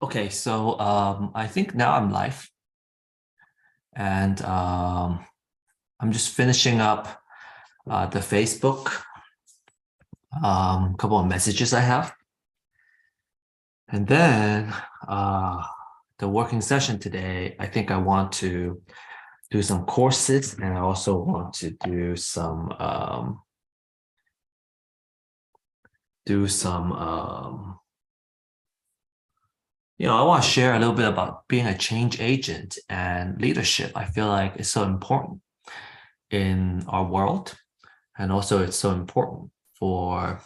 Okay, so I think now I'm live, and I'm just finishing up the Facebook couple of messages I have, and then the working session today. I think I want to do some courses, and I also want to do some. I want to share a little bit about being a change agent and leadership. I feel like it's so important in our world. And also it's so important for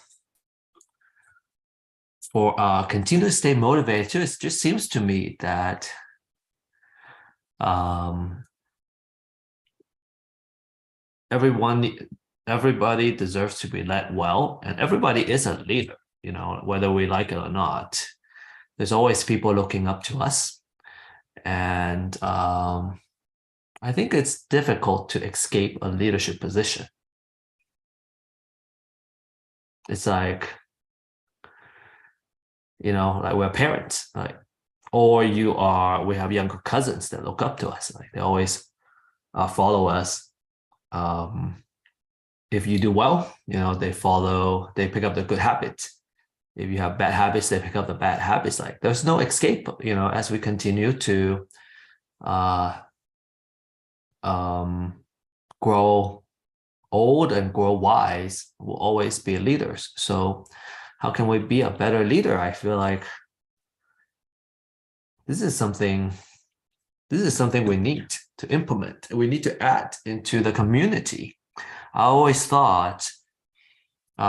continue to stay motivated too. It just seems to me that um, everyone everybody deserves to be led well, and everybody is a leader, whether we like it or not. There's always people looking up to us, and I think it's difficult to escape a leadership position. It's like, like we're parents, like, or we have younger cousins that look up to us. Like they always follow us. Um, if you do well, they pick up the good habits. If you have bad habits, they pick up the bad habits. Like there's no escape, as we continue to uh, um, grow old and grow wise, we'll always be leaders. So how can we be a better leader? I feel like this is something we need to implement. We need to add into the community. I always thought,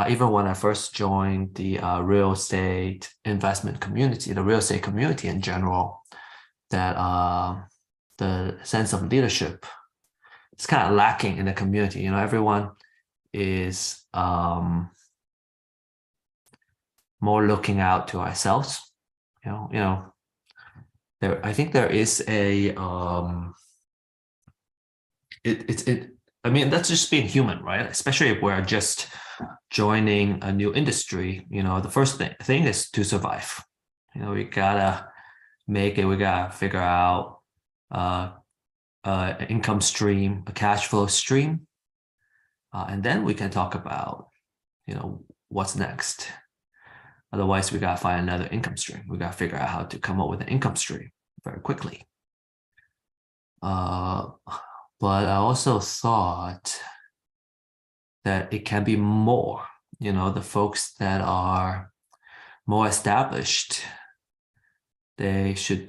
even when I first joined the real estate investment community, the real estate community in general, that the sense of leadership is kind of lacking in the community. Everyone is more looking out to ourselves. I think there is a I mean, that's just being human, right? Especially if we're just joining a new industry, the first thing is to survive. We gotta make it. We gotta figure out an income stream, a cash flow stream, and then we can talk about, what's next. Otherwise, we gotta find another income stream. We gotta figure out how to come up with an income stream very quickly. But I also thought that it can be more. The folks that are more established, we should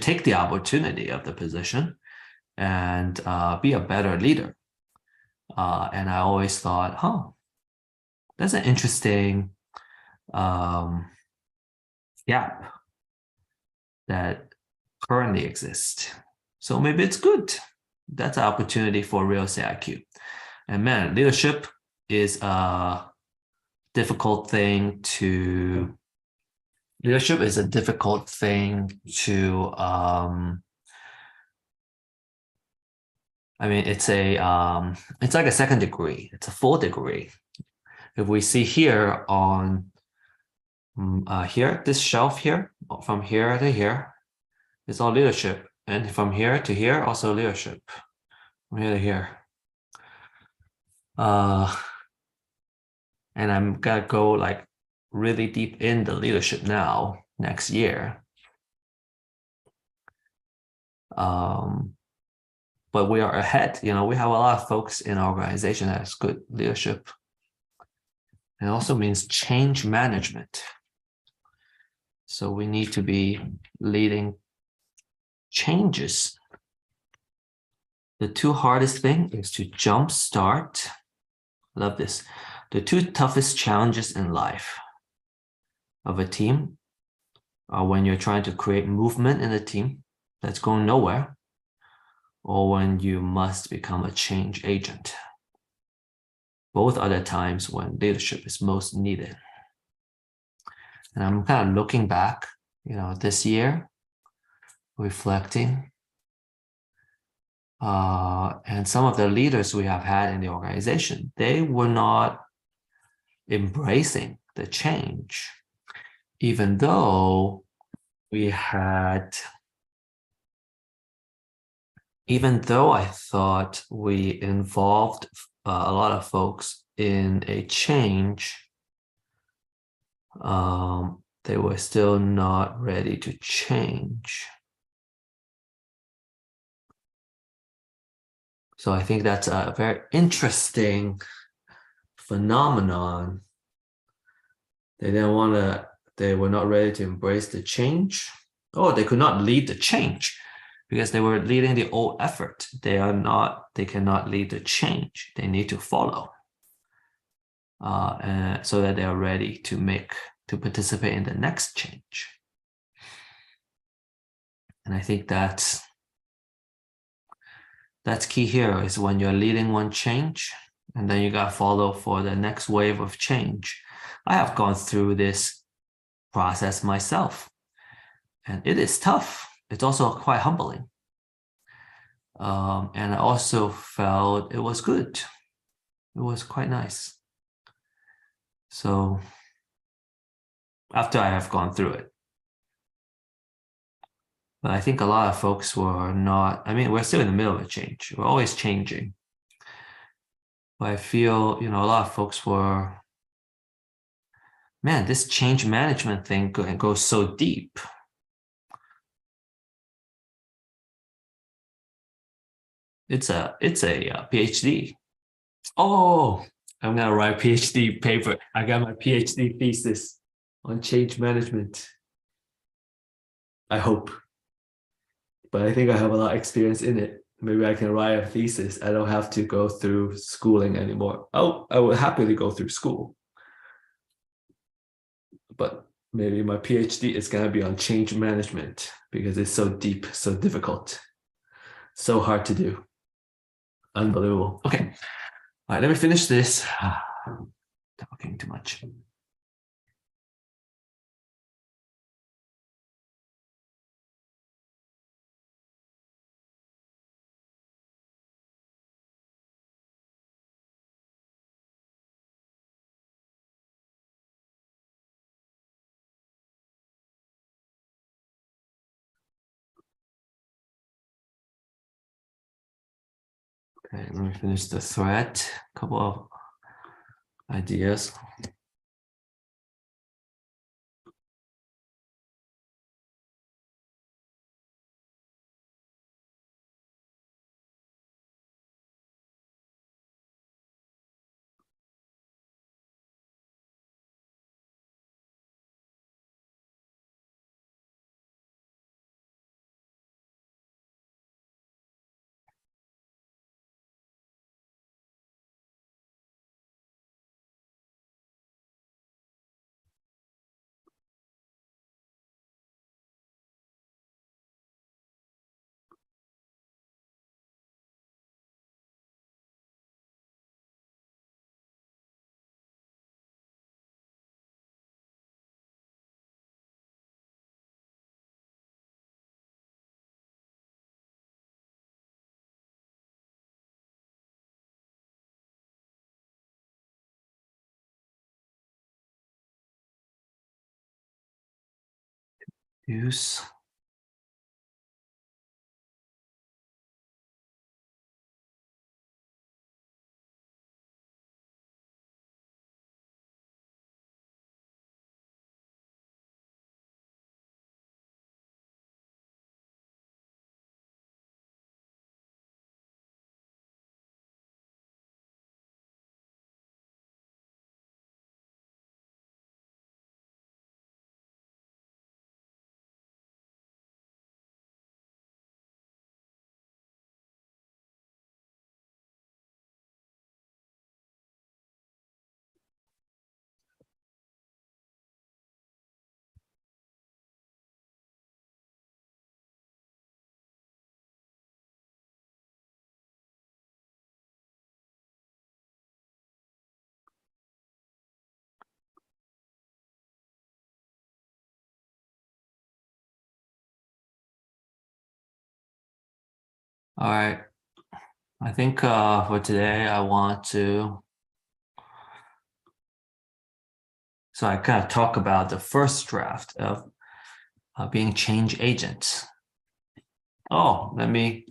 take the opportunity of the position and be a better leader. And I always thought, that's an interesting gap that currently exists. So maybe it's good. That's an opportunity for real estate IQ. And man, leadership is a difficult thing to I mean, it's like a second degree. It's a full degree. If we see here on here, this shelf here, from here to here, it's all leadership. And from here to here, also leadership. From here to here. And I'm gonna go like really deep in the leadership now next year. But we are ahead. We have a lot of folks in our organization that has good leadership. It also means change management. So we need to be leading changes. The two hardest thing is to jumpstart. Love this. The two toughest challenges in life of a team are when you're trying to create movement in a team that's going nowhere, or when you must become a change agent. Both are the times when leadership is most needed. And I'm kind of looking back, this year, reflecting, and some of the leaders we have had in the organization, they were not embracing the change. even though we had, even though I thought we involved a lot of folks in a change, they were still not ready to change. So I think that's a very interesting phenomenon. They didn't want to, they were not ready to embrace the change. Oh, they could not lead the change because they were leading the old effort. They cannot lead the change. They need to follow. And so that they are ready to participate in the next change. And I think that's key here is when you're leading one change and then you got to follow for the next wave of change. I have gone through this process myself and it is tough. It's also quite humbling. And I also felt it was good. It was quite nice. So after I have gone through it. But I think a lot of folks were not, I mean, we're still in the middle of a change. We're always changing. But I feel, a lot of folks were, man, this change management thing goes so deep. It's a PhD. Oh, I'm gonna write a PhD paper. I got my PhD thesis on change management. I hope. But I think I have a lot of experience in it. Maybe I can write a thesis. I don't have to go through schooling anymore. Oh, I would happily go through school. But maybe my PhD is gonna be on change management because it's so deep, so difficult, so hard to do. Unbelievable. Okay. All right, let me finish this. Talking too much. Okay, let me finish the thread. A couple of ideas. Use. All right. I think for today, I want to So I kind of talk about the first draft of being change agent. Oh, man,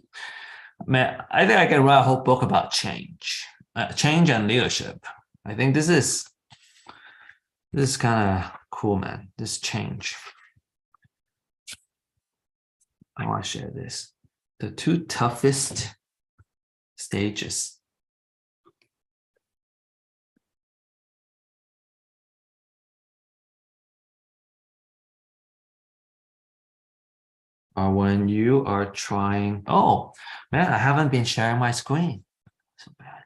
I think I can write a whole book about change and leadership. I think this is kind of cool, man. This change. I want to share this. The two toughest stages. Are when you are trying. Oh, man, I haven't been sharing my screen. So bad.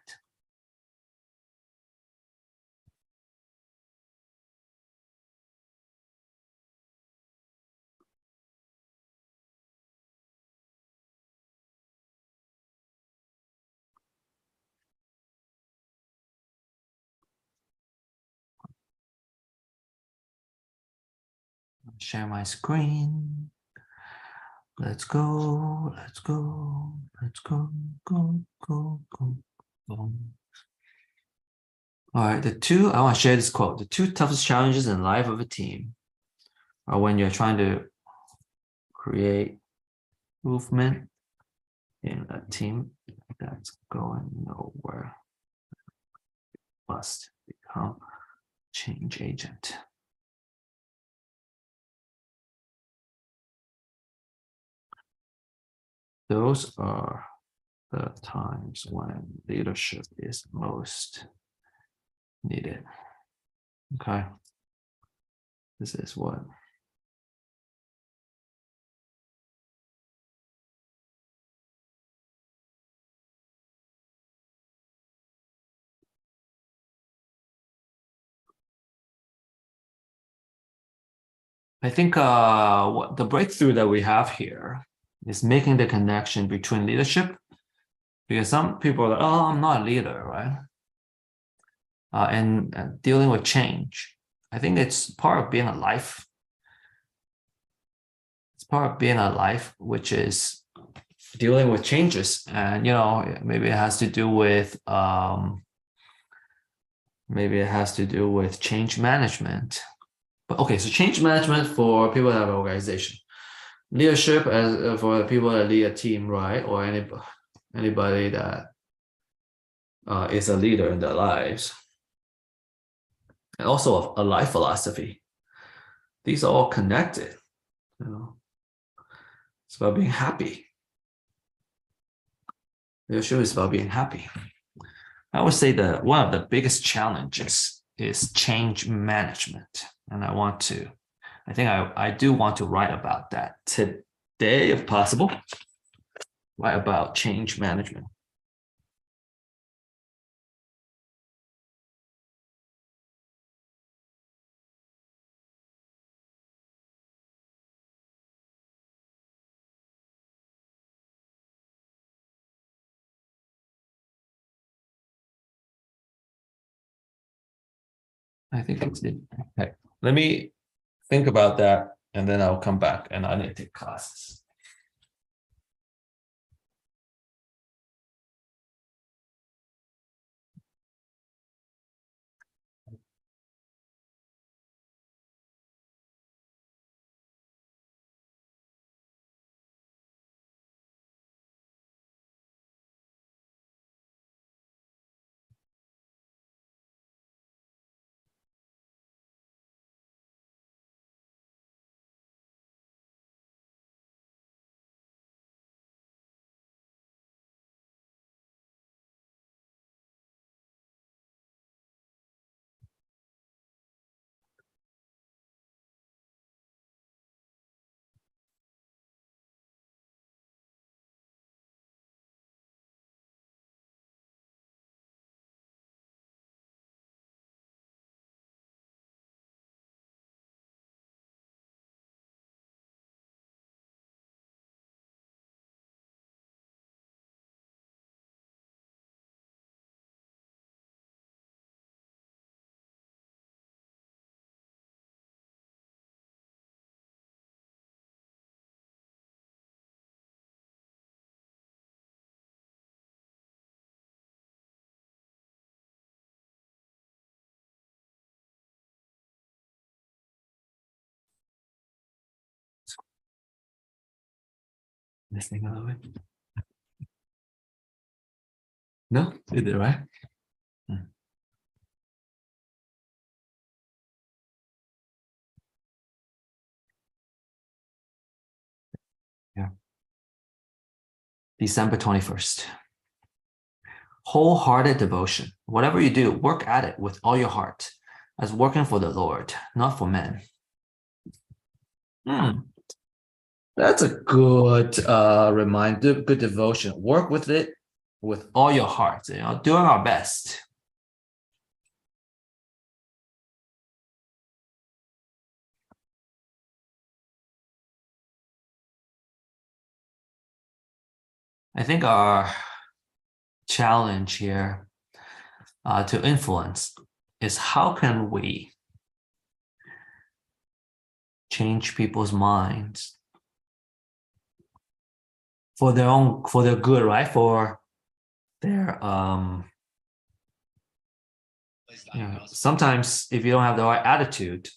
Share my screen. Let's go. Let's go. Let's go. Go. Go. Go. Go. All right. I want to share this quote. The two toughest challenges in life of a team are when you're trying to create movement in a team that's going nowhere. Must become change agent. Those are the times when leadership is most needed. Okay. This is what I think what the breakthrough that we have here is making the connection between leadership, because some people are like, oh, I'm not a leader, right? And dealing with change. I think it's part of being alive. It's part of being alive, which is dealing with changes. And, maybe it has to do with change management. But okay, so change management for people that have an organization. Leadership as for people that lead a team, right? Or anybody that is a leader in their lives. And also a life philosophy. These are all connected. It's about being happy. Leadership is about being happy. I would say that one of the biggest challenges is change management. And I think I do want to write about that today, if possible. Write about change management. I think it's it. Okay. Let me think about that, and then I'll come back and I need to take classes. This thing a little bit. No, you did right. Yeah. December 21st. Wholehearted devotion. Whatever you do, work at it with all your heart, as working for the Lord, not for men. That's a good reminder, good devotion. Work with it with all your heart, doing our best. I think our challenge here to influence is how can we change people's minds for their good, right? For their sometimes if you don't have the right attitude,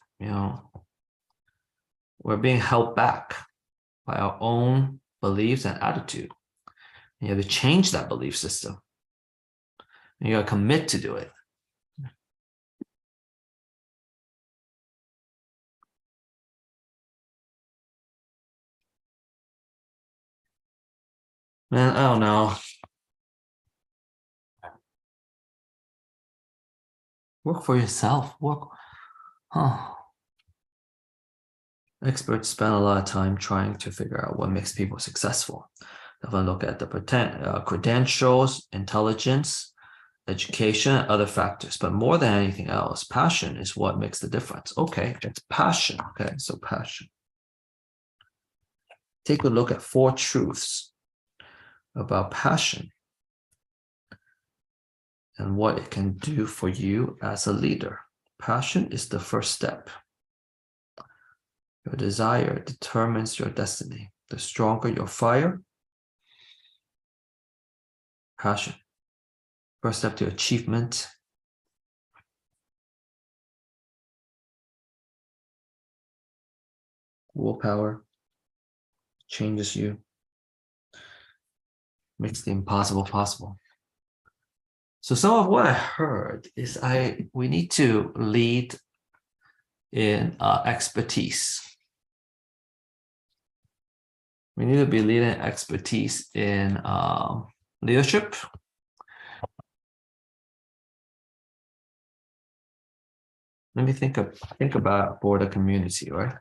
we're being held back by our own beliefs and attitude. You have to change that belief system. You got to commit to do it. Man, I don't know. Work for yourself. Work. Huh. Experts spend a lot of time trying to figure out what makes people successful. If I look at the credentials, intelligence, education, and other factors. But more than anything else, passion is what makes the difference. Okay, it's passion. Okay, so passion. Take a look at 4 truths about passion and what it can do for you as a leader. Passion is the first step. Your desire determines your destiny. The stronger your fire, passion. First step to achievement. Willpower changes you, makes the impossible possible. So some of what I heard is we need to lead in expertise. We need to be leading expertise in leadership. Let me think about for the community, right?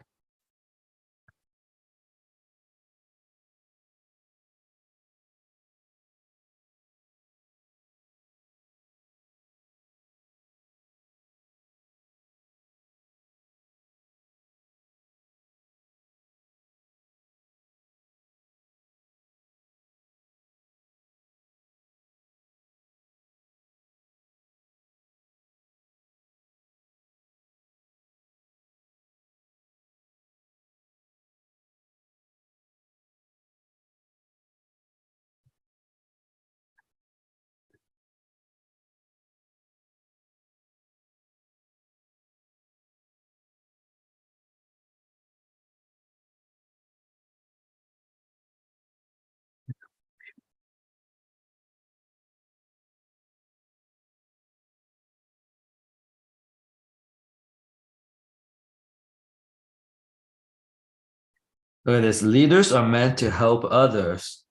Look at this. Leaders are meant to help others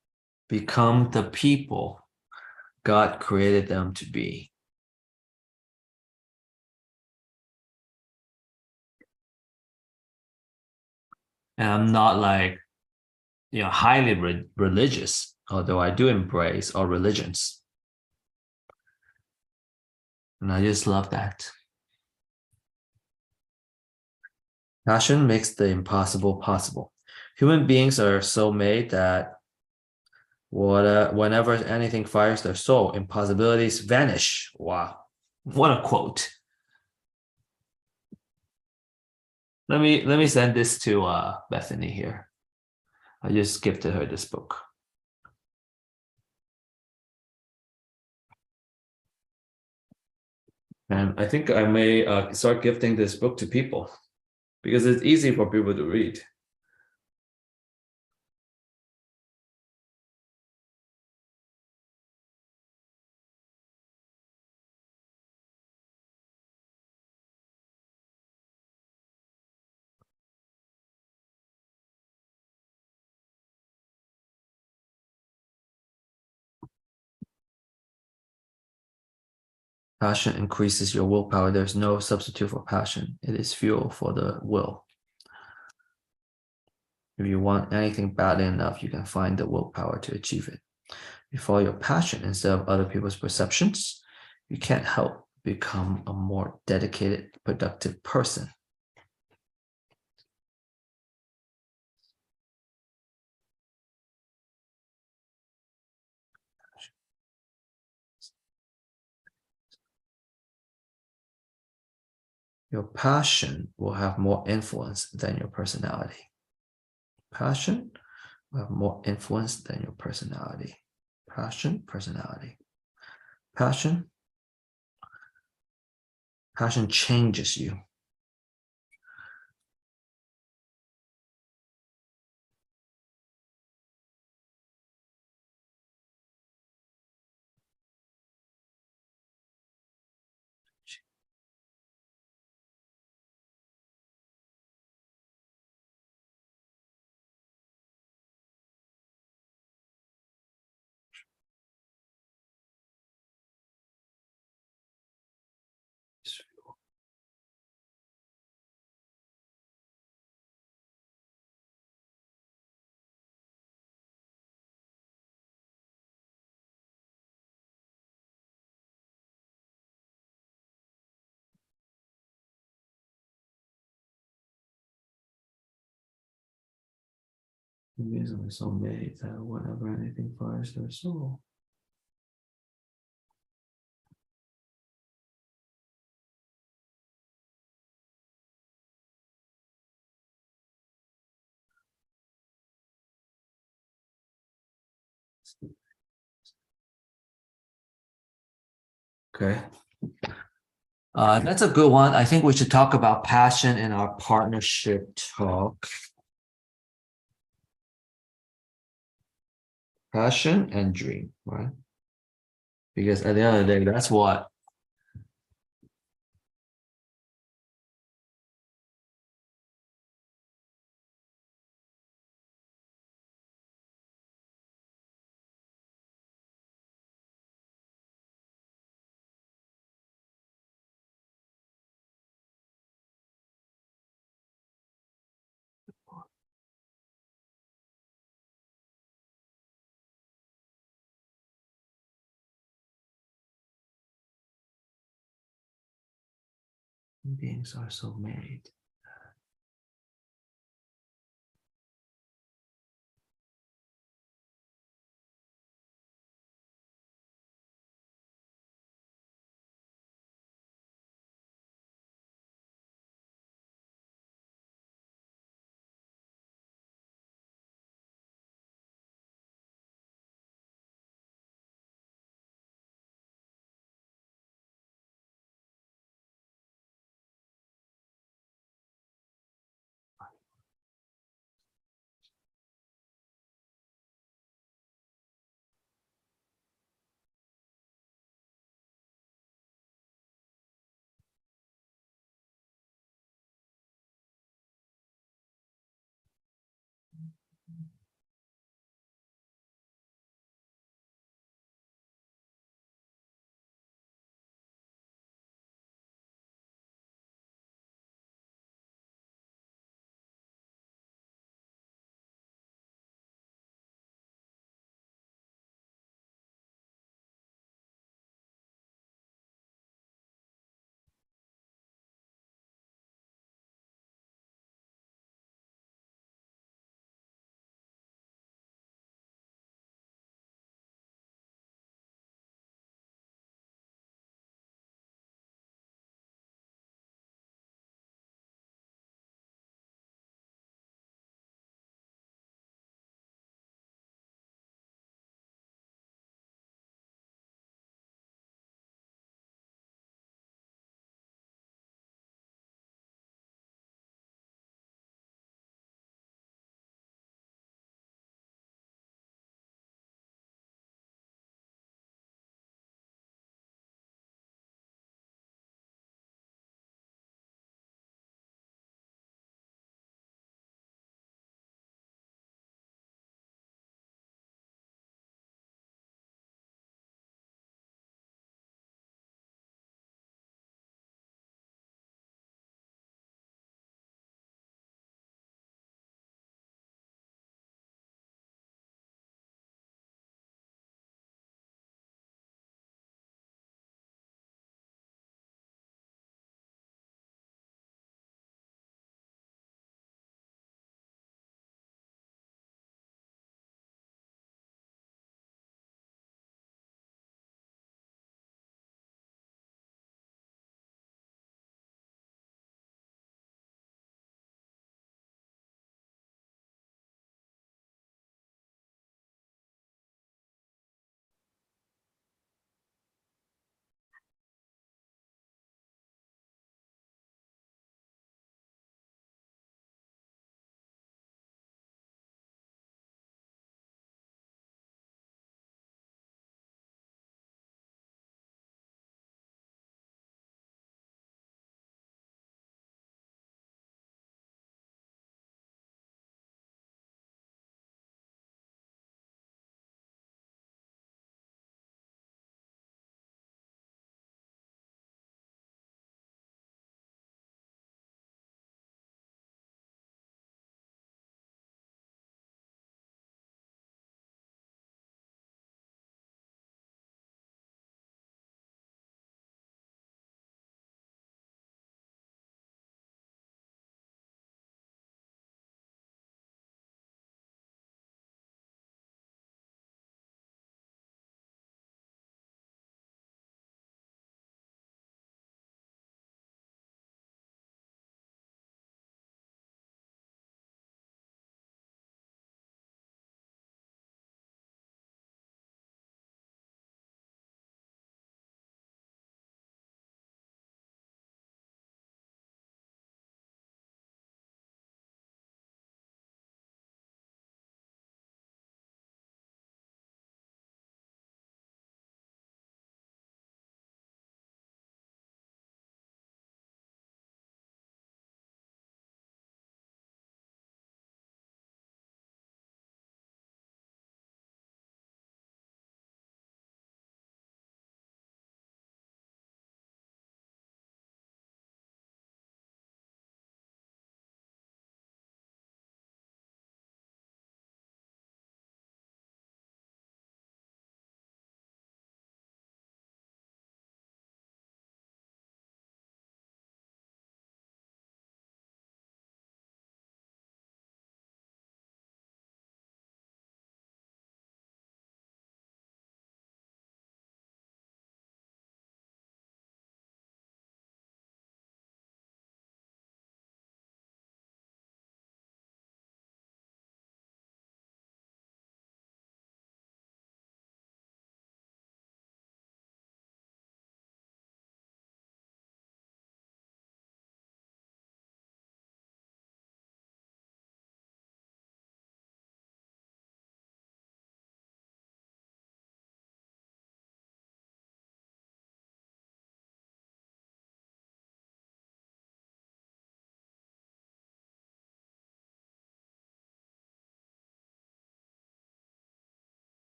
become the people God created them to be. And I'm not like, highly religious, although I do embrace all religions. And I just love that. Passion makes the impossible possible. Human beings are so made that whenever anything fires their soul, impossibilities vanish. Wow. What a quote. Let me send this to Bethany here. I just gifted her this book. And I think I may start gifting this book to people because it's easy for people to read. Passion increases your willpower. There's no substitute for passion. It is fuel for the will. If you want anything badly enough, you can find the willpower to achieve it. You follow your passion instead of other people's perceptions, you can't help become a more dedicated, productive person. Your passion will have more influence than your personality. Passion will have more influence than your personality. Passion, personality. Passion changes you. Beings are so made that whenever anything fires their soul. Okay. That's a good one. I think we should talk about passion in our partnership talk. Passion and dream, right? Because at the end of the day, that's what beings are so made.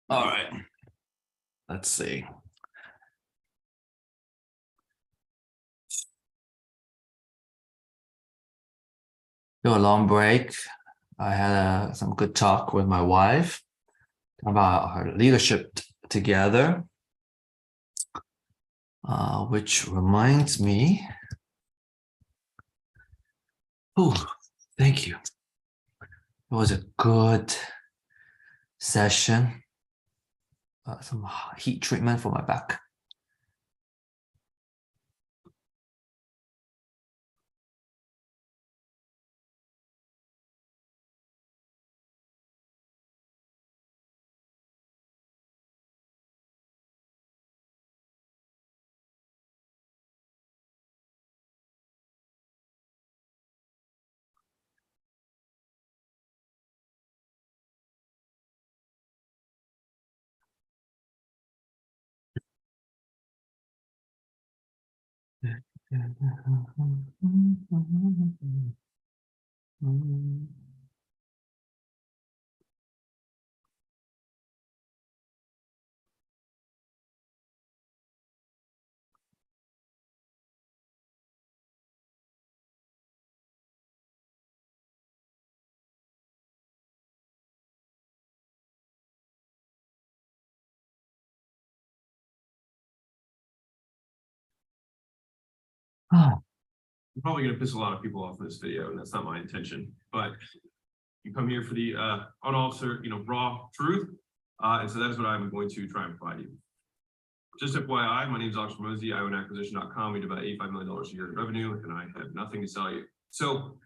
All right. Let's see. Do a long break. I had some good talk with my wife about our leadership together, which reminds me. Oh, thank you. It was a good session. Some heat treatment for my back. I'm probably going to piss a lot of people off in this video, and that's not my intention. But you come here for the unaltered, raw truth, and so that is what I'm going to try and provide you. Just FYI, my name is Alex Hormozi. I own acquisition.com. We do about $85 million a year in revenue, and I have nothing to sell you. So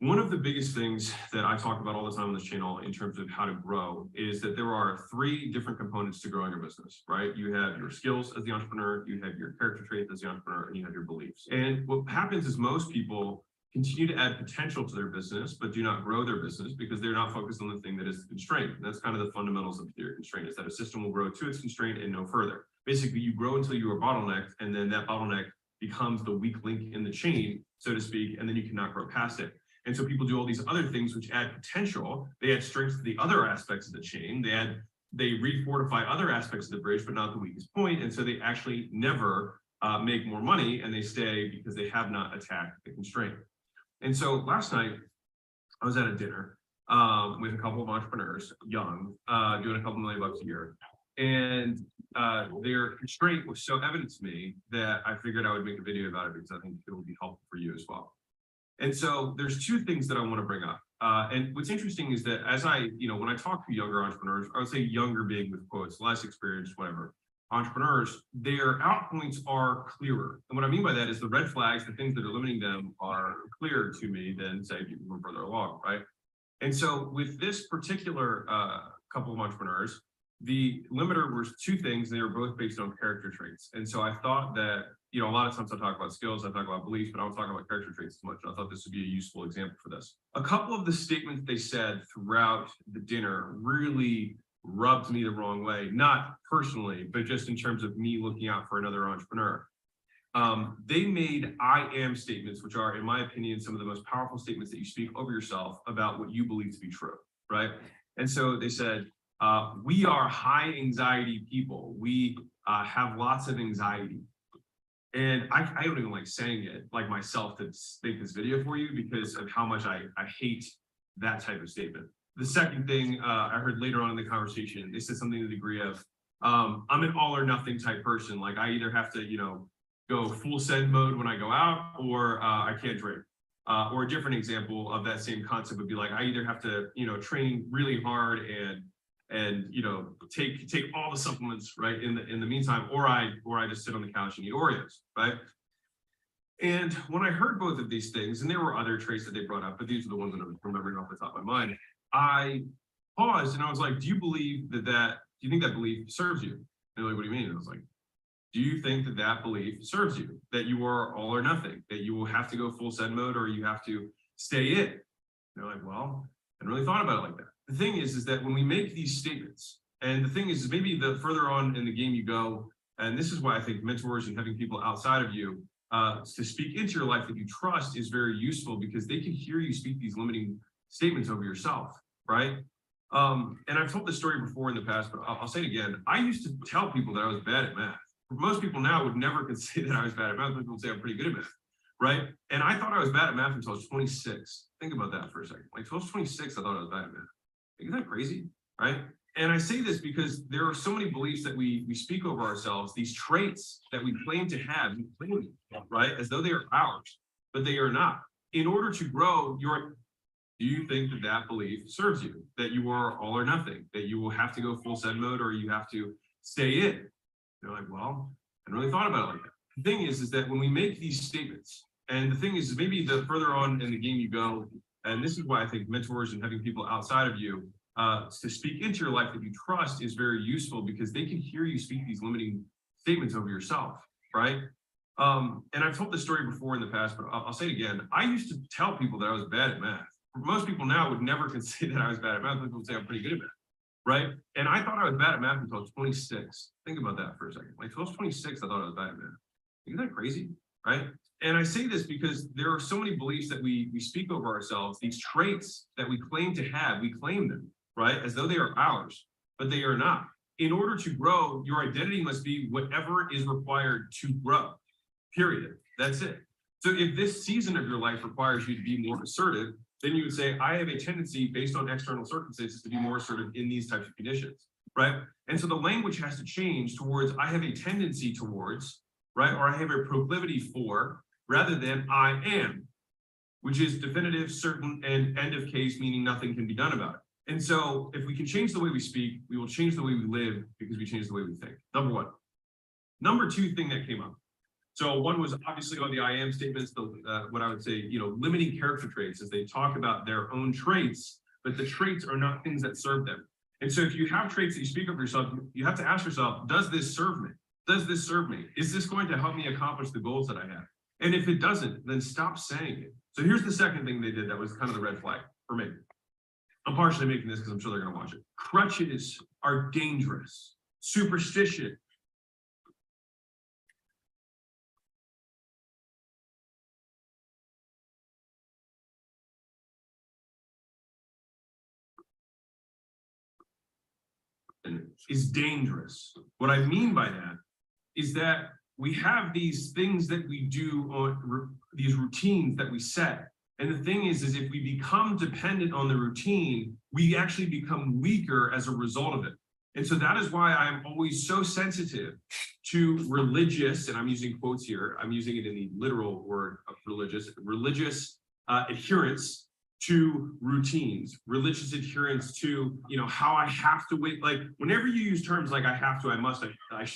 one of the biggest things that I talk about all the time on this channel in terms of how to grow is that there are 3 different components to growing your business, right? You have your skills as the entrepreneur, you have your character traits as the entrepreneur, and you have your beliefs. And what happens is most people continue to add potential to their business, but do not grow their business because they're not focused on the thing that is the constraint. And that's kind of the fundamentals of theory of constraint, is that a system will grow to its constraint and no further. Basically, you grow until you are bottlenecked, and then that bottleneck becomes the weak link in the chain, so to speak, and then you cannot grow past it. And so people do all these other things which add potential. They add strength to the other aspects of the chain. They refortify other aspects of the bridge, but not the weakest point. And so they actually never make more money, and they stay because they have not attacked the constraint. And so last night I was at a dinner with a couple of entrepreneurs, young, doing a couple $1 million a year. And their constraint was so evident to me that I figured I would make a video about it because I think it will be helpful for you as well. And so there's 2 things that I want to bring up. And what's interesting is that as when I talk to younger entrepreneurs, I would say younger being with quotes, less experienced, whatever, entrepreneurs, their out points are clearer. And what I mean by that is the red flags, the things that are limiting them are clearer to me than say people who are further along, right? And so with this particular couple of entrepreneurs, the limiter was 2 things. They were both based on character traits. And so I thought that, a lot of times I talk about skills, I talk about beliefs, but I don't talk about character traits as much. And I thought this would be a useful example for this. A couple of the statements they said throughout the dinner really rubbed me the wrong way, not personally, but just in terms of me looking out for another entrepreneur. They made I am statements, which are, in my opinion, some of the most powerful statements that you speak over yourself about what you believe to be true, right? And so they said, we are high anxiety people. We have lots of anxiety. And I don't even like saying it like myself to make this video for you because of how much I hate that type of statement. The second thing I heard later on in the conversation, they said something to the degree of, I'm an all or nothing type person. Like I either have to, go full send mode when I go out, or I can't drink. Or a different example of that same concept would be like, I either have to, train really hard and take all the supplements right in the meantime, or I just sit on the couch and eat Oreos, right? And when I heard both of these things, and there were other traits that they brought up, but these are the ones that I'm remembering off the top of my mind, I paused and I was like, do you believe do you think that belief serves you? And they're like, what do you mean? And I was like, do you think that belief serves you? That you are all or nothing, that you will have to go full send mode or you have to stay in? And they're like, well, I hadn't really thought about it like that. The thing is that when we make these statements, and the thing is maybe the further on in the game you go, and this is why I think mentors and having people outside of you to speak into your life that you trust is very useful because they can hear you speak these limiting statements over yourself, right? And I've told this story before in the past, but I'll say it again. I used to tell people that I was bad at math. Most people now would never say that I was bad at math. Most people would say I'm pretty good at math, right? And I thought I was bad at math until I was 26. Think about that for a second. Like, until I was 26, I thought I was bad at math. Isn't that crazy, right? And I say this because there are so many beliefs that we speak over ourselves, these traits that we claim to have, right? As though they are ours, but they are not. In order to grow, do you think that belief serves you? That you are all or nothing, that you will have to go full send mode or you have to stay in? They're like, well, I hadn't really thought about it like that. The thing is that when we make these statements, and the thing is maybe the further on in the game you go, and this is why I think mentors and having people outside of you to speak into your life that you trust is very useful because they can hear you speak these limiting statements over yourself, right? And I've told this story before in the past, but I'll say it again. I used to tell people that I was bad at math. Most people now would never say that I was bad at math. People would say I'm pretty good at math, right? And I thought I was bad at math until I was 26. Think about that for a second. Like, until I was 26, I thought I was bad at math. Isn't that crazy, right? And I say this because there are so many beliefs that we speak over ourselves, these traits that we claim to have, we claim them, right? As though they are ours, but they are not. In order to grow, your identity must be whatever is required to grow, period. That's it. So if this season of your life requires you to be more assertive, then you would say, I have a tendency based on external circumstances to be more assertive in these types of conditions, right? And so the language has to change towards, I have a tendency towards, right? Or I have a proclivity for, rather than I am, which is definitive, certain, and end of case, meaning nothing can be done about it. And so if we can change the way we speak, we will change the way we live because we change the way we think. Number one. Number two thing that came up. So one was obviously on the I am statements, what I would say, limiting character traits as they talk about their own traits, but the traits are not things that serve them. And so if you have traits that you speak of yourself, you have to ask yourself, does this serve me? Does this serve me? Is this going to help me accomplish the goals that I have? And if it doesn't, then stop saying it. So here's the second thing they did that was kind of the red flag for me. I'm partially making this because I'm sure they're going to watch it. Crutches are dangerous. Superstition. Is dangerous. What I mean by that is that we have these things that we do on these routines that we set. And the thing is if we become dependent on the routine, we actually become weaker as a result of it. And so that is why I'm always so sensitive to religious, and I'm using quotes here, I'm using it in the literal word of religious adherence to routines, religious adherence to, how I have to wait. Like whenever you use terms like I have to, I must,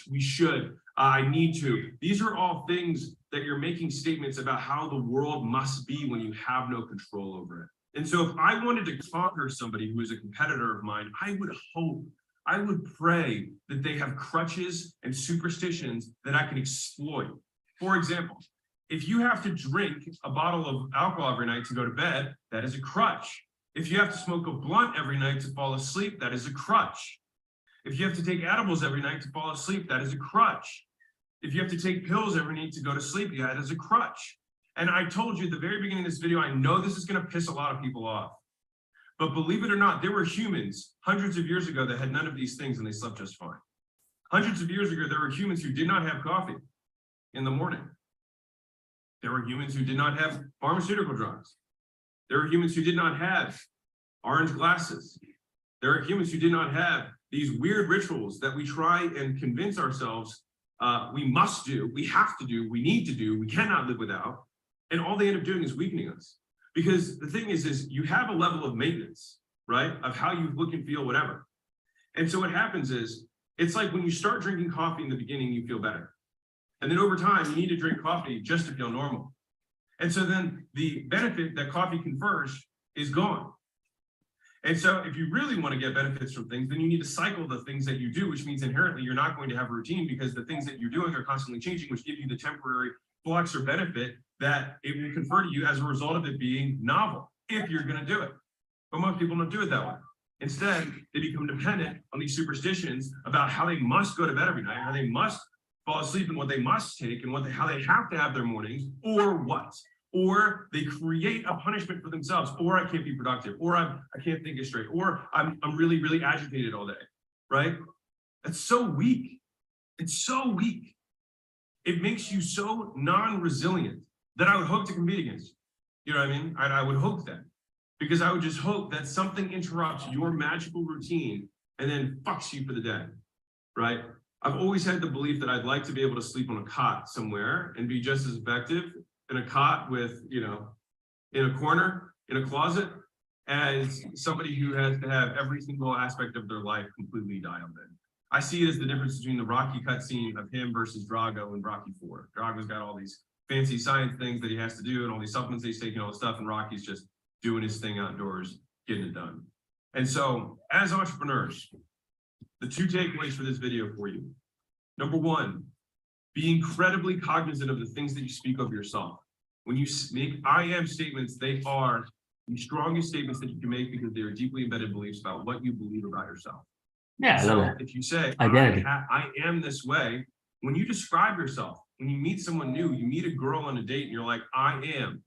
we should, I need to, these are all things that you're making statements about how the world must be when you have no control over it. And so if I wanted to conquer somebody who is a competitor of mine, I would pray that they have crutches and superstitions that I can exploit. For example, if you have to drink a bottle of alcohol every night to go to bed, that is a crutch. If you have to smoke a blunt every night to fall asleep, that is a crutch. If you have to take edibles every night to fall asleep, that is a crutch. If you have to take pills every night to go to sleep, yeah, that is a crutch. And I told you at the very beginning of this video, I know this is going to piss a lot of people off. But believe it or not, there were humans hundreds of years ago that had none of these things and they slept just fine. Hundreds of years ago, there were humans who did not have coffee in the morning. There were humans who did not have pharmaceutical drugs. There were humans who did not have orange glasses. There are humans who did not have these weird rituals that we try and convince ourselves we must do, we have to do, we need to do, we cannot live without. And all they end up doing is weakening us. Because the thing is you have a level of maintenance, right? Of how you look and feel, whatever. And so what happens is, it's like when you start drinking coffee in the beginning, you feel better. And then over time, you need to drink coffee just to feel normal. And so then the benefit that coffee confers is gone. And so if you really want to get benefits from things, then you need to cycle the things that you do, which means inherently you're not going to have a routine because the things that you're doing are constantly changing, which give you the temporary flux or benefit that it will confer to you as a result of it being novel, if you're going to do it. But most people don't do it that way. Instead, they become dependent on these superstitions about how they must go to bed every night, how they must fall asleep and what they must take and how they have to have their mornings, or what. Or they create a punishment for themselves, or I can't be productive, or I can't think it straight, or I'm really, really agitated all day, right? That's so weak. It's so weak. It makes you so non-resilient that I would hope to compete against. You know what I mean? I would hope that. Because I would just hope that something interrupts your magical routine and then fucks you for the day, right? I've always had the belief that I'd like to be able to sleep on a cot somewhere and be just as effective in a cot with, in a corner, in a closet, as somebody who has to have every single aspect of their life completely dialed in. I see it as the difference between the Rocky cutscene of him versus Drago in Rocky IV. Drago's got all these fancy science things that he has to do and all these supplements he's taking, all this stuff, and Rocky's just doing his thing outdoors, getting it done. And so, as entrepreneurs, the two takeaways for this video for you. Number one, be incredibly cognizant of the things that you speak of yourself. When you make I am statements, they are the strongest statements that you can make because they are deeply embedded beliefs about what you believe about yourself. Yeah, so I love it. If you say, Identity. I am this way, when you describe yourself, when you meet someone new, you meet a girl on a date and you're like, I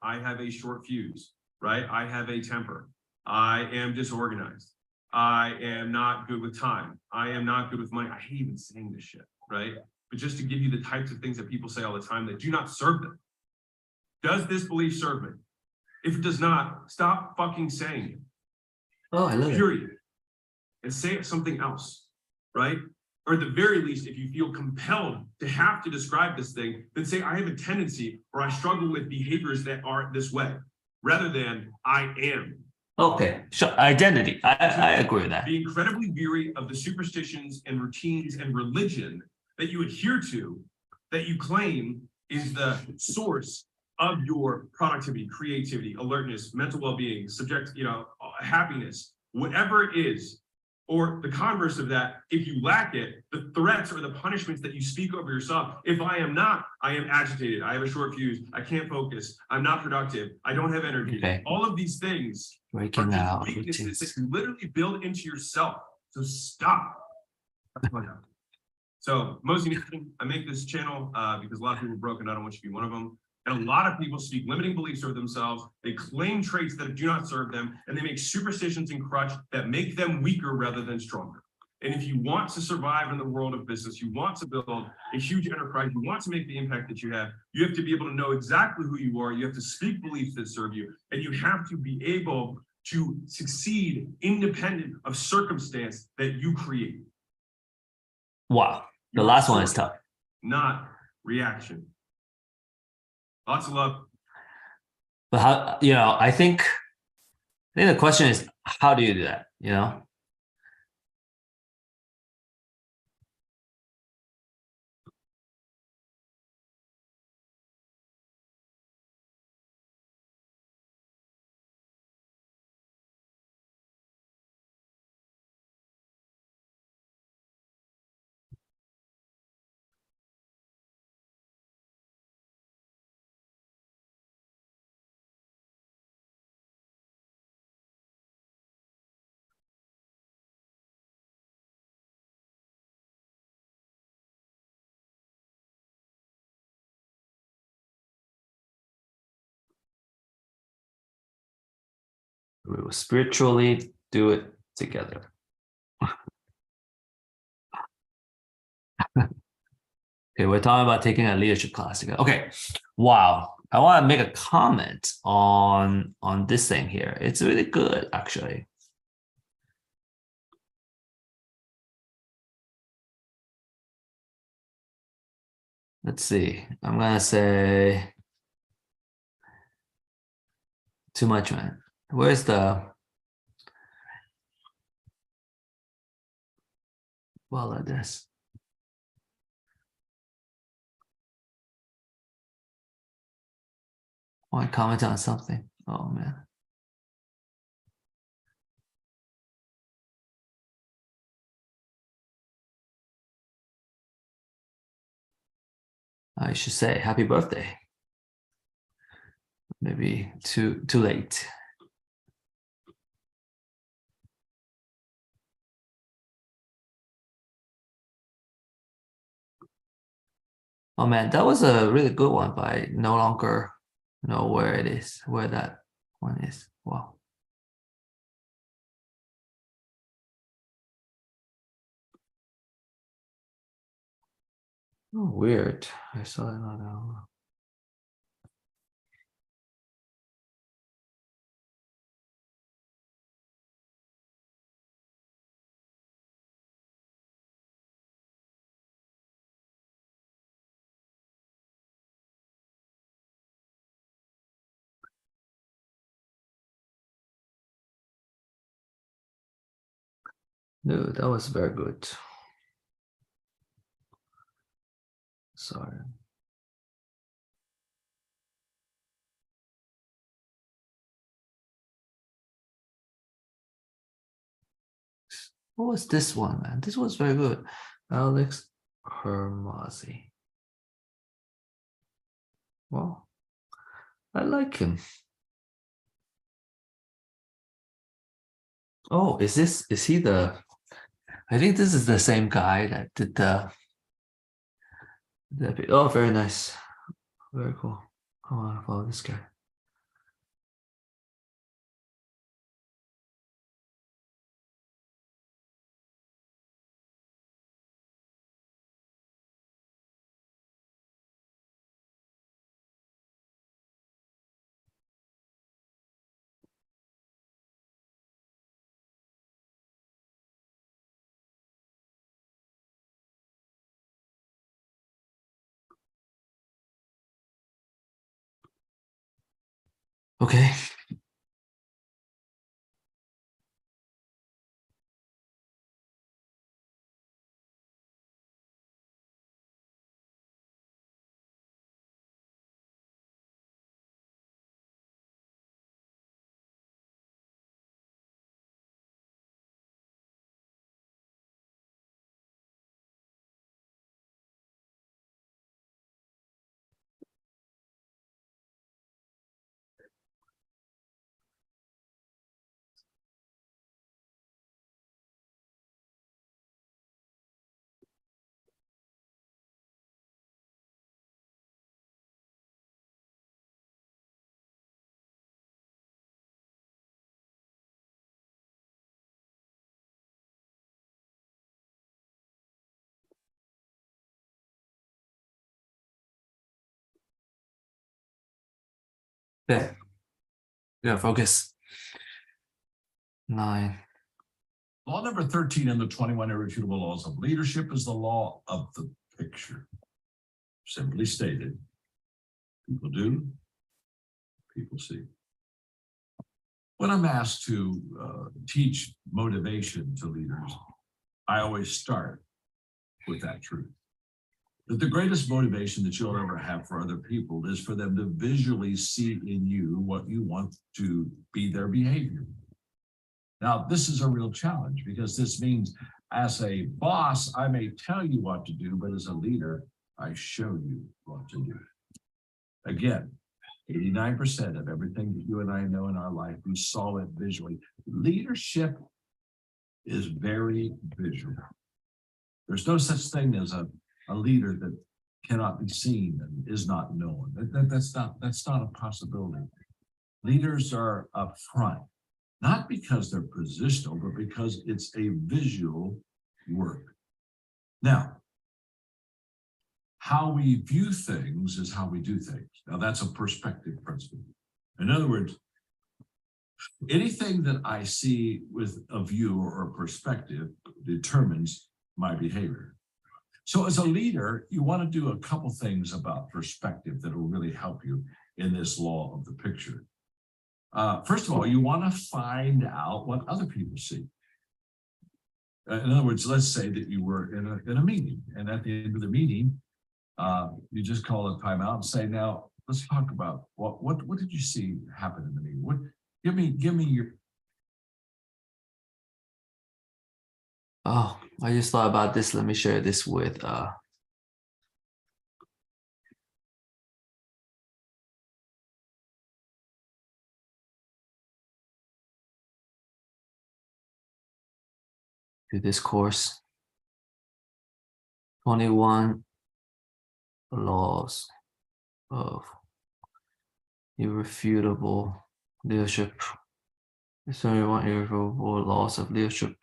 have a short fuse, right? I have a temper. I am disorganized. I am not good with time. I am not good with money. I hate even saying this shit, right? But just to give you the types of things that people say all the time that do not serve them. Does this belief serve me? If it does not, stop fucking saying it. Oh, I love it. Period. And say it something else, right? or at the very least, if you feel compelled to have to describe this thing, then say, I have a tendency or I struggle with behaviors that are this way, rather than I am. Okay, sure. Identity. I agree with that. Be incredibly weary of the superstitions and routines and religion that you adhere to, that you claim is the source of your productivity, creativity, alertness, mental well-being, happiness, whatever it is. Or the converse of that, if you lack it, the threats or the punishments that you speak over yourself. If I am not, I am agitated, I have a short fuse, I can't focus, I'm not productive, I don't have energy. Okay. All of these things Breaking out weaknesses routines. that you literally build into yourself. So stop. So most interesting, I make this channel because a lot of people are broken. I don't want you to be one of them. And a lot of people speak limiting beliefs over themselves. They claim traits that do not serve them, and they make superstitions and crutch that make them weaker rather than stronger. And if you want to survive in the world of business, you want to build a huge enterprise, you want to make the impact that you have to be able to know exactly who you are. You have to speak beliefs that serve you, and you have to be able to succeed independent of circumstance that you create. Wow. The last one is tough. Not reaction. Lots of love. But how, I think the question is, how do you do that? We will spiritually do it together. Okay, we're talking about taking a leadership class together. Okay, wow. I want to make a comment on this thing here. It's really good, actually. Let's see. I'm gonna say too much, man. Where's the like this? Want to comment on something? Oh man. I should say happy birthday. Maybe too late. Oh man, that was a really good one, but I no longer know where it is, where that one is. Wow. Oh, weird. I saw another. No, that was very good. Sorry. What was this one, man? This was very good. Alex Hermazi. Well, I like him. Oh, is he the, I think this is the same guy that did the oh, very nice. Very cool. I want to follow this guy. Okay. There. Yeah, focus. 9. Law number 13 in the 21 irrefutable laws of leadership is the law of the picture. Simply stated, people do, people see. When I'm asked to teach motivation to leaders, I always start with that truth. That the greatest motivation that you'll ever have for other people is for them to visually see in you what you want to be their behavior. Now, this is a real challenge because this means as a boss, I may tell you what to do, but as a leader, I show you what to do. Again, 89% of everything that you and I know in our life, we saw it visually. Leadership is very visual. There's no such thing as a leader that cannot be seen and is not known. That's not a possibility. Leaders are up front, not because they're positional, but because it's a visual work. Now, how we view things is how we do things. Now, that's a perspective principle. In other words, anything that I see with a view or a perspective determines my behavior. So as a leader, you want to do a couple things about perspective that will really help you in this law of the picture. First of all, you want to find out what other people see. In other words, let's say that you were in a meeting, and at the end of the meeting, you just call a timeout and say, "Now let's talk about what did you see happen in the meeting? Give me your." Oh, I just thought about this. Let me share this with to this course. 21 laws of irrefutable leadership. There's only 1 irrefutable laws of leadership.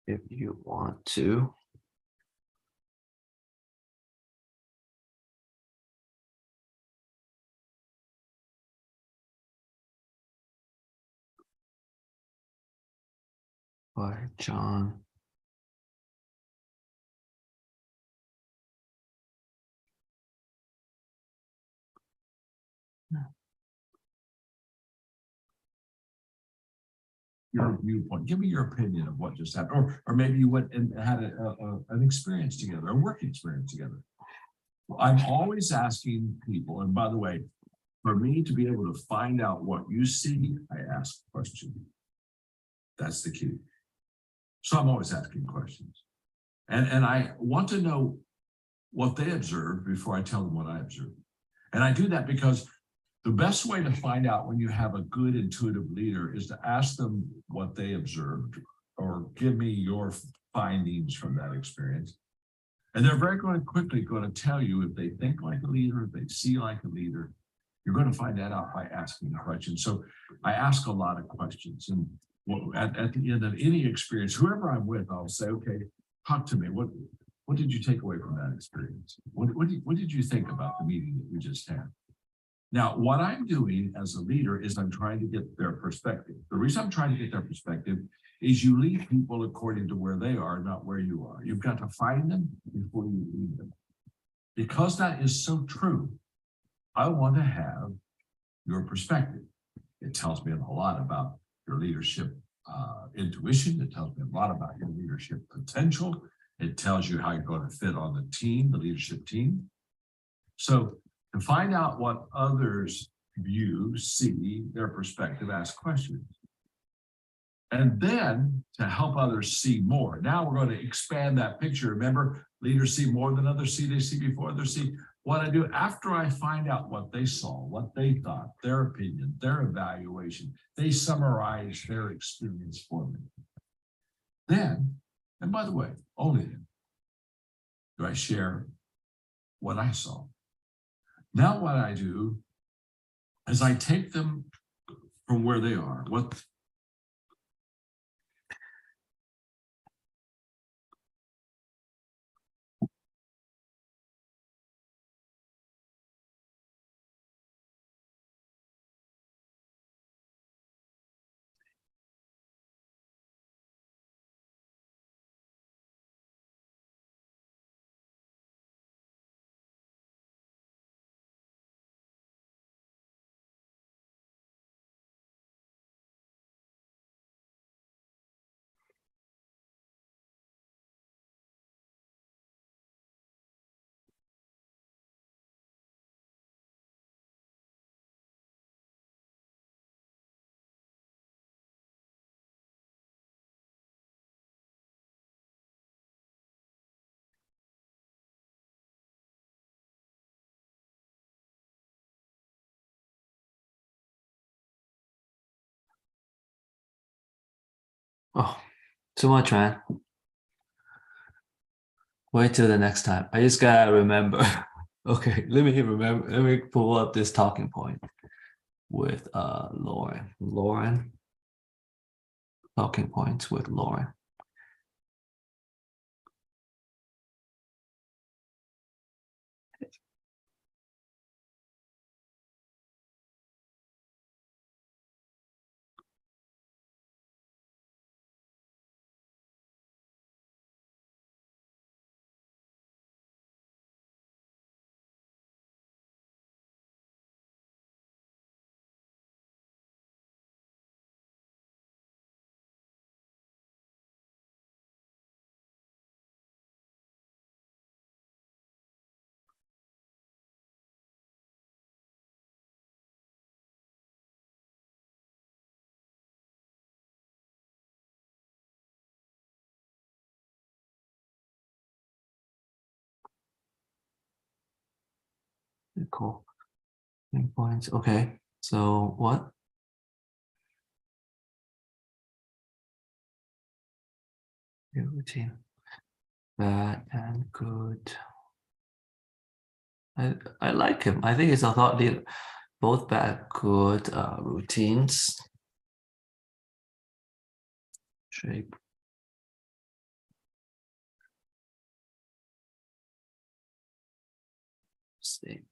If you want to. By John Your viewpoint. Give me your opinion of what just happened, or maybe you went and had an experience together, a work experience together. I'm always asking people, and by the way, for me to be able to find out what you see, I ask questions. That's the key. So I'm always asking questions, and I want to know what they observed before I tell them what I observed, and I do that because the best way to find out when you have a good intuitive leader is to ask them what they observed or give me your findings from that experience. And they're very quickly going to tell you if they think like a leader, if they see like a leader. You're going to find that out by asking questions. So I ask a lot of questions. And at the end of any experience, whoever I'm with, I'll say, okay, talk to me. What did you take away from that experience? What did you think about the meeting that we just had? Now, what I'm doing as a leader is I'm trying to get their perspective. The reason I'm trying to get their perspective is you lead people according to where they are, not where you are. You've got to find them before you lead them. Because that is so true, I want to have your perspective. It tells me a lot about your leadership intuition. It tells me a lot about your leadership potential. It tells you how you're going to fit on the team, the leadership team. So to find out what others view, see, their perspective, ask questions. And then to help others see more. Now we're going to expand that picture. Remember, leaders see more than others see. They see before others see. What I do after I find out what they saw, what they thought, their opinion, their evaluation, they summarize their experience for me. Then, and by the way, only then, do I share what I saw. Now what I do is I take them from where they are, Oh, too much, man. Wait till the next time. I just gotta remember. Okay, let me pull up this talking point with Lauren. Lauren. Talking points with Lauren. Cool. Points. Okay. So what? Your routine. Bad and good. I like him. I think it's a thought leader. Both bad, good routines. Shape. Statements.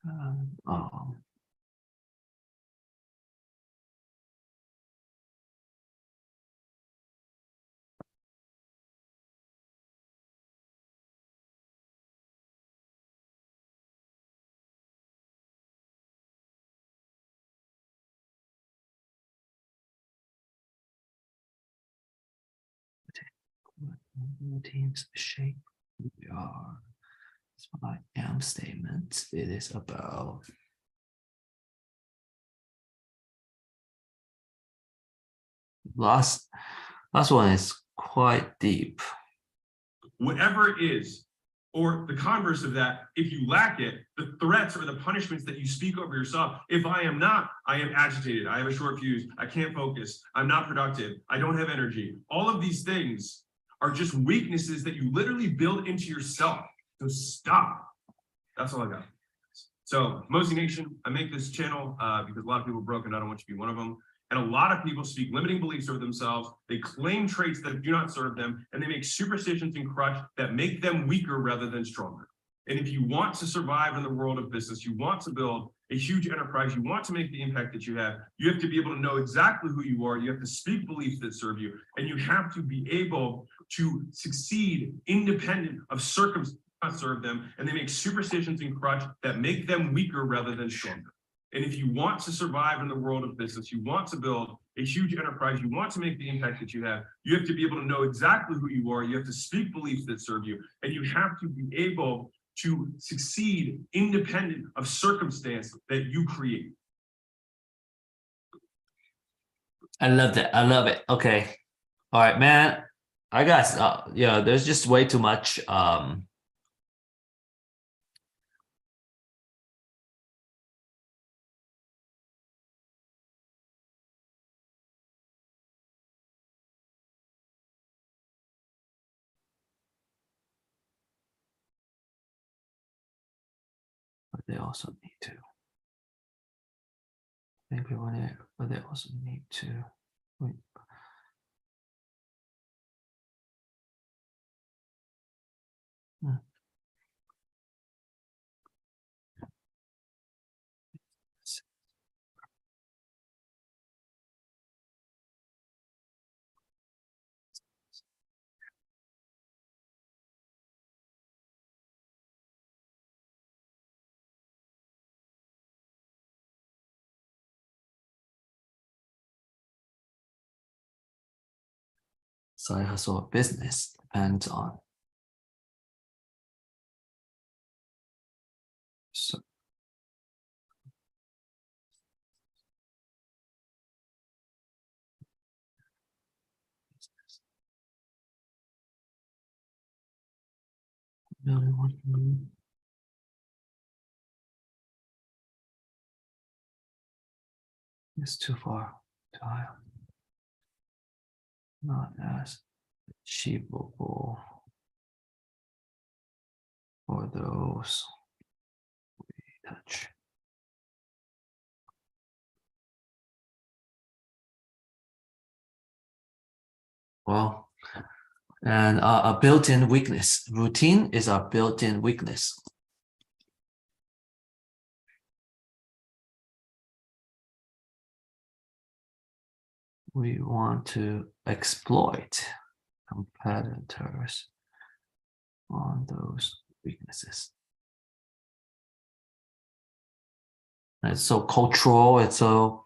Um, routines shape who we are. That's what I am statement. It is about last one is quite deep. Whatever it is, or the converse of that, if you lack it, the threats or the punishments that you speak over yourself. If I am not, I am agitated, I have a short fuse, I can't focus, I'm not productive, I don't have energy. All of these things are just weaknesses that you literally build into yourself. So stop. That's all I got. So Mosey Nation, I make this channel because a lot of people are broken. I don't want you to be one of them. And a lot of people speak limiting beliefs over themselves. They claim traits that do not serve them, and they make superstitions and crutch that make them weaker rather than stronger. And if you want to survive in the world of business, you want to build a huge enterprise, you want to make the impact that you have to be able to know exactly who you are. You have to speak beliefs that serve you, and you have to be able to succeed independent of circumstances that serve them. And they make superstitions and crutch that make them weaker rather than stronger. And if you want to survive in the world of business, you want to build a huge enterprise, you want to make the impact that you have to be able to know exactly who you are. You have to speak beliefs that serve you, and you have to be able to succeed independent of circumstance that you create. I love that. I love it. Okay. All right, man. I guess yeah, there's just way too much but they also need to. Maybe but they also need to. Wait. Side hustle or business depends on. So it's too far to high. Not as achievable for those we touch. Well, and a built-in weakness. Routine is our built-in weakness. We want to exploit competitors on those weaknesses. And it's so cultural. It's so,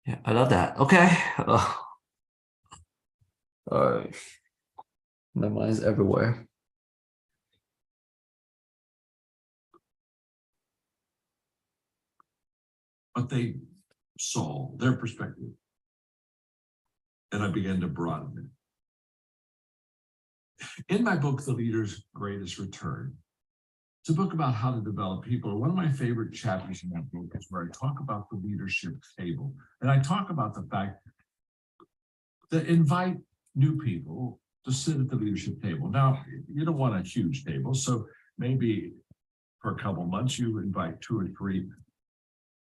yeah, I love that. Okay. All right. My mind's everywhere. But they saw their perspective. And I began to broaden it. In my book, The Leader's Greatest Return, it's a book about how to develop people. One of my favorite chapters in that book is where I talk about the leadership table. And I talk about the fact that invite new people to sit at the leadership table. Now, you don't want a huge table, so maybe for a couple months, you invite 2 or 3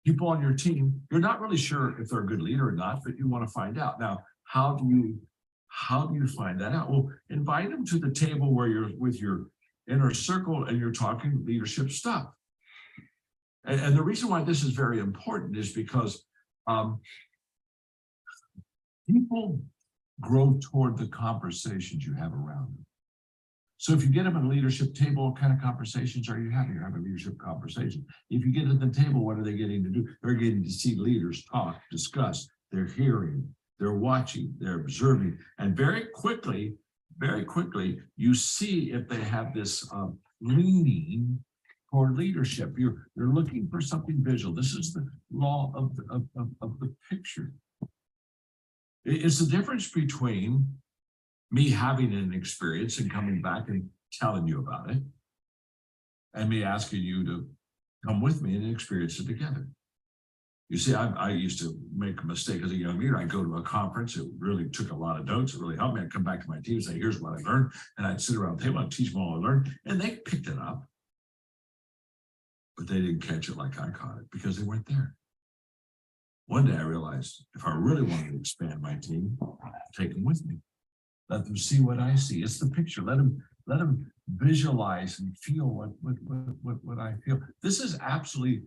people on your team. You're not really sure if they're a good leader or not, but you want to find out. Now, how do you find that out? Well, invite them to the table where you're with your inner circle and you're talking leadership stuff. And the reason why this is very important is because people grow toward the conversations you have around them. So if you get them at a leadership table, what kind of conversations are you having? You're having a leadership conversation. If you get at the table, what are they getting to do? They're getting to see leaders talk, discuss, they're hearing, they're watching, they're observing, and very quickly, you see if they have this leaning toward leadership. You're looking for something visual. This is the law of the picture. It's the difference between me having an experience and coming back and telling you about it, and me asking you to come with me and experience it together. You see, I used to make a mistake as a young leader. I'd go to a conference. It really took a lot of notes. It really helped me. I'd come back to my team and say, here's what I learned. And I'd sit around the table and teach them all I learned. And they picked it up. But they didn't catch it like I caught it because they weren't there. One day I realized if I really wanted to expand my team, take them with me. Let them see what I see. It's the picture. Let them visualize and feel what I feel. This is absolutely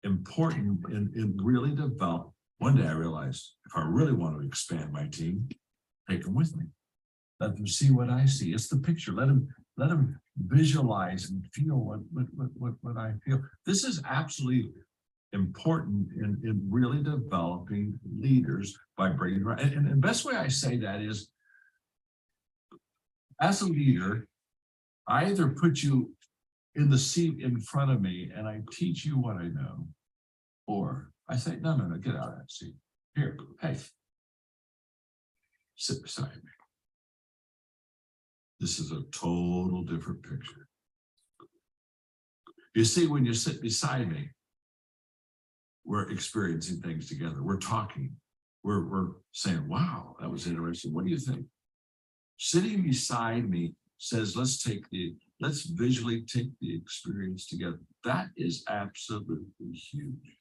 important in really develop. One day I realized if I really want to expand my team, take them with me. Let them see what I see. It's the picture. Let them visualize and feel what I feel. This is absolutely important in really developing leaders by bringing, and the best way I say that is, as a leader, I either put you in the seat in front of me and I teach you what I know, or I say, no, get out of that seat. Here, hey, sit beside me. This is a total different picture. You see, when you sit beside me, we're experiencing things together. We're talking. We're saying, wow, that was interesting. What do you think? Sitting beside me says, let's visually take the experience together. That is absolutely huge.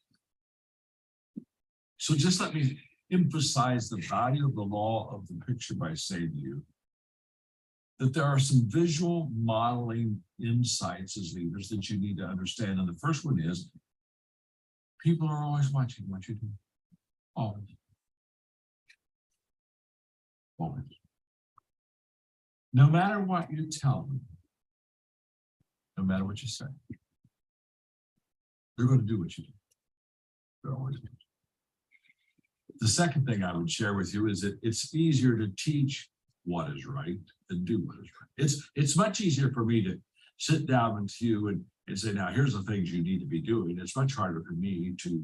So just let me emphasize the value of the law of the picture by saying to you that there are some visual modeling insights as leaders that you need to understand. And the first one is, people are always watching what you do. Always. Always. No matter what you tell them, no matter what you say, they're going to do what you do. They're always going to. The second thing I would share with you is that it's easier to teach what is right than do what is right. It's much easier for me to sit down with you and say, now here's the things you need to be doing. It's much harder for me to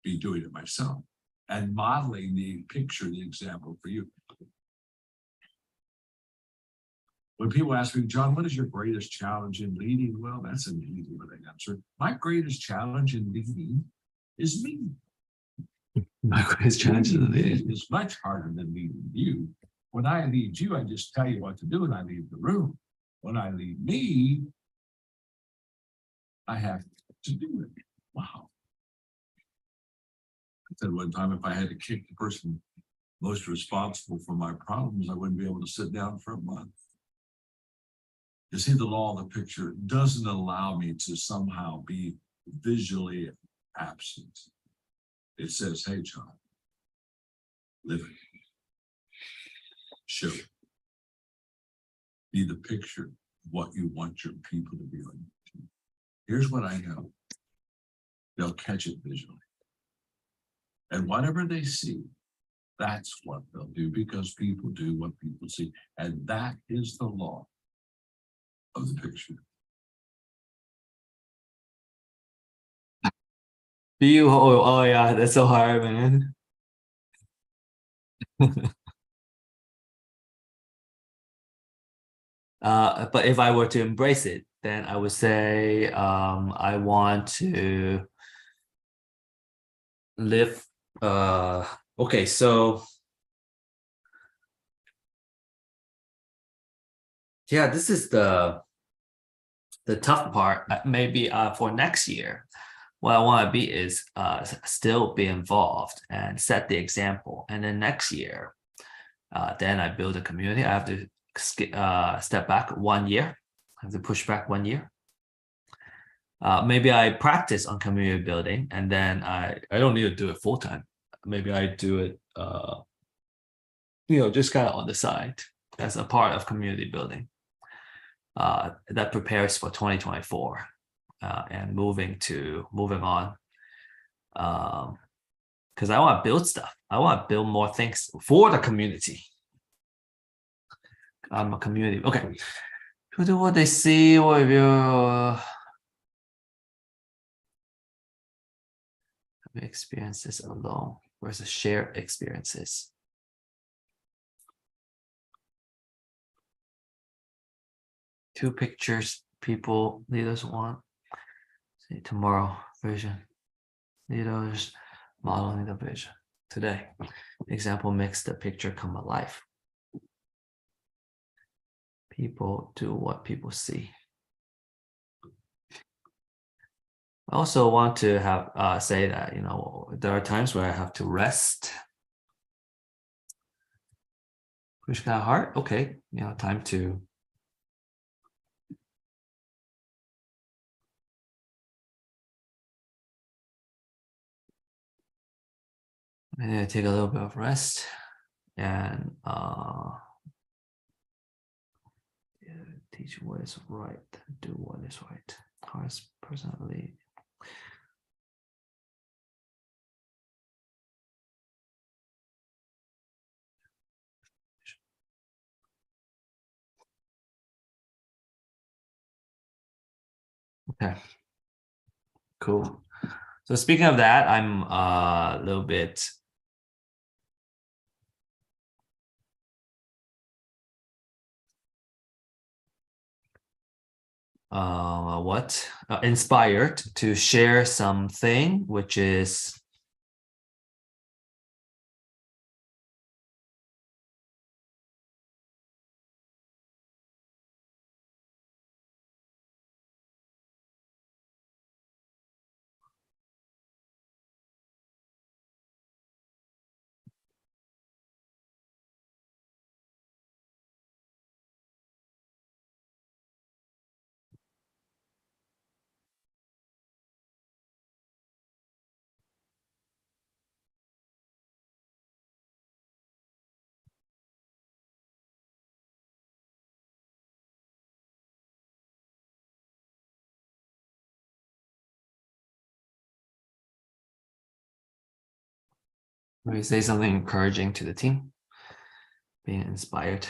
be doing it myself and modeling the picture, the example for you. When people ask me, John, what is your greatest challenge in leading? Well, that's an easy one to answer. My greatest challenge in leading is me. My greatest challenge is much harder than leading you. When I lead you, I just tell you what to do and I leave the room. When I lead me, I have to do it. Wow. I said one time, if I had to kick the person most responsible for my problems, I wouldn't be able to sit down for a month. You see, the law of the picture doesn't allow me to somehow be visually absent. It says, hey, John, live it. Show it. Be the picture of what you want your people to be like. Here's what I know. They'll catch it visually. And whatever they see, that's what they'll do, because people do what people see. And that is the law of the picture. Oh yeah, that's so hard, man. But if I were to embrace it, then I would say I want to live. Okay, so yeah, this is the tough part. Maybe for next year, what I want to be is still be involved and set the example. And then next year, then I build a community. I have to step back 1 year. I have to push back 1 year. Maybe I practice on community building, and then I don't need to do it full time. Maybe I do it, just kind of on the side as a part of community building. That prepares for 2024 and moving on. Because I want to build stuff. I want to build more things for the community. I'm a community. Okay. To do what they see, what if you experiences alone versus shared experiences. Two pictures people, leaders want. See, tomorrow, vision. Leaders modeling the vision. Today, example makes the picture come alive. People do what people see. I also want to have say that, you know, there are times where I have to rest. Push got heart. Okay, you know, time to I need to take a little bit of rest and yeah, teach what is right, do what is right. Heart's personally. Okay, cool. So speaking of that, I'm a little bit inspired to share something which is maybe say something encouraging to the team, being inspired.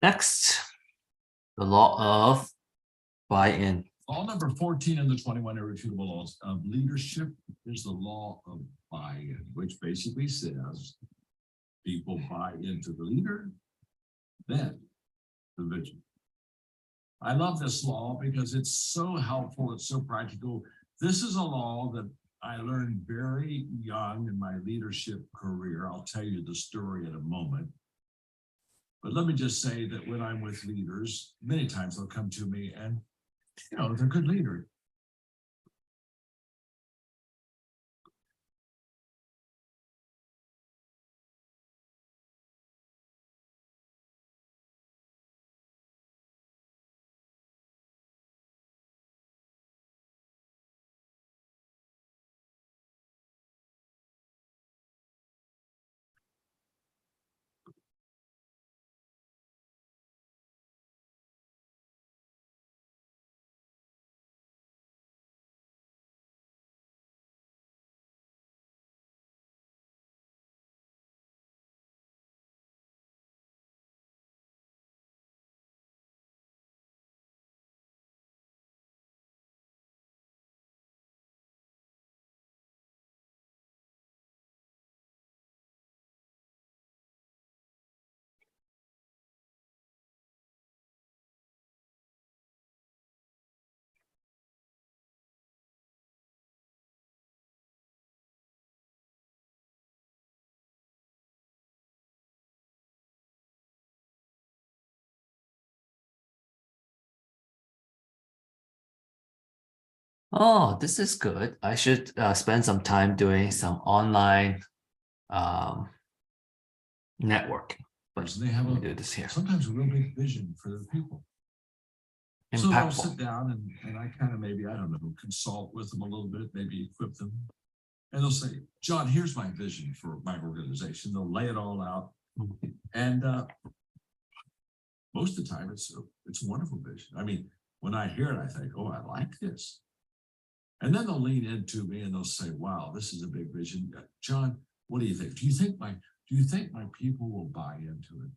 Next, the law of buy-in. Law number 14 in the 21 irrefutable laws of leadership is the law of buy-in, which basically says people buy into the leader, then the vision. I love this law because it's so helpful, it's so practical. This is a law that I learned very young in my leadership career. I'll tell you the story in a moment. But let me just say that when I'm with leaders, many times they'll come to me and, you know, they're good leaders. Oh, this is good. I should spend some time doing some online networking. But They have we do this here. sometimes a real big vision for their people. So they'll Impactful. sit down and I kind of maybe, I don't know, consult with them a little bit, maybe equip them. And they'll say, John, here's my vision for my organization. They'll lay it all out. And most of the time it's a wonderful vision. I mean, when I hear it, I think, oh, I like this. And then they'll lean into me and they'll say, wow, this is a big vision. John, what do you think? Do you think my people will buy into it?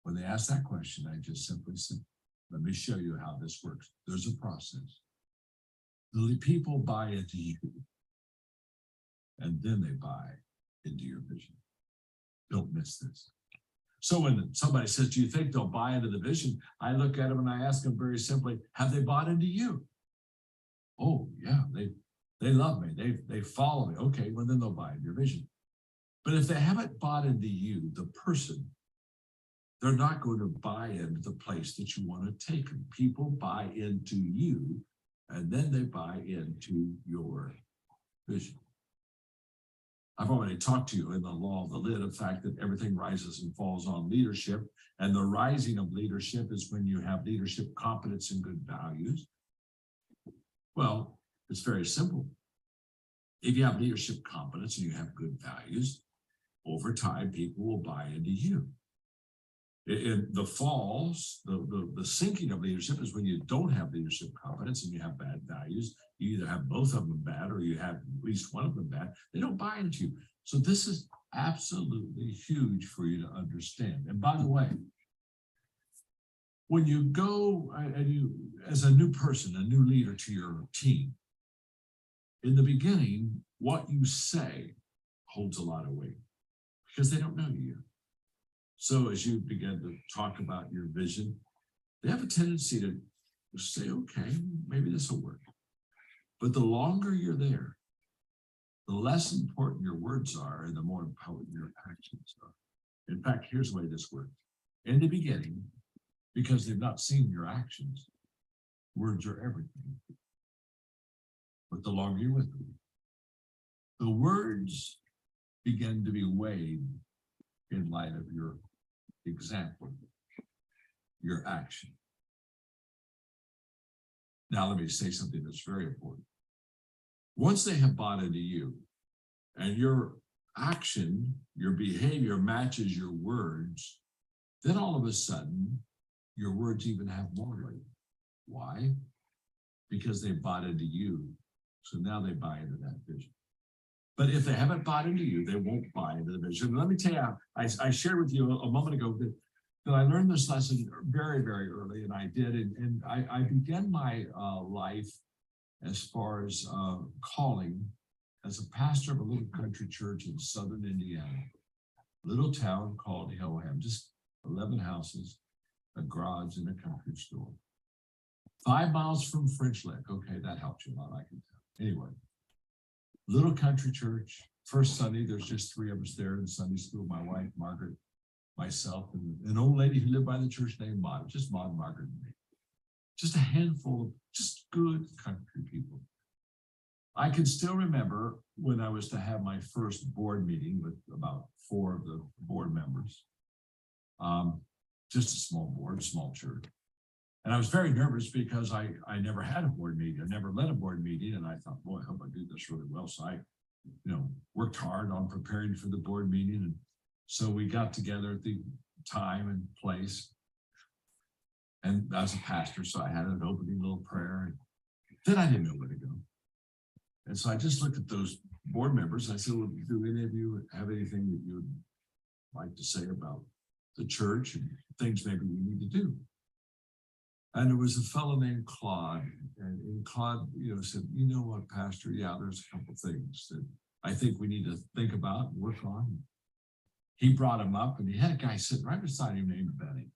When they ask that question, I just simply said, let me show you how this works. There's a process. The people buy into you. And then they buy into your vision. Don't miss this. So when somebody says, do you think they'll buy into the vision? I look at them and I ask them very simply, have they bought into you? Oh yeah, they love me. They follow me. Okay, well then they'll buy into your vision. But if they haven't bought into you, the person, they're not going to buy into the place that you want to take them. People buy into you, and then they buy into your vision. I've already talked to you in the law of the lid, the fact that everything rises and falls on leadership. And the rising of leadership is when you have leadership competence and good values. Well, it's very simple. If you have leadership competence and you have good values, over time, people will buy into you. In the falls, the sinking of leadership is when you don't have leadership competence and you have bad values. You either have both of them bad or you have at least one of them bad. They don't buy into you. So this is absolutely huge for you to understand. And by the way, when you go and you, as a new person, a new leader to your team, in the beginning, what you say holds a lot of weight because they don't know you. So as you begin to talk about your vision, they have a tendency to say, okay, maybe this will work. But the longer you're there, the less important your words are and the more important your actions are. In fact, here's the way this works. In the beginning, because they've not seen your actions, words are everything. But the longer you're with them, the words begin to be weighed in light of your example, your action. Now, let me say something that's very important. Once they have bought into you and your action, your behavior matches your words, then all of a sudden, your words even have more weight. Why? Because they bought into you. So now they buy into that vision. But if they haven't bought into you, they won't buy into the vision. Let me tell you, I shared with you a moment ago that I learned this lesson very, very early, and I did. And I began my life as far as calling as a pastor of a little country church in southern Indiana, little town called Hillham, just 11 houses, a garage, and a country store. 5 miles from French Lick. Okay, that helps you a lot, I can tell. Anyway. Little country church. First Sunday, there's just 3 of us there in Sunday school, my wife, Margaret, myself, and an old lady who lived by the church named Maud, just Maud, Margaret, and me. Just a handful of just good country people. I can still remember when I was to have my first board meeting with about 4 of the board members. Just a small board, small church. And I was very nervous because I never had a board meeting. I never led a board meeting. And I thought, boy, I hope I do this really well. So I, worked hard on preparing for the board meeting. And so we got together at the time and place. And I was a pastor, so I had an opening little prayer. And then I didn't know where to go. And so I just looked at those board members. And I said, well, do any of you have anything that you would like to say about the church and things maybe we need to do? And there was a fellow named Claude, and Claude, said, you know what, Pastor? Yeah, there's a couple of things that I think we need to think about and work on. He brought him up, and he had a guy sitting right beside him named Benny.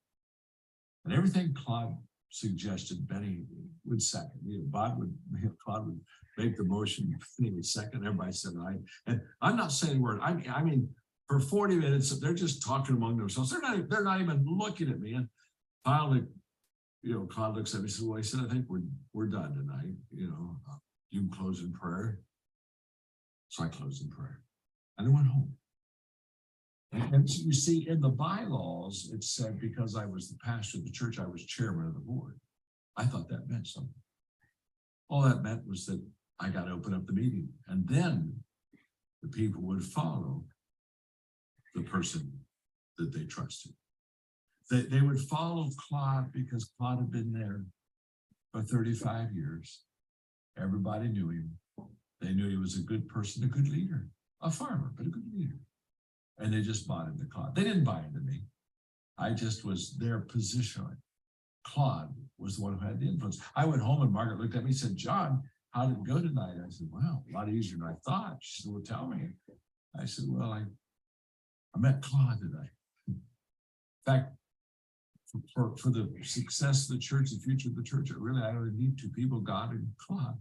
And everything Claude suggested, Benny would second. Claude would make the motion, Benny would second. Everybody said aye. And I'm not saying a word. I mean, for 40 minutes, they're just talking among themselves. They're not even looking at me. And finally, Claude looks at me and says, well, he said, I think we're done tonight, you can close in prayer. So I closed in prayer and I went home. And so you see, in the bylaws, it said because I was the pastor of the church, I was chairman of the board. I thought that meant something. All that meant was that I got to open up the meeting, and then the people would follow the person that they trusted. They would follow Claude because Claude had been there for 35 years. Everybody knew him. They knew he was a good person, a good leader, a farmer, but a good leader. And they just bought into Claude. They didn't buy into me. I just was their position. Claude was the one who had the influence. I went home and Margaret looked at me and said, John, how did it go tonight? I said, well, a lot easier than I thought. She said, well, tell me. I said, well, I met Claude today. In fact, for the success of the church, the future of the church, I only need two people, God and Claude.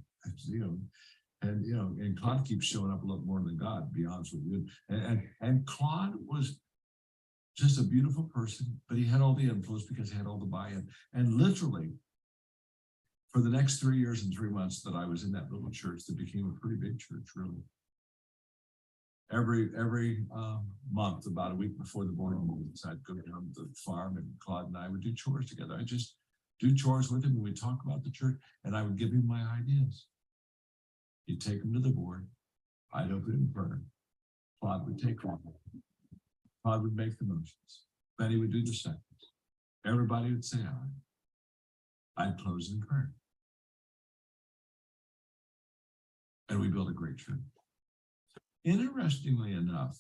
And Claude keeps showing up a lot more than God, to be honest with you. And Claude was just a beautiful person, but he had all the influence because he had all the buy-in. And literally, for the next 3 years and 3 months that I was in that little church that became a pretty big church, really. Every month, about a week before the board meetings, I'd go down to the farm and Claude and I would do chores together. I'd just do chores with him and we'd talk about the church and I would give him my ideas. He'd take them to the board. I'd open it in prayer. Claude would take them. Claude would make the motions. Betty would do the seconds. Everybody would say aye. I'd close in prayer. And we built a great church. Interestingly enough,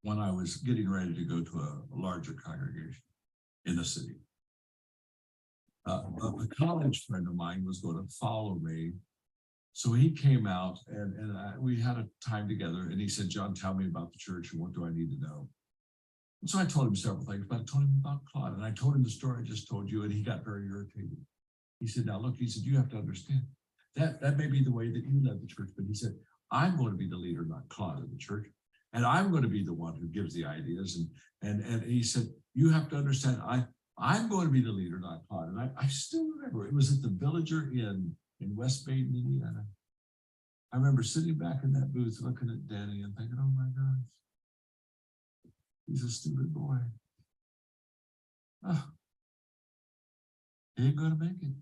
when I was getting ready to go to a larger congregation in the city, a college friend of mine was going to follow me. So he came out and we had a time together and he said, John, tell me about the church and what do I need to know? And so I told him several things, but I told him about Claude and I told him the story I just told you and he got very irritated. He said, now look, he said, you have to understand that may be the way that you led the church, but he said, I'm going to be the leader, not Claude of the church. And I'm going to be the one who gives the ideas. And he said, you have to understand, I'm going to be the leader, not Claude. And I still remember it was at the Villager Inn in West Baden, Indiana. I remember sitting back in that booth looking at Danny and thinking, oh my gosh, he's a stupid boy. Oh, he ain't going to make it.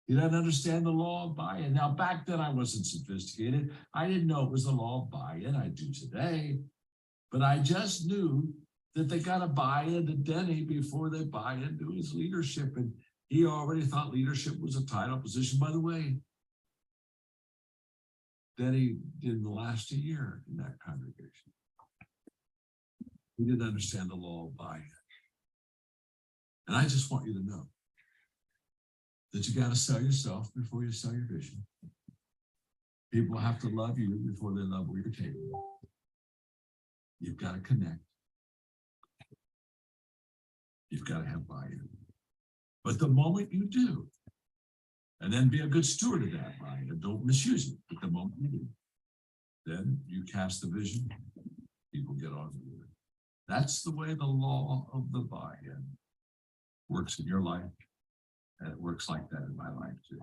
He doesn't understand the law of buy-in. Now, back then I wasn't sophisticated. I didn't know it was the law of buy-in. I do today. But I just knew that they got to buy into Denny before they buy into his leadership. And he already thought leadership was a title position. By the way, Denny didn't last a year in that congregation. He didn't understand the law of buy-in. And I just want you to know that you got to sell yourself before you sell your vision. People have to love you before they love where you're taking them. You've got to connect. You've got to have buy-in. But the moment you do, and then be a good steward of that buy-in, don't misuse it. But the moment you do, then you cast the vision, people get on with it. That's the way the law of the buy-in works in your life. And it works like that in my life too.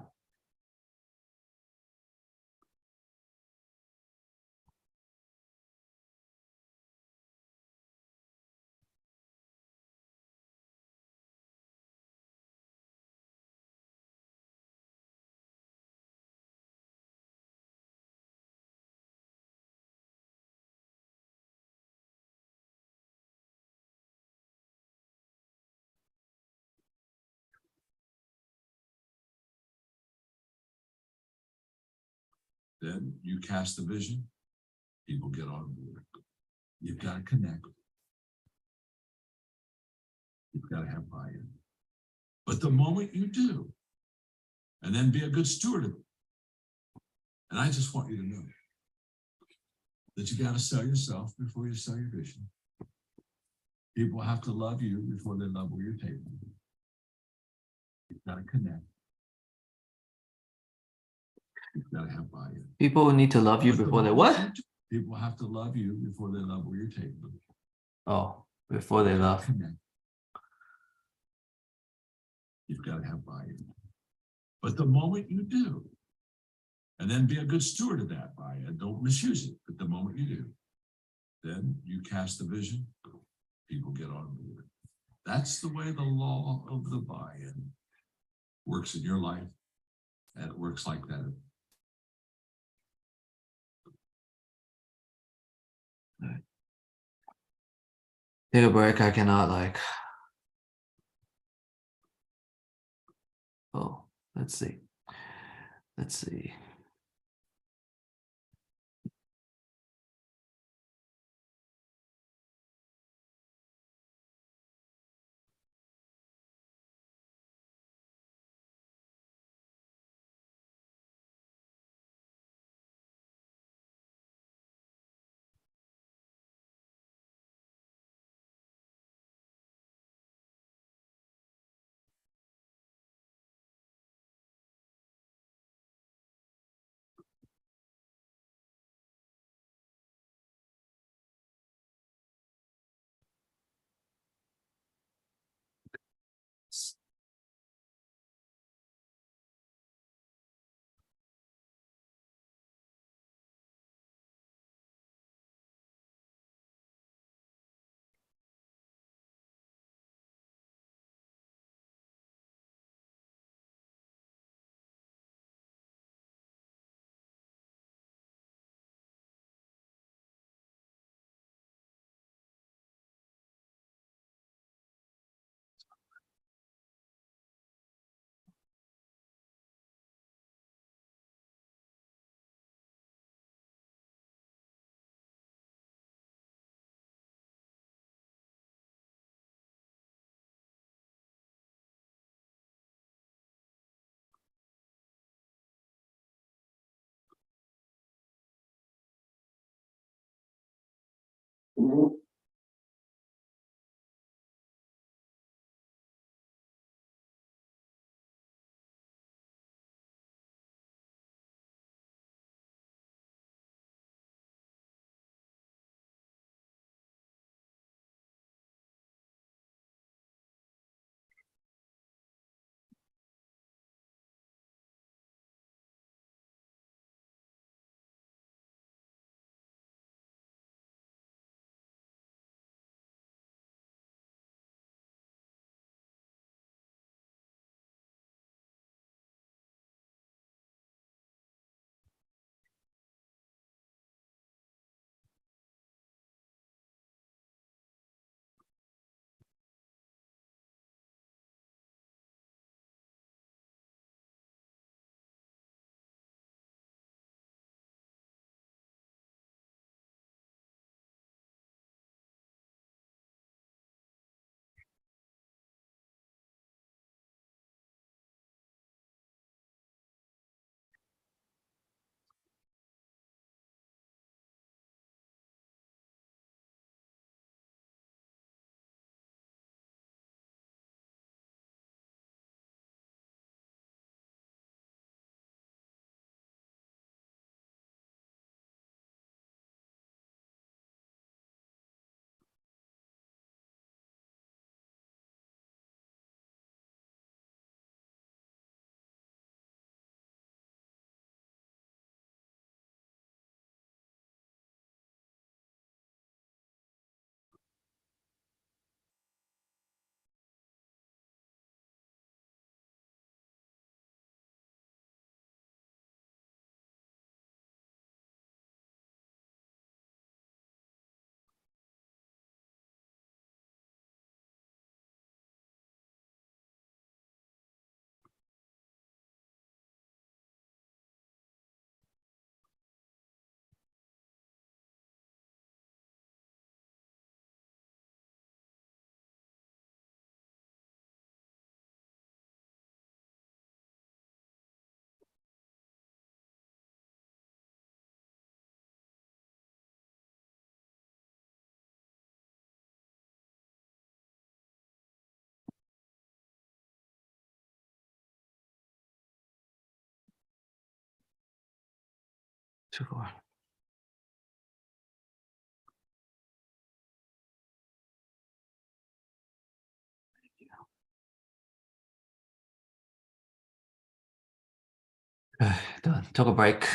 Then you cast the vision, people get on board. You've got to connect. You've got to have buy-in. But the moment you do, and then be a good steward of it. And I just want you to know that you got to sell yourself before you sell your vision. People have to love you before they love where you're taking them. You've got to connect. You've got to have buy-in. People need to love you before they what? People have to love you before they love where you're taking them. Oh, before they love. Connect. You've got to have buy-in. But the moment you do, and then be a good steward of that buy-in, don't misuse it, but the moment you do, then you cast the vision, people get on board. That's the way the law of the buy-in works in your life, and it works like that. Take a break. I cannot like. Oh, let's see. Let's see. Sure. Done. Took a break.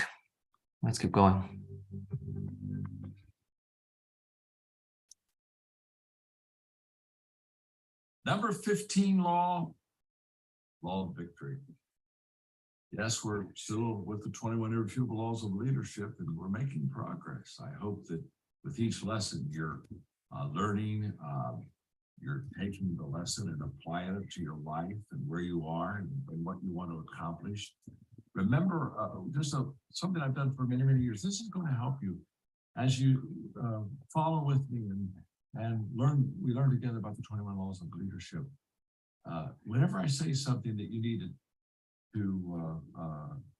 Let's keep going. Number 15 law of victory. Yes, we're still with the 21 irrefutable laws of leadership, and we're making progress. I hope that with each lesson, you're learning, you're taking the lesson and applying it to your life and where you are and what you want to accomplish. Remember, something I've done for many, many years. This is going to help you as you follow with me and learn. We learn together about the 21 laws of leadership. Whenever I say something that you need to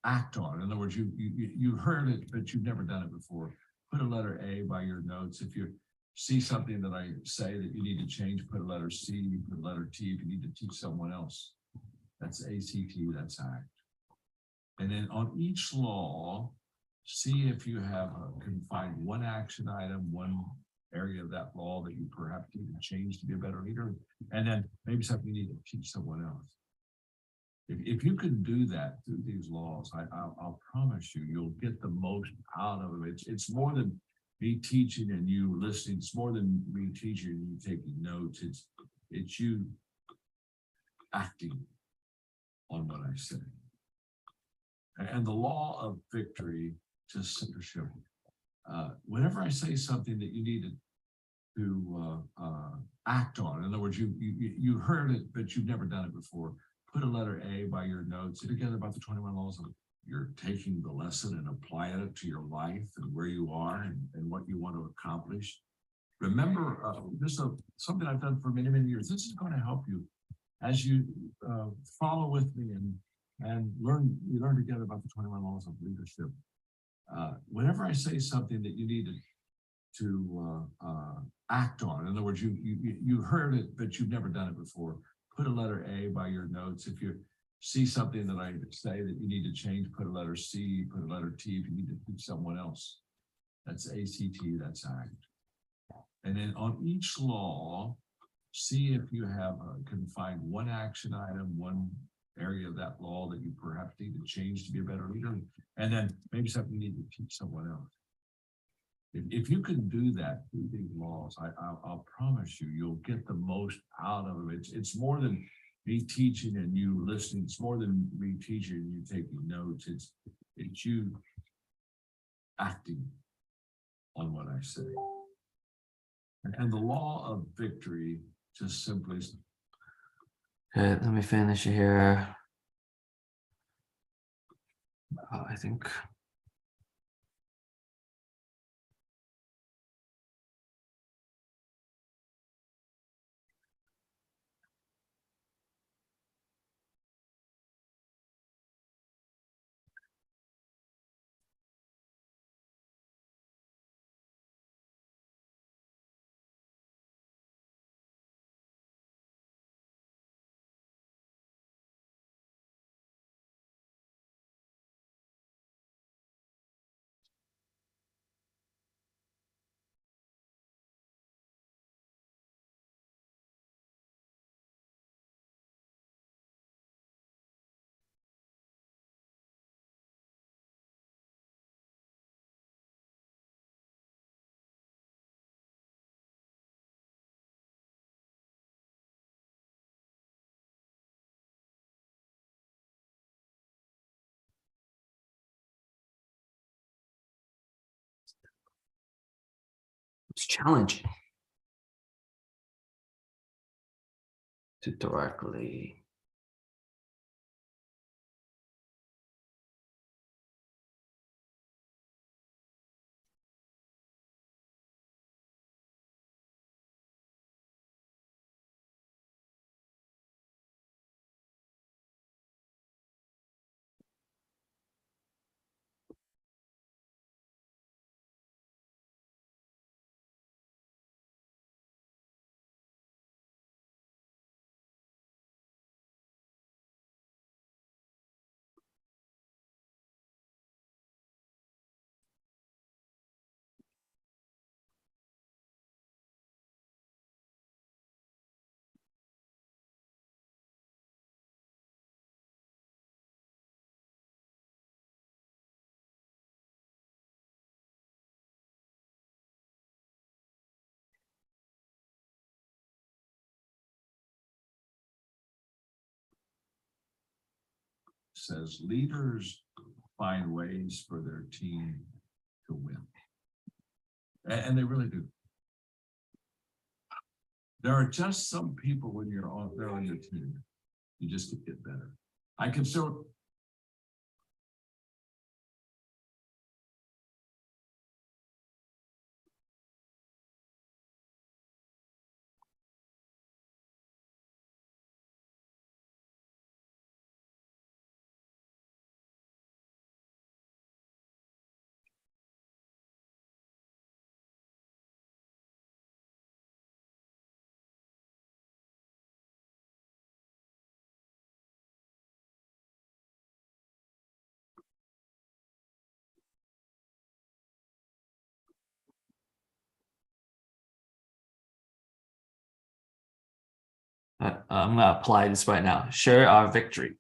act on, in other words, you heard it, but you've never done it before, put a letter A by your notes. If you see something that I say that you need to change, put a letter C, put a letter T if you need to teach someone else. That's ACT, that's ACT. And then on each law, see if you can find one action item, one area of that law that you perhaps need to change to be a better leader. And then maybe something you need to teach someone else. If you can do that through these laws, I'll promise you, you'll get the most out of it. It's more than me teaching and you listening. It's more than me teaching and you taking notes. It's you acting on what I say. And the law of victory, just censorship. Whenever I say something that you need to act on, in other words, you heard it, but you've never done it before, put a letter A by your notes together about the 21 laws of you're taking the lesson and applying it to your life and where you are and what you want to accomplish. Remember, something I've done for many, many years. This is going to help you as you follow with me and we learn together about the 21 laws of leadership. Whenever I say something that you need to act on, in other words, you heard it, but you've never done it before, put a letter A by your notes. If you see something that I say that you need to change, put a letter C, put a letter T if you need to teach someone else. That's ACT, that's ACT. And then on each law, see if you can find one action item, one area of that law that you perhaps need to change to be a better leader. And then maybe something you need to teach someone else. If you can do that through these laws, I'll promise you, you'll get the most out of it. It's more than me teaching and you listening. It's more than me teaching and you taking notes. It's you acting on what I say. And the law of victory just simply. Okay, let me finish here. I think. It's challenging to directly says leaders find ways for their team to win. And they really do. There are just some people when you're there on your team, you just get better. I can still. I'm gonna apply this right now. Share our victory.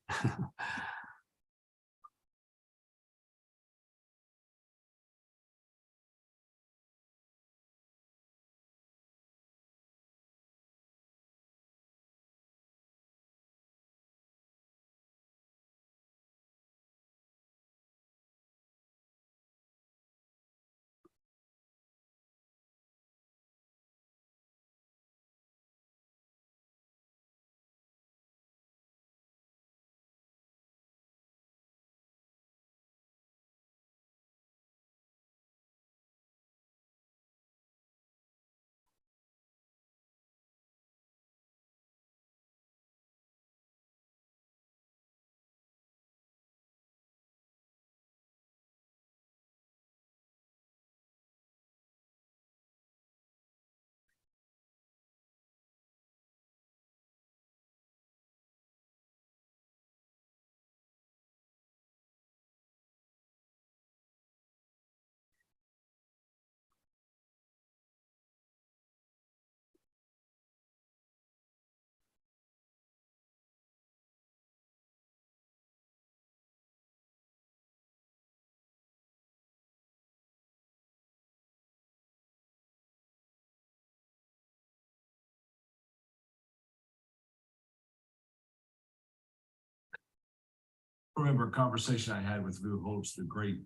I remember a conversation I had with Lou Holtz, the great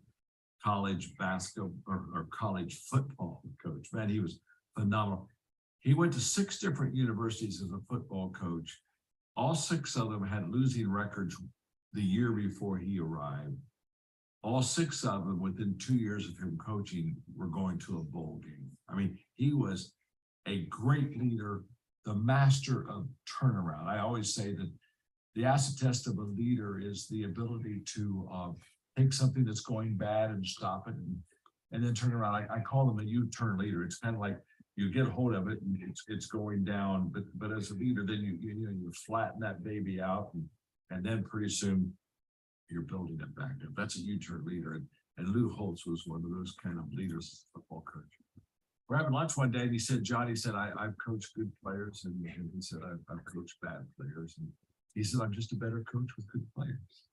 college basketball or college football coach. Man, he was phenomenal. He went to 6 different universities as a football coach. All 6 of them had losing records the year before he arrived. All 6 of them, within 2 years of him coaching, were going to a bowl game. I mean, he was a great leader, the master of turnaround. I always say that the acid test of a leader is the ability to take something that's going bad and stop it and then turn around. I call them a U-turn leader. It's kind of like you get a hold of it and it's going down, but as a leader, then you flatten that baby out and then pretty soon you're building it back up. That's a U-turn leader. And Lou Holtz was one of those kind of leaders as a football coach. We're having lunch one day and he said, Johnny said, I've coached good players and he said, I've coached bad players. And he said, I'm just a better coach with good players.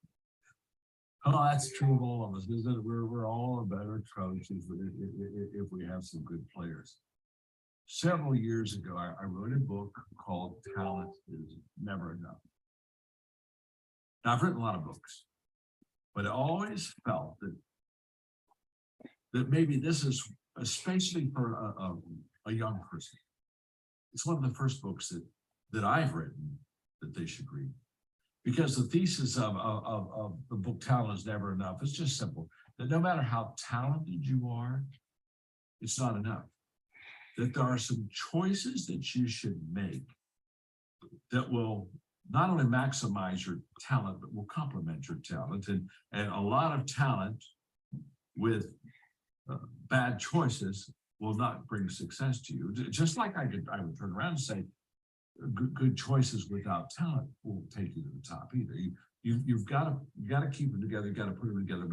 Oh, that's true of all of us, isn't it? We're all a better coach if we have some good players. Several years ago, I wrote a book called Talent is Never Enough. Now, I've written a lot of books, but I always felt that maybe this is, especially for a young person, it's one of the first books that I've written that they should read. Because the thesis of the book Talent is Never Enough is just simple, that no matter how talented you are, it's not enough. That there are some choices that you should make that will not only maximize your talent, but will complement your talent. And a lot of talent with bad choices will not bring success to you. Just like I would turn around and say, good choices without talent won't take you to the top either. You've got to keep them together. You've got to put them together.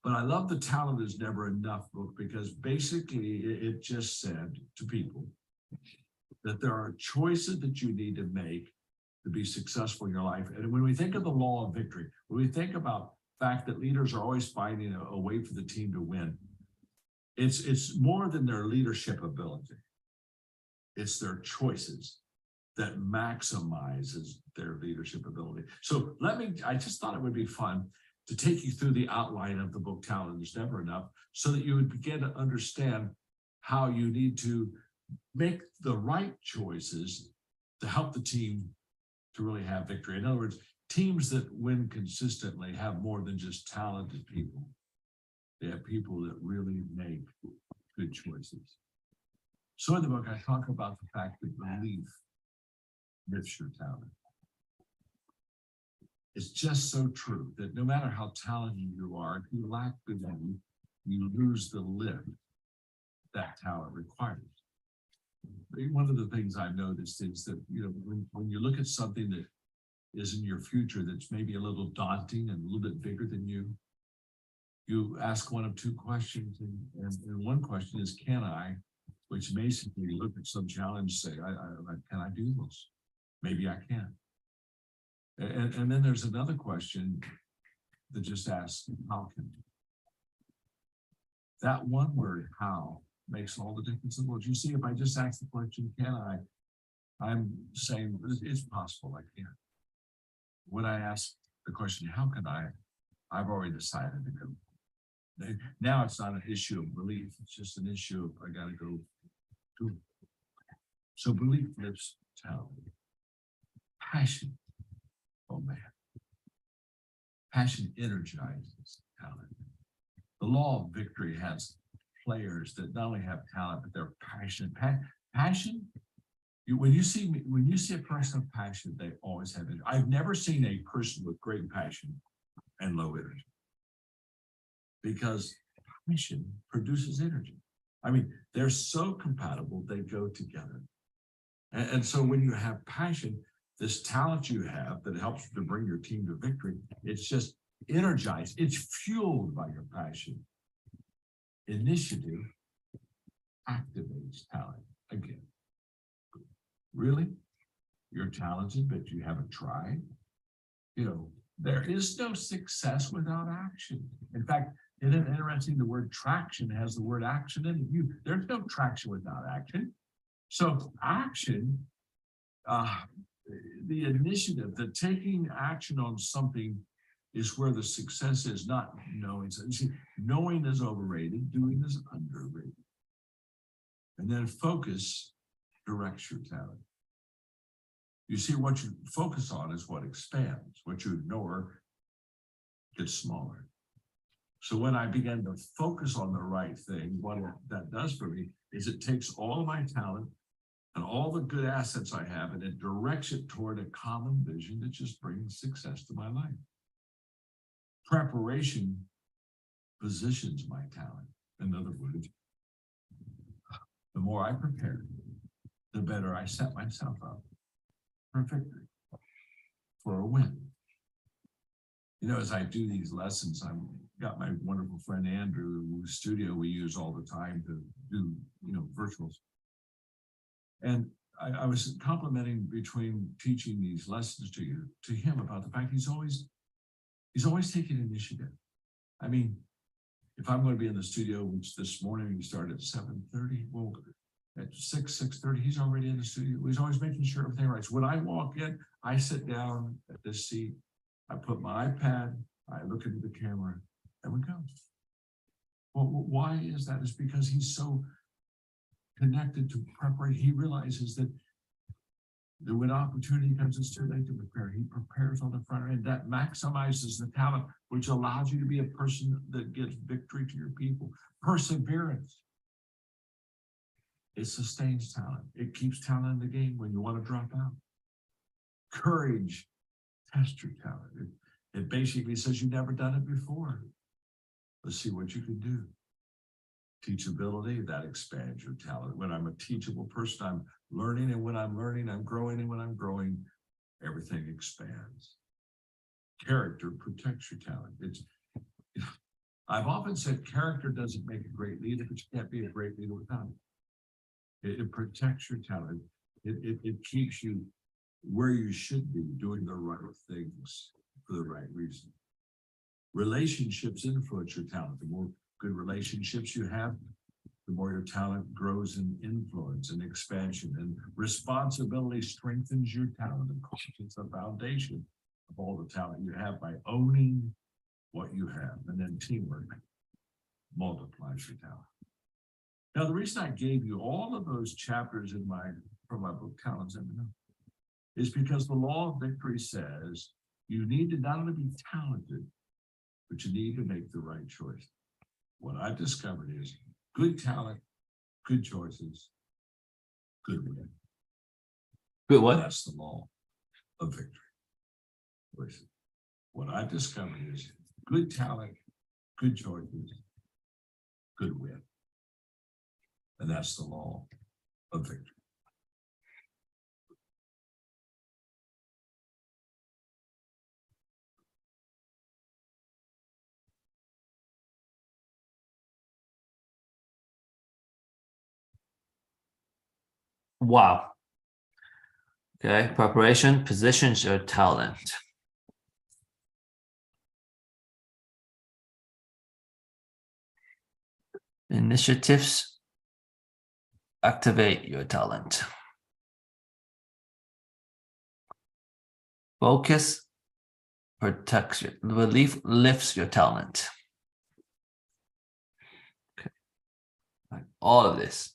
But I love the Talent is Never Enough book because basically it just said to people that there are choices that you need to make to be successful in your life. And when we think of the law of victory, when we think about the fact that leaders are always finding a way for the team to win, it's more than their leadership ability. It's their choices that maximizes their leadership ability. So I just thought it would be fun to take you through the outline of the book Talent is Never Enough, so that you would begin to understand how you need to make the right choices to help the team to really have victory. In other words, teams that win consistently have more than just talented people. They have people that really make good choices. So in the book, I talk about the fact that belief lifts your talent. It's just so true that no matter how talented you are, if you lack belief, you lose the lift that talent requires. One of the things I've noticed is that, when you look at something that is in your future that's maybe a little daunting and a little bit bigger than you, you ask one of two questions, and one question is, can I? Which basically look at some challenge, say, can I do this? Maybe I can. And then there's another question that just asks, how can I? That one word, how, makes all the difference in the world. You see, if I just ask the question, can I? I'm saying it's possible I can. When I ask the question, how can I? I've already decided to go. Now it's not an issue of belief. It's just an issue of I got to go do it. So belief lifts talent. Passion. Oh man. Passion energizes talent. The law of victory has players that not only have talent, but they're passionate. Passion. When you see a person of passion, they always have it. I've never seen a person with great passion and low energy, because passion produces energy. I mean, they're so compatible, they go together. And so when you have passion, this talent you have that helps to bring your team to victory, it's just energized. It's fueled by your passion. Initiative activates talent again. Really? You're talented, but you haven't tried? There is no success without action. In fact, isn't it interesting? The word traction has the word action in it. There's no traction without action. So action, the initiative, the taking action on something is where the success is, not knowing. So, knowing is overrated, doing is underrated. And then focus directs your talent. You see, what you focus on is what expands. What you ignore gets smaller. So when I began to focus on the right thing, what that does for me is it takes all of my talent and all the good assets I have, and it directs it toward a common vision that just brings success to my life. Preparation positions my talent. In other words, the more I prepare, the better I set myself up for victory, for a win. As I do these lessons, I've got my wonderful friend Andrew, whose studio we use all the time to do, virtuals. And I was complimenting between teaching these lessons to him about the fact he's always taking initiative. I mean, if I'm going to be in the studio, which this morning we started at 7:30, well, at 6:30, he's already in the studio. He's always making sure everything right. So when I walk in, I sit down at this seat, I put my iPad, I look into the camera, and we go. Well, why is that? It's because he's so connected to preparation. He realizes that when opportunity comes, it's too late to prepare. He prepares on the front end. That maximizes the talent, which allows you to be a person that gives victory to your people. Perseverance. It sustains talent. It keeps talent in the game when you want to drop out. Courage. Test your talent. It basically says you've never done it before. Let's see what you can do. Teachability, that expands your talent. When I'm a teachable person, I'm learning, and when I'm learning, I'm growing, and when I'm growing, everything expands. Character protects your talent. I've often said character doesn't make a great leader, but you can't be a great leader without it. It protects your talent. It keeps you where you should be, doing the right things for the right reason. Relationships influence your talent. The more good relationships you have, the more your talent grows in influence and expansion, and responsibility strengthens your talent. Of course, it's the foundation of all the talent you have by owning what you have, and then teamwork multiplies your talent. Now, the reason I gave you all of those chapters from my book, Talents and Enough, is because the law of victory says you need to not only be talented, but you need to make the right choice. What I've discovered is good talent, good choices, good win. Good what? That's the law of victory. Choices. What I've discovered is good talent, good choices, good win. And that's the law of victory. Wow. Okay, preparation positions your talent. Initiatives activate your talent. Focus protects your belief, lifts your talent. Okay, like all of this.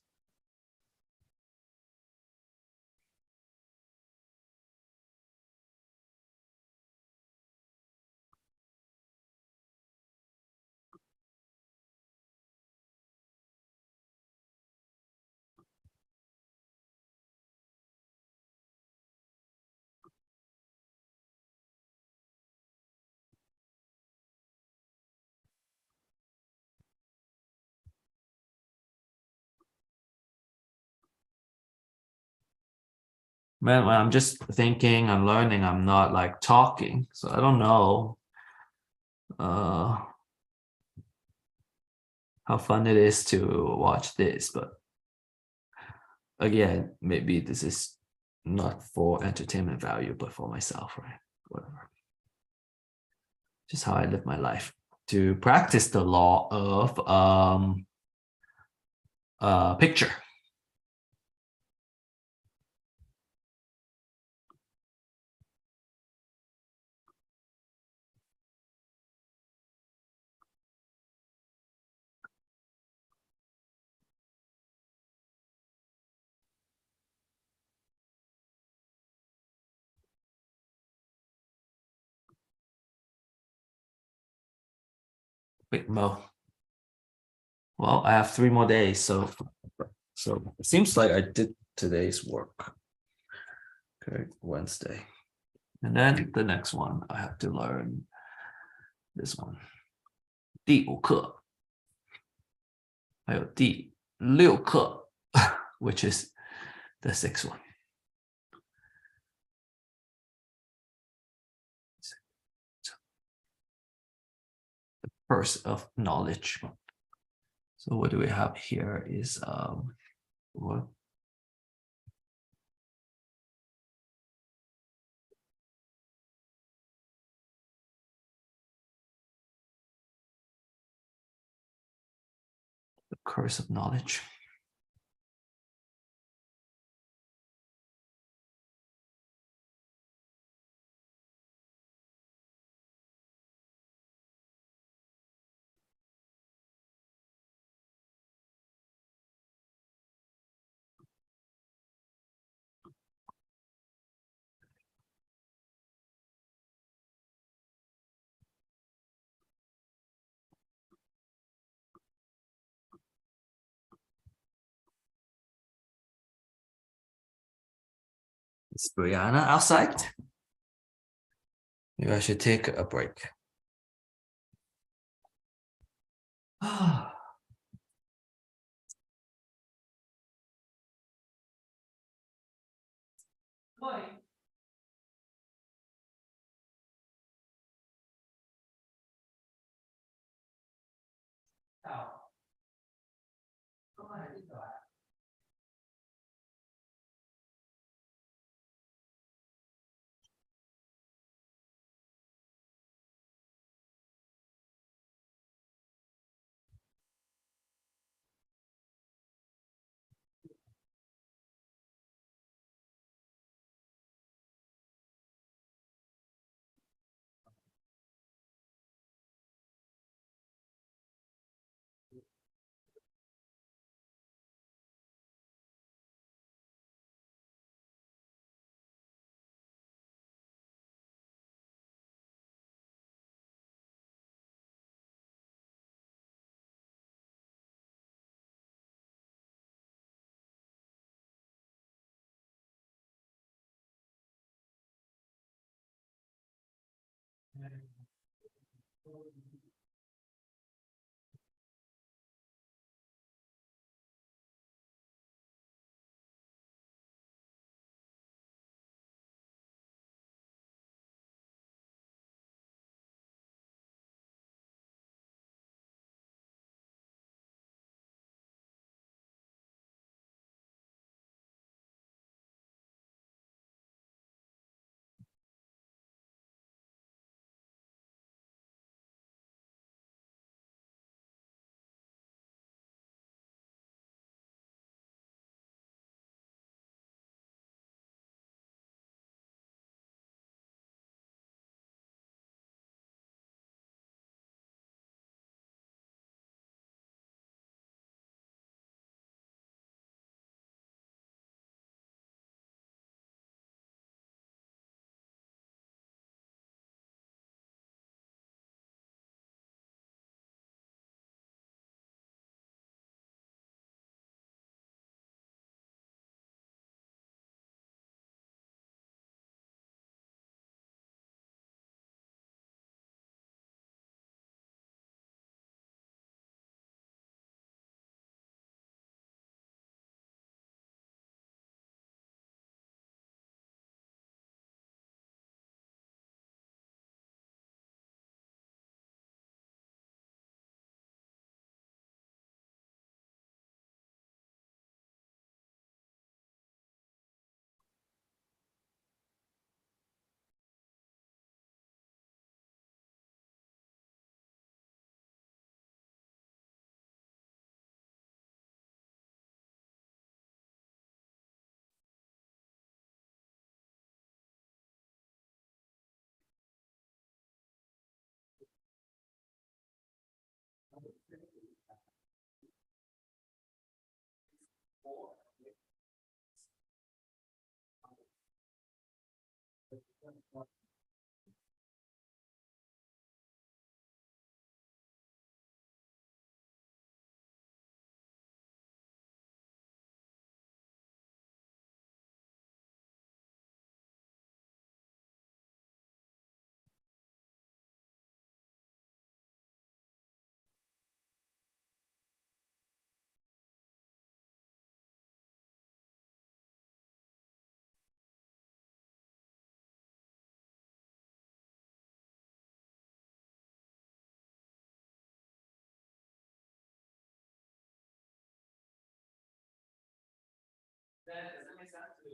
Man, when I'm just thinking, I'm learning, I'm not like talking. So I don't know how fun it is to watch this, but again, maybe this is not for entertainment value, but for myself, right? Whatever. Just how I live my life to practice the law of picture. Wait, Mo. Well, I have 3 more days, so it seems like I did today's work. Okay, Wednesday. And then the next one, I have to learn this one. 第5课，还有第6课 which is the 6th one. The purse of knowledge. So what do we have here is what? The curse of knowledge. Is Brianna outside? Maybe I should take a break. Why? Does that make sense to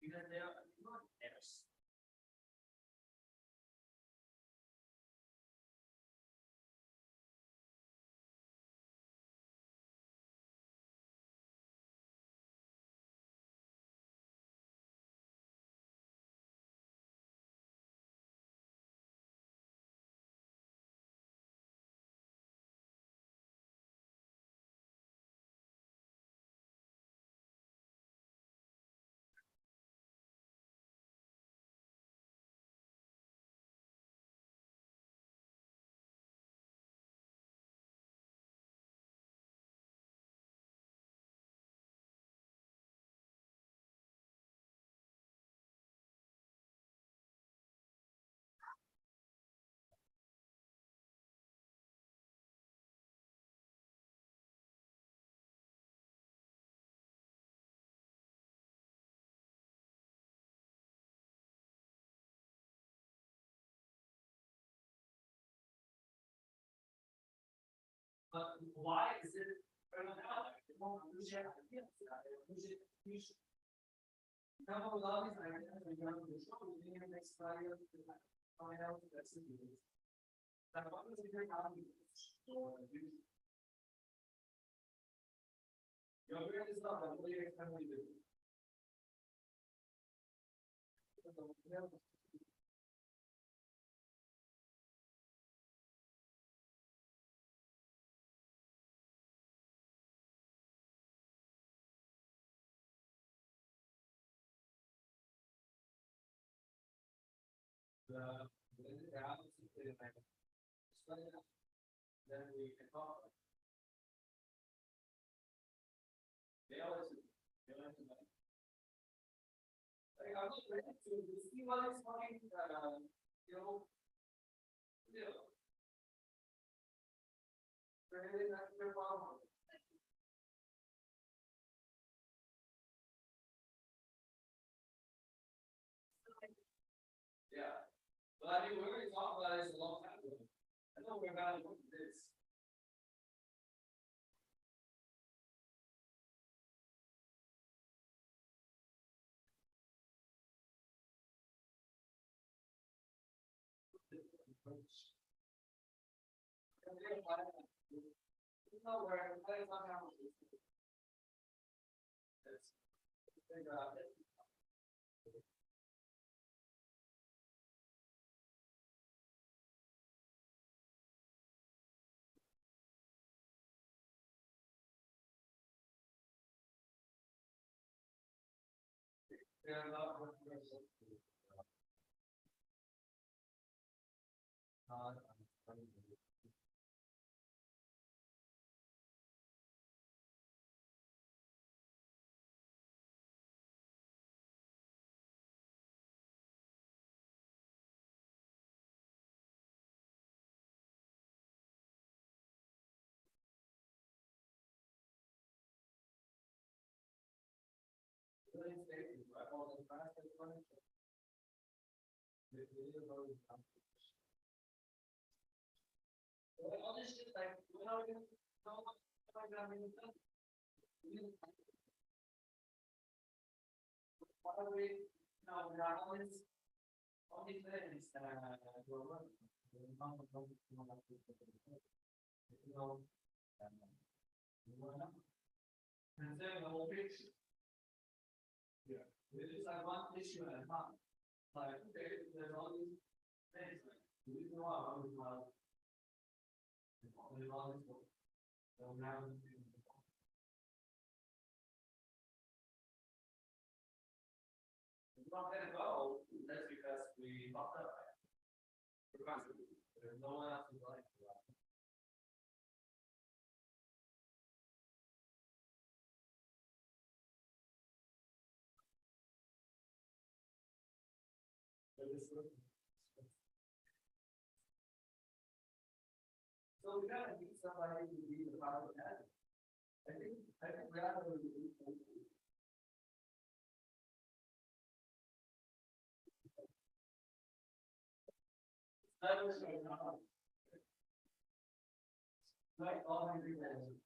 Because they are not theirs. But why is it? Then we can talk. They always, they like to. Like, I was ready to see what is coming, you know. Really, that's your problem. Yeah, but I mean, we already talked about this a long time ago. I know we're about to look at this. No, where it's not happening. Let's figure out it. Yeah, not what we're supposed to do. All this shit, like, when are we gonna, how much am I gonna bring it up? Why are we, no, we're not always, all these things that we're working. You know, and then the whole picture. Yeah. It is like one issue at a time. Like, okay, there's all these things, like, we know how we have. All this work. So now. It's not gonna go, that's because we fucked up. There's no one else who's like. So we gotta need somebody to be the power of that. I think we have to. That was like all my reasons.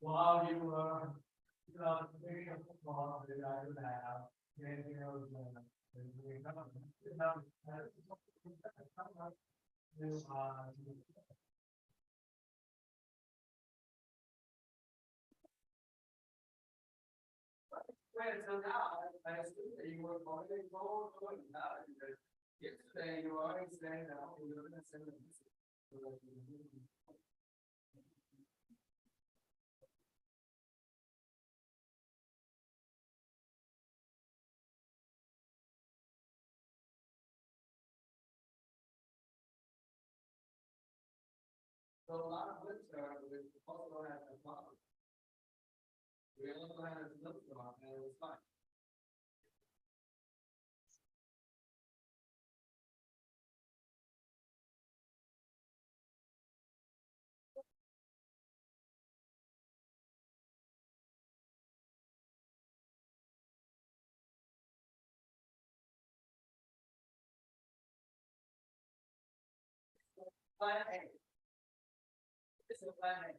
While you were, thinking of football, that I would have, then, Wait, so now, I assume that you were already going now, because yesterday you were already saying that you were gonna send them. So a lot of winter, we also had a problem. We also had a snowstorm and it was fine. Plan A. It's a plan A.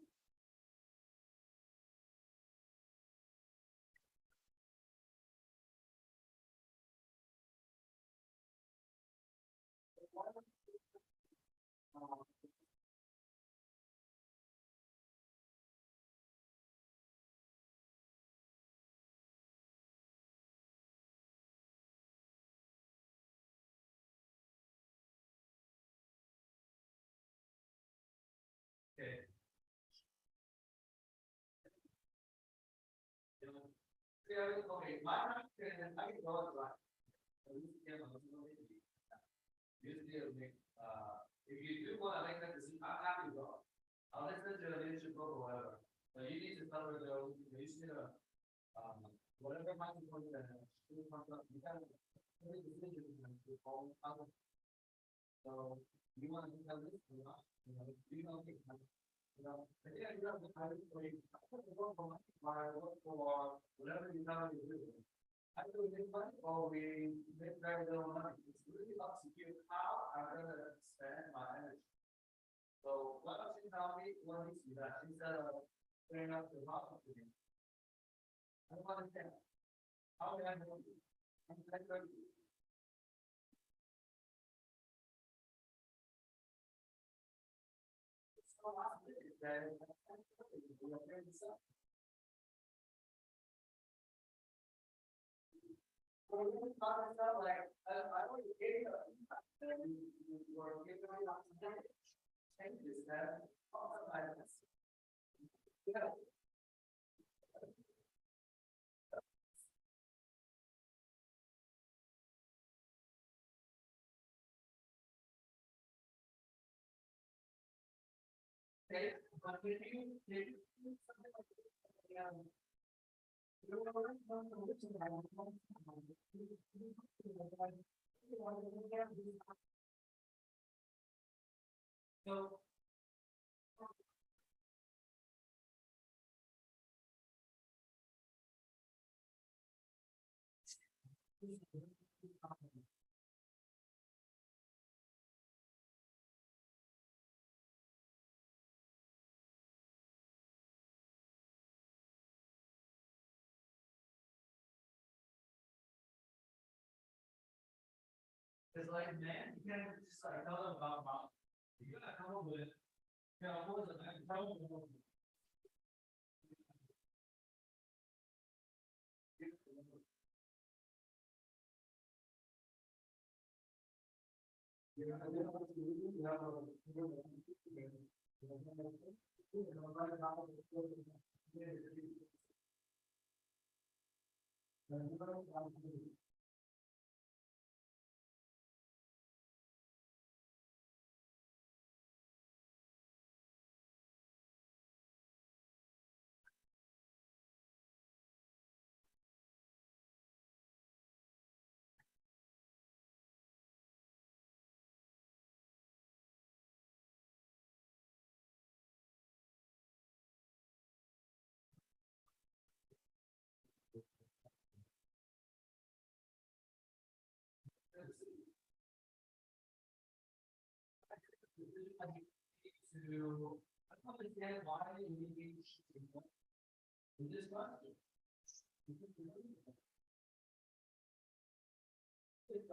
Okay. Yeah, okay, my, I can go as well. If you do want to make that decision, I'm happy to go. I'll listen to the leadership vote or whatever, but you need to tell her though, you need to, whatever might be going to, you can't make decisions and you all, so you want to do that list or not, you know, yeah, you know, I would say, I put the vote for whatever you tell me to do. I do make money or we make very little money. It's really up to you how I'm gonna spend my energy. So why don't you tell me what needs to be done instead of putting up the hospital to me? I don't understand. How can I help you? I'm trying to. It's so hard to do that. Well, we just talked about like, I already gave you you were giving me lots of changes that also I was. Yeah. Okay, but if you do something like this, you so. It's like, man, you can't just like tell them about, you gotta come up with, what was it, like, tell them. to understand why you need to in this question. It's,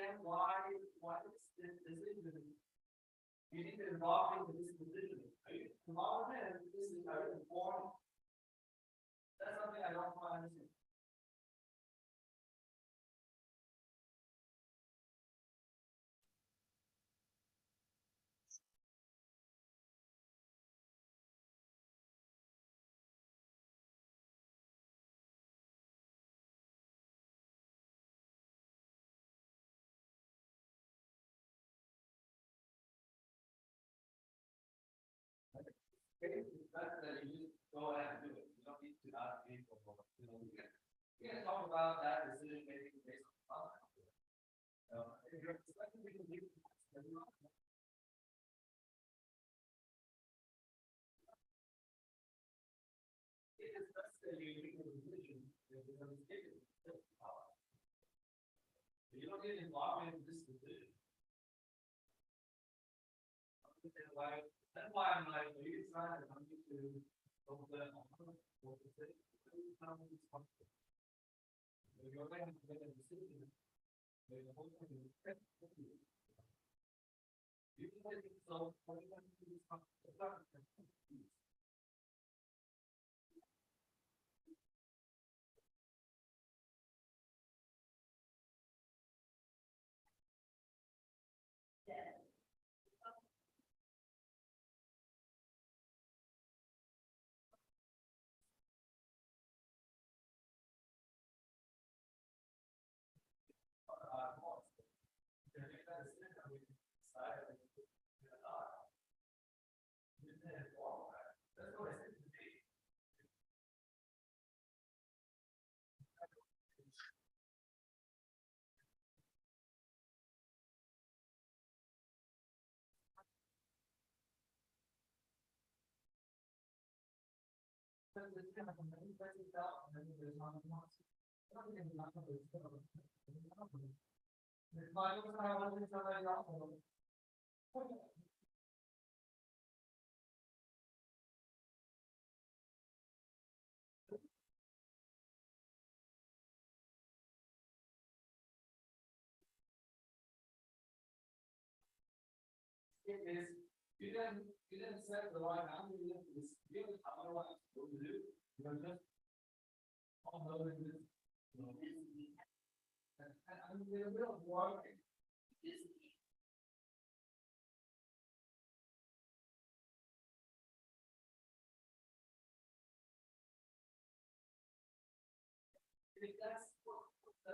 and why this decision? You need to involve in this decision. Are you involved in this is very important? That's something I don't find understand. It's better that you just go ahead and do it. You don't need to ask people, you can talk about that decision making based on time. If you're expecting people to do it, then you're not. It is best that you make a decision if you're going to take it. You don't get involved in this decision. That's why I'm like, are you trying to come to open what to say? You're going to have to make a decision. There's a whole thing. You can take it so, what are you going to do? It is, you didn't set the right boundary, you didn't, it's really, I don't know what I'm supposed to do, you're just. All knowing this. And I mean, they're real work. If that's what the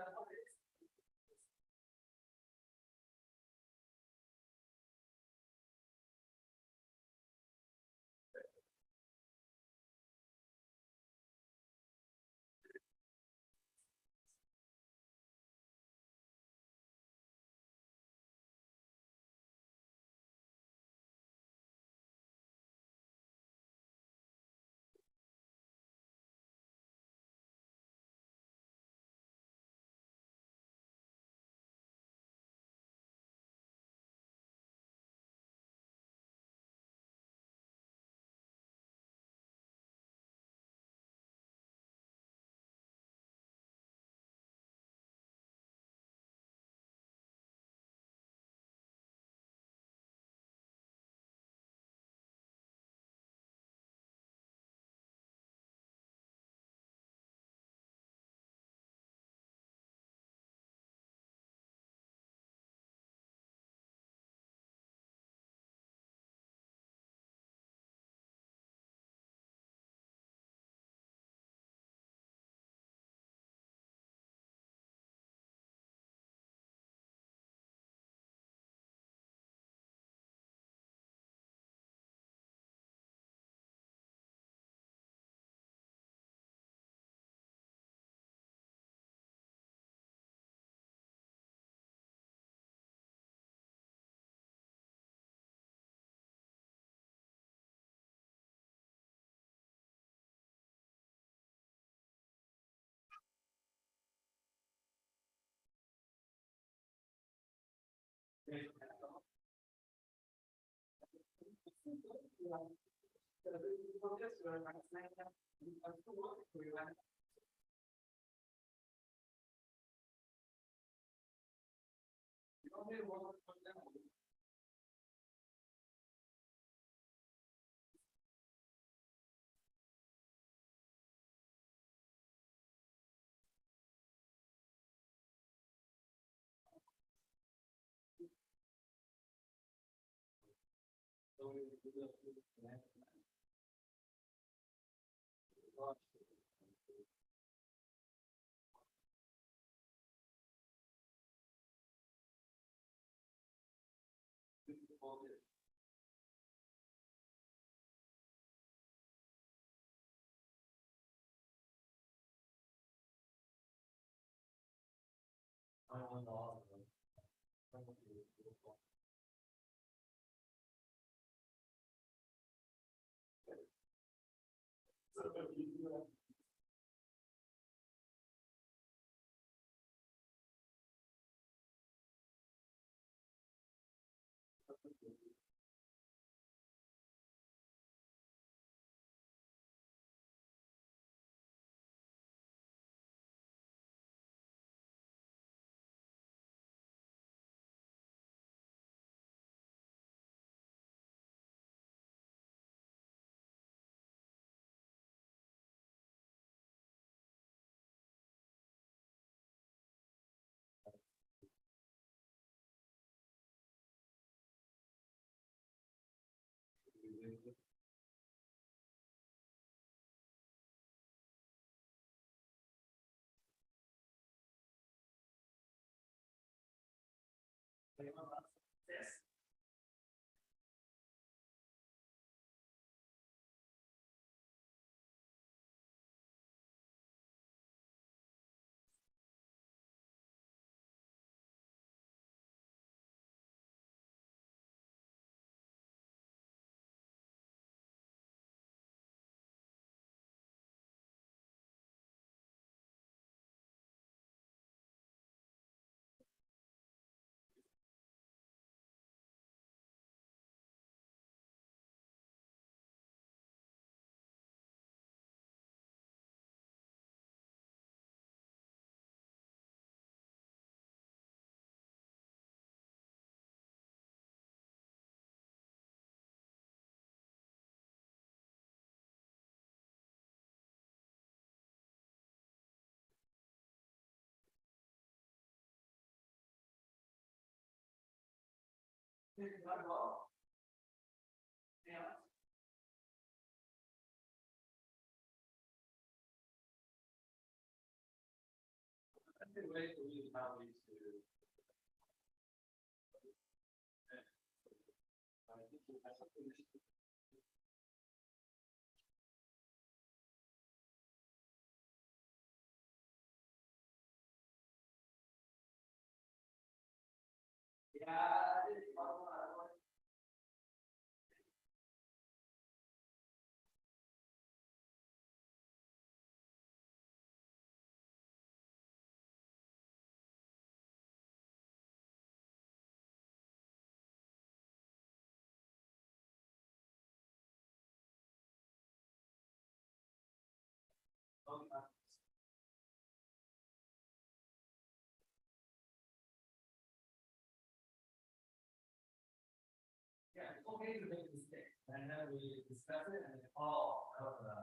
Yeah, it's okay to make mistakes, and then we discuss it and all of the.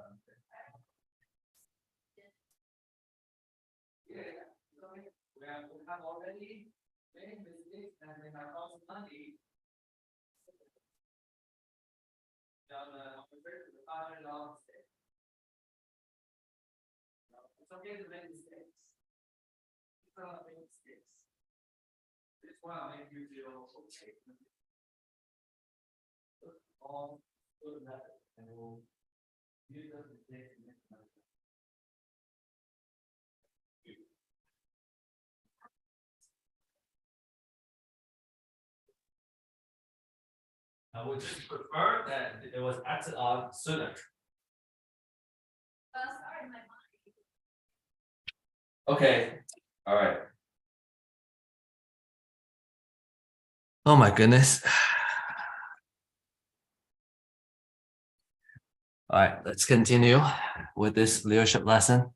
Yeah, so we have already made mistakes and we have lost money. On the $500 mistake. It's okay to make mistakes. It's not make mistakes. It's why I make you feel okay. All good method and we'll use those mistakes and make them. I would just prefer that it was acted on sooner. Sorry, my mind. Okay, all right. Oh my goodness. All right, let's continue with this leadership lesson.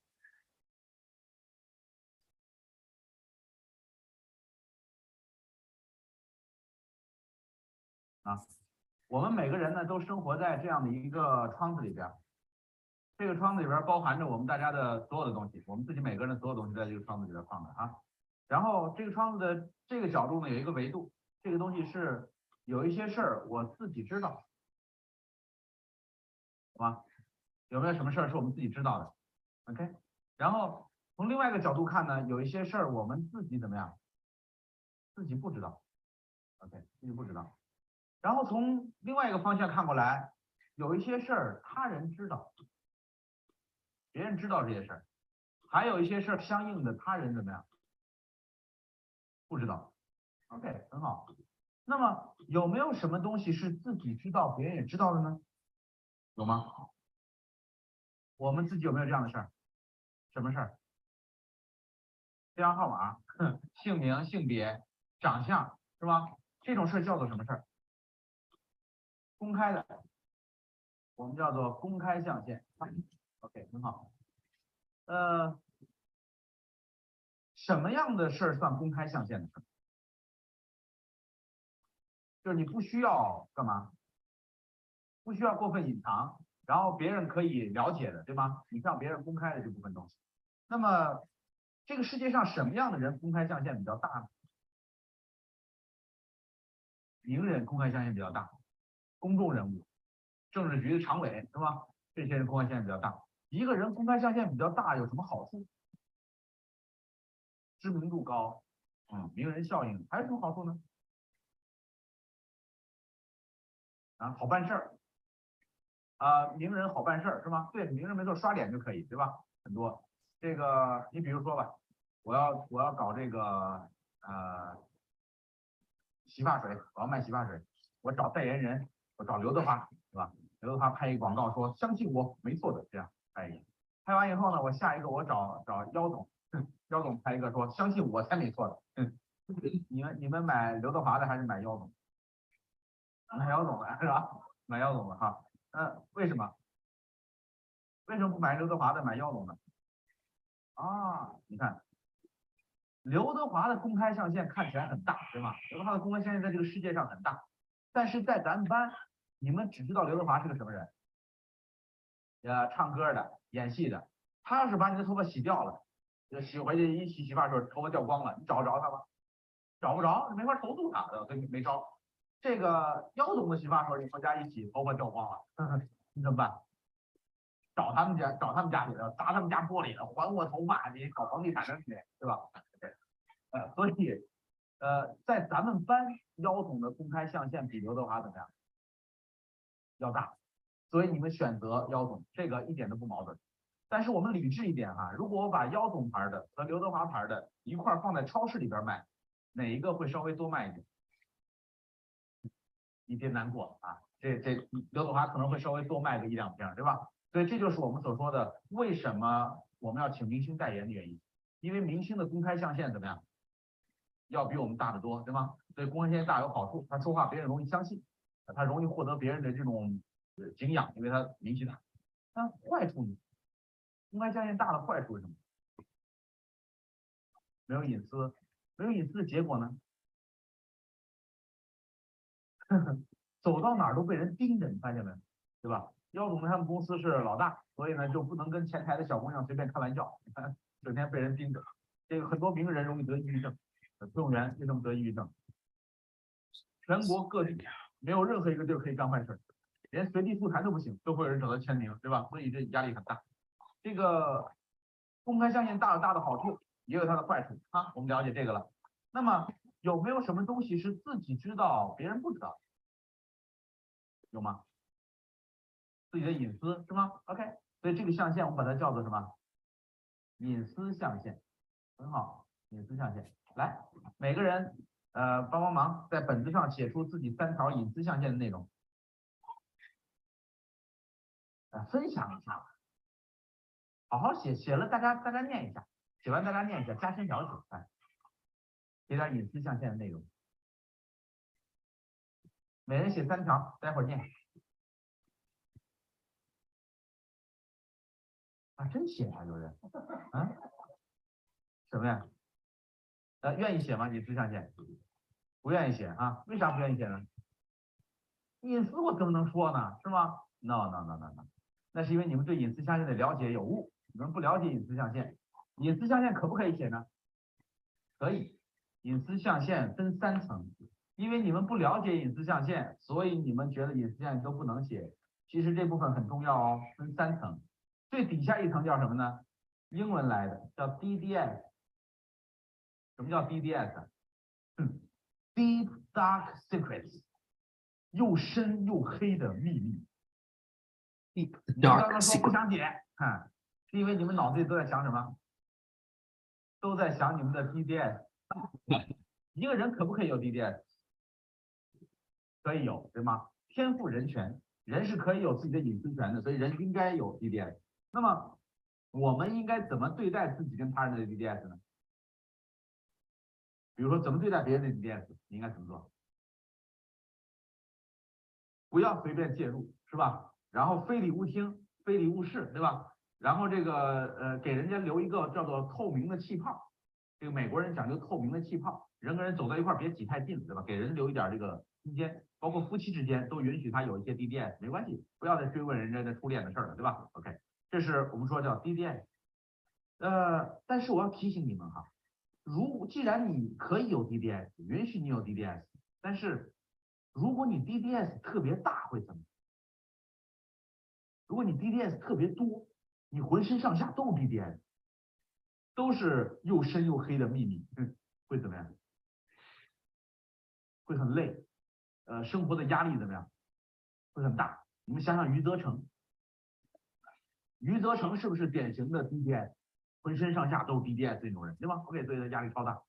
我们每个人呢都生活在这样的一个窗子里边，这个窗子里边包含着我们大家的所有的东西，我们自己每个人的所有东西在这个窗子里边放着啊。然后这个窗子的这个角度呢有一个维度，这个东西是有一些事儿我自己知道，好吗？有没有什么事儿是我们自己知道的 ？OK。然后从另外一个角度看呢，有一些事儿我们自己怎么样？自己不知道 ，OK， 自己不知道。然后从另外一个方向看过来，有一些事儿他人知道，别人知道这些事儿，还有一些事儿相应的他人怎么样？不知道。OK， 很好。那么有没有什么东西是自己知道，别人也知道的呢？有吗？我们自己有没有这样的事儿？什么事儿？电话号码、姓名、性别、长相，是吧？这种事儿叫做什么事儿？公开的，我们叫做公开象限。OK， 很好。什么样的事儿算公开象限的事儿？就是你不需要干嘛？不需要过分隐藏，然后别人可以了解的，对吗？你向别人公开的这部分东西。那么这个世界上什么样的人公开象限比较大呢？名人公开象限比较大，公众人物、政治局的常委是吧？这些人公开象限比较大。一个人公开象限比较大有什么好处？知名度高，名人效应，还有什么好处呢？好办事儿，名人好办事儿是吧？对，名人没错，刷脸就可以，对吧？很多，这个你比如说吧，我要搞这个洗发水，我要卖洗发水，我找代言人，我找刘德华，是吧？刘德华拍一广告说相信我，没错的，这样拍一个，拍完以后呢，我下一个我找姚总，姚总拍一个说相信我才没错的，你们买刘德华的还是买姚总？买姚总的是吧？买姚总的哈，为什么？为什么不买刘德华的，买姚总的？你看刘德华的公开象限看起来很大，对吗？刘德华的公开象限在这个世界上很大，但是在咱们班，你们只知道刘德华是个什么人？唱歌的，演戏的。他要是把你的头发洗掉了，洗回去一洗洗发水，头发掉光了，你找得着他吗？找不着，没法投诉他的，没招。这个姚总的洗发水，你回家一洗，头发掉光了，你怎么办？找他们家里的，砸他们家玻璃的，还我头发，你搞房地产的你，对吧？所以在咱们班，姚总的公开象限比刘德华怎么样？要大，所以你们选择姚总，这个一点都不矛盾。但是我们理智一点哈，如果我把姚总牌的和刘德华牌的一块放在超市里边卖，哪一个会稍微多卖一点？你别难过啊，这刘德华可能会稍微多卖个1、2瓶，对吧？所以这就是我们所说的为什么我们要请明星代言的原因，因为明星的公开象限怎么样？要比我们大得多，对吗？所以公开象限大有好处，他说话别人容易相信，他容易获得别人的这种敬仰，因为他名气大。但坏处呢？公开象限大的坏处是什么？没有隐私，没有隐私的结果呢？走到哪儿都被人盯着，你发现没？对吧？姚总他们公司是老大，所以呢就不能跟前台的小姑娘随便开玩笑，你看整天被人盯着。这个很多名人容易得抑郁症，推动员为什么得抑郁症？全国各地没有任何一个地儿可以干坏事，连随地吐痰都不行，都会有人找他签名，对吧？所以这压力很大。这个公开象限大有大的好处，也有它的坏处啊。我们了解这个了。那么有没有什么东西是自己知道别人不知道？有吗？自己的隐私是吗 ？OK， 所以这个象限我们把它叫做什么？隐私象限，很好，隐私象限。来，每个人帮忙在本子上写出自己3条隐私象限的内容，分享一下，好好写，写了大家念一下，写完大家念一下，加深了解，写点隐私象限的内容。每人写3条，待会儿念。啊，真写啊，有人，啊，什么呀？愿意写吗？隐私象限？不愿意写啊？为啥不愿意写呢？隐私我怎么能说呢？是吗？No No No No No，那是因为你们对隐私象限的了解有误，你们不了解隐私象限。隐私象限可不可以写呢？可以。隐私象限分3层，因为你们不了解隐私象限，所以你们觉得隐私象限都不能写。其实这部分很重要哦，分3层。最底下一层叫什么呢？英文来的，叫 DDS。什么叫 DDS？Deep Dark Secrets， 又深又黑的秘密。你们刚 Dark 刚说不 secret. 想写，是因为你们脑子里都在想什么？都在想你们的 DDS。一个人可不可以有 DDS？ 可以有，对吗？天赋人权，人是可以有自己的隐私权的，所以人应该有 DDS。那么我们应该怎么对待自己跟他人的 DDS 呢？比如说怎么对待别人的 DDS， 你应该怎么做？不要随便介入，是吧？然后非礼勿听，非礼勿视，对吧？然后这个给人家留一个叫做透明的气泡。这个美国人讲究透明的气泡，人跟人走在一块别挤太近，对吧？给人留一点这个空间，包括夫妻之间都允许他有一些 DDS， 没关系，不要再追问人家的初恋的事了，对吧 ？OK， 这是我们说叫 DDS。但是我要提醒你们哈，既然你可以有 DDS， 允许你有 DDS， 但是如果你 DDS 特别大会怎么？如果你 DDS 特别多，你浑身上下都是 DDS， 都是又深又黑的秘密，会怎么样？会很累，生活的压力怎么样？会很大。你们想想余则成，余则成是不是典型的 DDS， 浑身上下都是 DDS 那种人，对吗 ？OK， 所以他压力超大。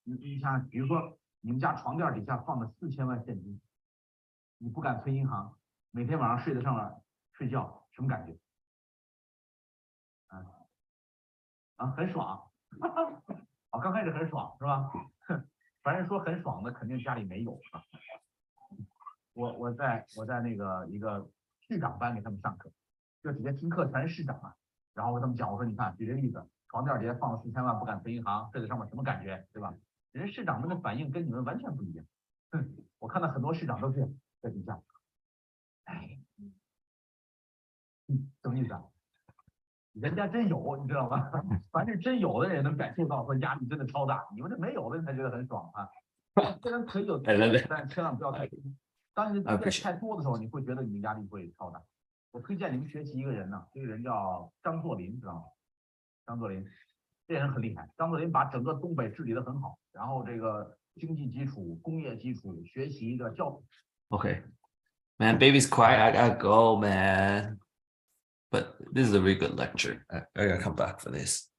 你想，比如说你们家床垫底下放了4000万现金，你不敢存银行，每天晚上睡在上面睡觉，什么感觉？很爽。刚开始很爽是吧？凡是说很爽的，肯定家里没有啊。我在那个一个市长班给他们上课，这底下听课全是市长啊，然后我跟他们讲，我说你看举这例子，床垫底下放了4000万，不敢存银行，睡在上面什么感觉，对吧？人市长们的反应跟你们完全不一样。我看到很多市长都是在底下，什么意思啊？人家真有，你知道吗？凡是真有的人能感受到说压力真的超大，你们这没有的人才觉得很爽啊。虽然可以有，但千万不要太多。当你的资源太多的时候，你会觉得你的压力会超大。我推荐你们学习一个人呢，这个人叫张作霖，知道吗？张作霖，这人很厉害。张作霖把整个东北治理得很好，然后这个经济基础、工业基础、学习的教。Okay. Man, baby's quiet. I gotta go, man. But this is a really good lecture. I gotta come back for this.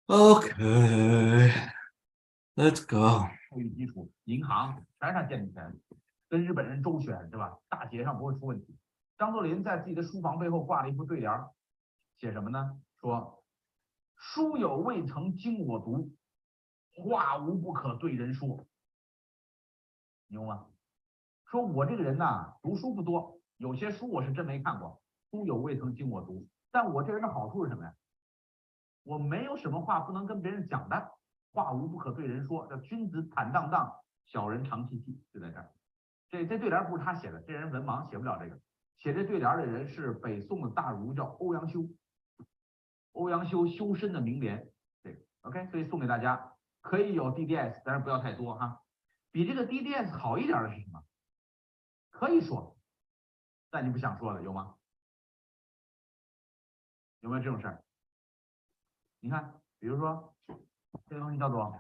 Okay, let's go. 教育基础，银行全上建立起来，跟日本人周旋是吧？大节上不会出问题。张作霖在自己的书房背后挂了一副对联，写什么呢？说书有未曾经我读，话无不可对人说。牛吗？说我这个人呐，读书不多，有些书我是真没看过，书有未曾经我读。但我这人的好处是什么呀？我没有什么话不能跟别人讲的，话无不可对人说。这君子坦荡荡，小人长戚戚，就在这儿。这对联不是他写的，这人文盲写不了这个。写这对联的人是北宋的大儒，叫欧阳修。欧阳修修身的名联，对 ，OK，所以送给大家。可以有 DDS，但是不要太多哈。比这个 DDS 好一点的是什么？可以说，但你不想说的有吗？有没有这种事儿？你看，比如说这个东西叫做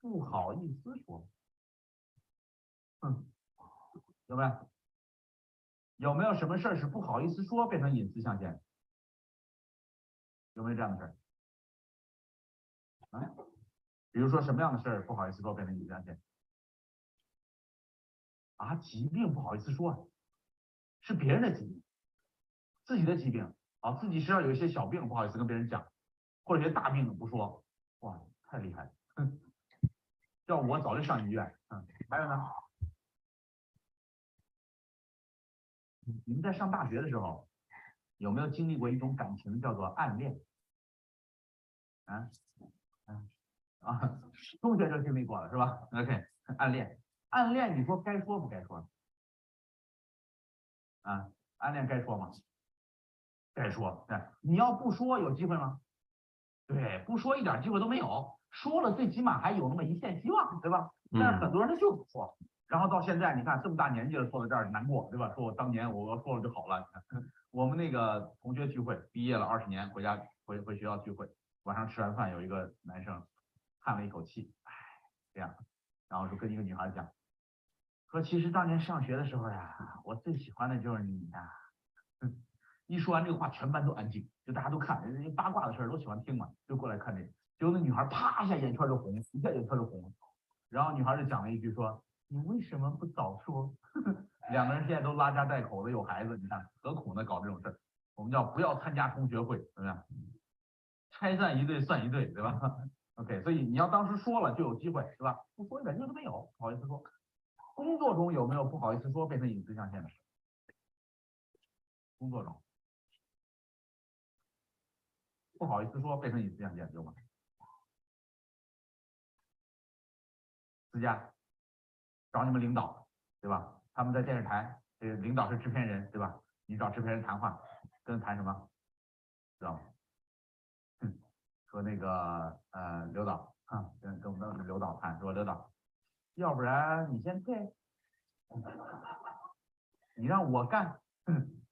不好意思说，有没有？有没有什么事儿是不好意思说变成隐私象限？有没有这样的事儿？啊？比如说什么样的事儿不好意思说变成隐私象限？啊，疾病不好意思说，是别人的疾病，自己的疾病啊，自己身上有一些小病不好意思跟别人讲，或者一些大病不说，哇，太厉害了，要我早就上医院。还有呢，你们在上大学的时候，有没有经历过一种感情叫做暗恋？中学就经历过了是吧 ？OK， 暗恋，暗恋你说该说不该说？暗恋该说吗？该说，对，你要不说有机会吗？对，不说一点机会都没有，说了最起码还有那么一线希望，对吧？但是很多人他就不说，然后到现在你看这么大年纪了，坐在这儿难过，对吧？说我当年我说了就好了。我们那个同学聚会，毕业了20年，回家回学校聚会，晚上吃完饭，有一个男生叹了一口气，唉，这样，然后就跟一个女孩讲，说其实当年上学的时候呀，我最喜欢的就是你呀。一说完这个话，全班都安静，就大家都看，人家八卦的事儿都喜欢听嘛，就过来看这个。结果那女孩啪一下眼圈就红，一下眼圈就红了。然后女孩就讲了一句说：“你为什么不早说？”两个人现在都拉家带口的，有孩子，你看何苦呢？搞这种事儿，我们叫不要参加同学会，怎么样？拆散一对算一对，对吧？OK，所以你要当时说了就有机会，对吧？不说一点机会都没有，不好意思说。工作中有没有不好意思说变成隐私象限的事？工作中。不好意思说变成隐私象限有吗？私家找你们领导，对吧？他们在电视台，这个领导是制片人，对吧？你找制片人谈话，跟他谈什么？知道吗？说那个刘导啊，跟我们的刘导谈，说刘导，要不然你先退，你让我干，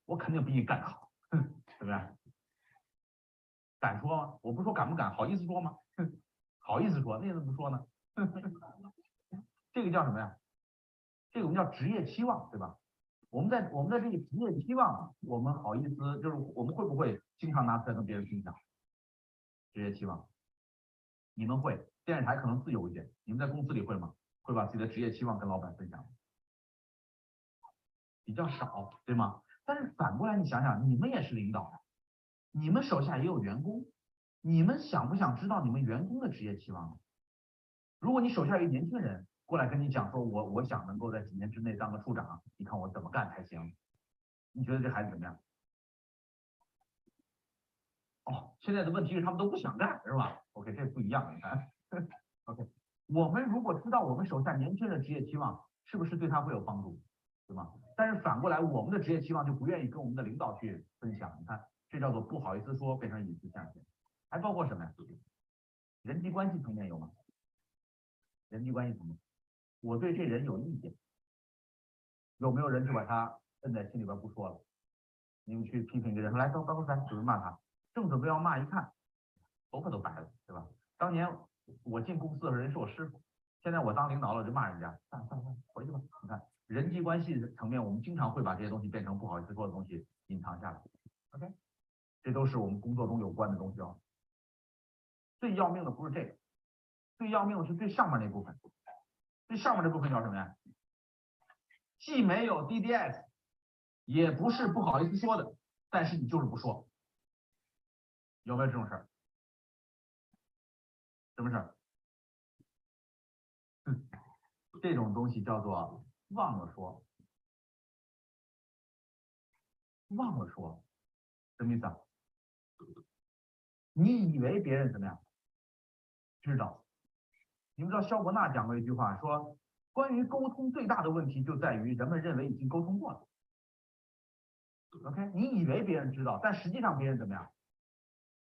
我肯定比你干得好，怎么样？敢说吗？我不说敢不敢，好意思说吗？好意思说，那怎么不说呢？这个叫什么呀？这个我们叫职业期望，对吧？我们在这个职业期望，我们好意思，就是我们会不会经常拿出来跟别人分享职业期望？你们会，电视台可能自由一点，你们在公司里会吗？会把自己的职业期望跟老板分享？比较少，对吗？但是反过来你想想，你们也是领导，你们手下也有员工，你们想不想知道你们员工的职业期望？如果你手下有一年轻人过来跟你讲说，我想能够在几年之内当个处长，你看我怎么干才行？你觉得这孩子怎么样？哦，现在的问题是他们都不想干，是吧 ？OK， 这不一样，你看。OK， 我们如果知道我们手下年轻人的职业期望，是不是对他会有帮助，对吗？但是反过来，我们的职业期望就不愿意跟我们的领导去分享，你看，这叫做不好意思说变成隐私象限，还包括什么呀？人际关系层面有吗？人际关系层面，我对这人有意见，有没有人就把他摁在心里边不说了？你们去批评一个人，来到办公室来准备骂他，正准备要骂，一看头发都白了，对吧？当年我进公司的时候，人是我师傅，现在我当领导了，就骂人家，算了，回去吧。你看人际关系层面，我们经常会把这些东西变成不好意思说的东西隐藏下来。OK， 这都是我们工作中有关的东西哦。最要命的不是这个，最要命的是最上面那部分。最上面这部分叫什么呀？既没有 DDS， 也不是不好意思说的，但是你就是不说，有没有这种事儿？什么事儿？这种东西叫做忘了说。忘了说，什么意思啊？你以为别人怎么样？知道？你们知道肖伯纳讲过一句话，说关于沟通最大的问题就在于人们认为已经沟通过了。OK， 你以为别人知道，但实际上别人怎么样，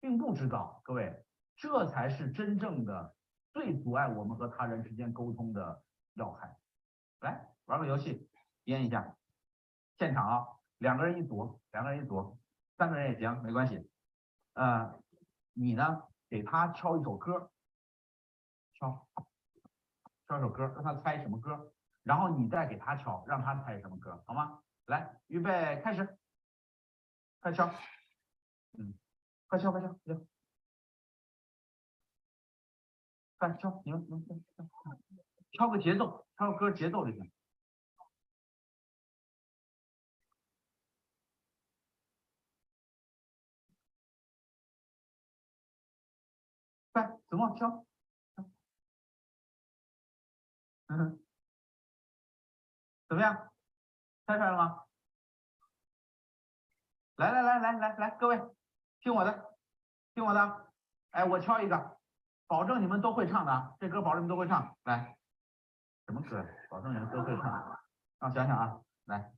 并不知道。各位，这才是真正的最阻碍我们和他人之间沟通的要害。来玩个游戏，编一下。现场啊，2个人一组，2个人一组，3个人也行，没关系。你呢给他敲一首歌，敲一首歌，让他猜什么歌，然后你再给他敲，让他猜什么歌，好吗？来，预备，开始，快敲，快敲，快敲，快敲，你们敲个节奏，敲个歌节奏就行。快，子墨敲。怎么样？猜出来了吗？来，各位，听我的，听我的。哎，我敲一个，保证你们都会唱的啊，这歌保证你们都会唱。来，什么歌？保证你们都会唱。让我想想啊，来。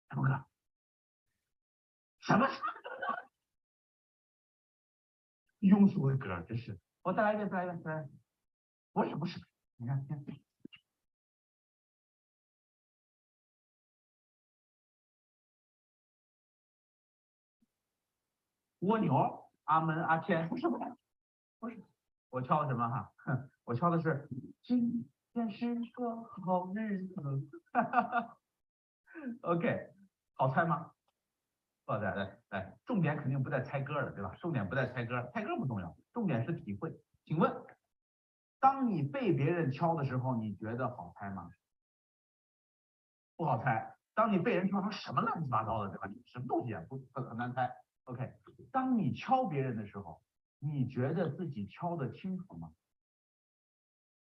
什么歌？什么庸俗的歌？真是！我再来一遍，再来一遍。不是，你看，蜗牛，阿门阿天，不是，我敲的什么哈？我敲的是今天是个好日子。OK， 好猜吗？好的，来，重点肯定不在猜歌了，对吧？重点不在猜歌，猜歌不重要，重点是体会。请问，当你被别人敲的时候，你觉得好猜吗？不好猜。当你被人敲，说什么乱七八糟的，对吧？什么东西啊，很难猜。OK， 当你敲别人的时候，你觉得自己敲的清楚吗？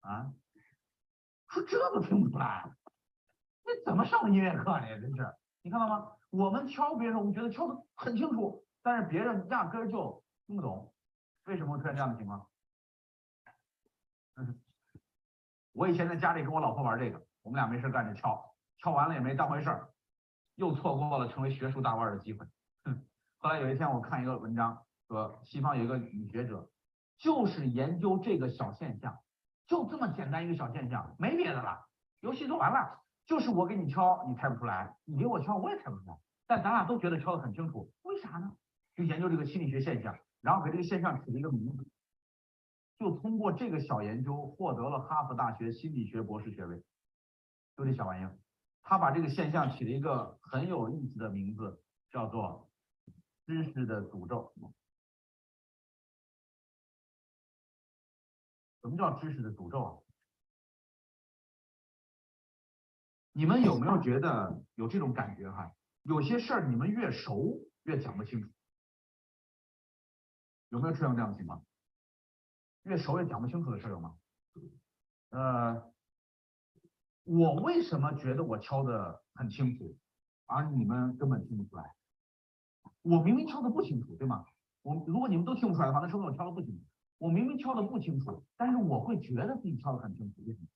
啊？说这都听不出来，你怎么上的音乐课呢？真是，你看到吗？我们敲别人，我们觉得敲的很清楚，但是别人压根儿就听不懂。为什么会出现这样的情况？我以前在家里跟我老婆玩这个，我们俩没事干就敲，敲完了也没当回事儿，又错过了成为学术大腕的机会。后来有一天我看一个文章，说西方有一个女学者，就是研究这个小现象，就这么简单一个小现象，没别的了，游戏做完了，就是我给你敲，你猜不出来，你给我敲，我也猜不出来，但咱俩都觉得敲得很清楚，为啥呢？就研究这个心理学现象，然后给这个现象起了一个名字，就通过这个小研究获得了哈佛大学心理学博士学位。就这小玩意儿，他把这个现象起了一个很有意思的名字，叫做知识的诅咒。什么叫知识的诅咒啊？你们有没有觉得有这种感觉哈？有些事儿你们越熟越讲不清楚，有没有出现这样的情况？越熟越讲不清楚的事有吗？我为什么觉得我敲的很清楚，而你们根本听不出来？我明明敲的不清楚，对吗？如果你们都听不出来的话，那说明我敲的不清楚。我明明敲的不清楚，但是我会觉得自己敲的很清楚，为什么？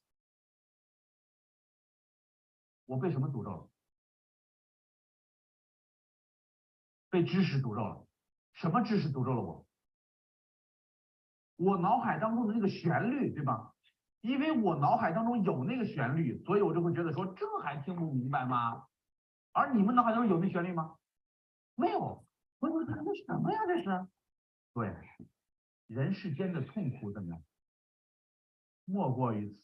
我被什么诅咒了？被知识诅咒了。什么知识诅咒了我？我脑海当中的那个旋律，对吧？因为我脑海当中有那个旋律，所以我就会觉得说这还听不明白吗？而你们脑海当中有那旋律吗？没有。我说这是什么呀？这是？对，人世间的痛苦怎么样？莫过于此。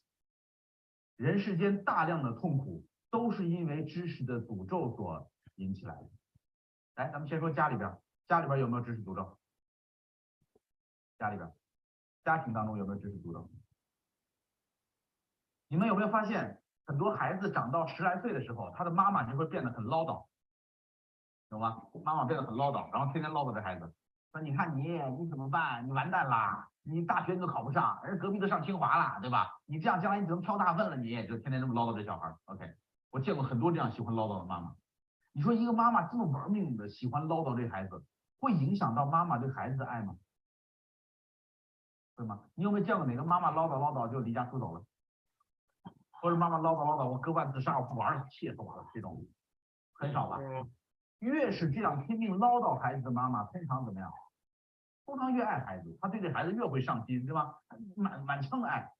人世间大量的痛苦都是因为知识的诅咒所引起来的。来，咱们先说家里边，家里边有没有知识诅咒？家里边，家庭当中有没有知识诅咒？你们有没有发现，很多孩子长到10来岁的时候，他的妈妈就会变得很唠叨，懂吗？妈妈变得很唠叨，然后天天唠叨这孩子，说你看你怎么办？你完蛋啦！你大学你都考不上，人隔壁都上清华了，对吧？你这样将来你只能挑大粪了，你就天天这么唠叨这小孩。OK， 我见过很多这样喜欢唠叨的妈妈。你说一个妈妈这么玩命的喜欢唠叨这孩子，会影响到妈妈对孩子的爱吗？对吗？你有没有见过哪个妈妈唠叨唠叨就离家出走了？或者妈妈唠叨唠叨，我割腕自杀，我不玩了，气死我了，这种很少吧？越是这样拼命唠叨孩子的妈妈，通常怎么样？通常越爱孩子，他对这孩子越会上心，对吧？满腔的爱，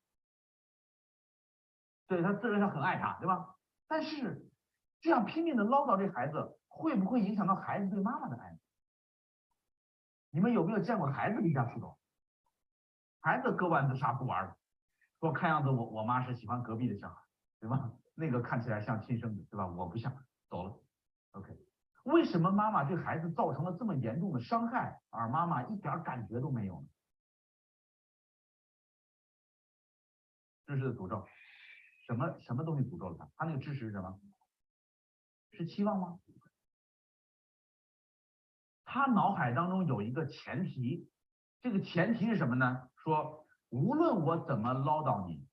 对他自然上很爱他，对吧？但是这样拼命的唠叨这孩子，会不会影响到孩子对妈妈的爱？你们有没有见过孩子离家出走？孩子割腕自杀不玩了，说看样子我妈是喜欢隔壁的小孩，对吧？那个看起来像亲生的，对吧？我不像，走了。OK， 为什么妈妈对孩子造成了这么严重的伤害，而妈妈一点感觉都没有呢？知识的诅咒，什么东西诅咒了他？他那个知识是什么？是期望吗？他脑海当中有一个前提，这个前提是什么呢？说无论我怎么唠叨你，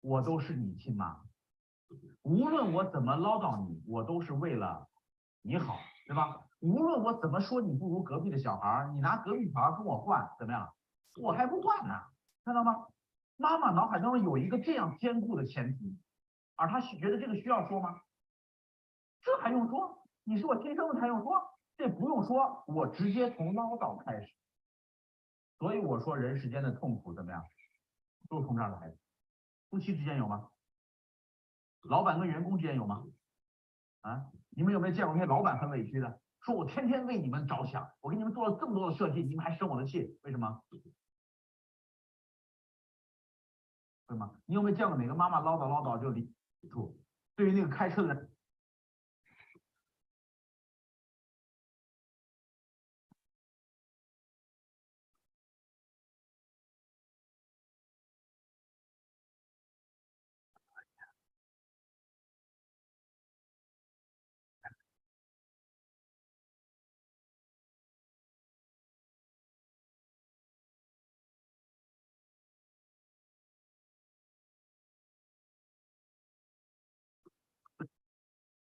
我都是你亲妈；无论我怎么唠叨你，我都是为了你好，对吧？无论我怎么说你不如隔壁的小孩，你拿隔壁小孩跟我换，怎么样？我还不换呢，看到吗？妈妈脑海当中有一个这样坚固的前提，而他觉得这个需要说吗？这还用说？你是我亲生的，还用说？这不用说，我直接从唠叨开始。所以我说人世间的痛苦怎么样，都是从这儿来的。夫妻之间有吗？老板跟员工之间有吗？啊，你们有没有见过那些老板很委屈的，说我天天为你们着想，我给你们做了这么多的设计，你们还生我的气，为什么？为什么？你有没有见过哪个妈妈唠叨就离出？对于那个开车的人，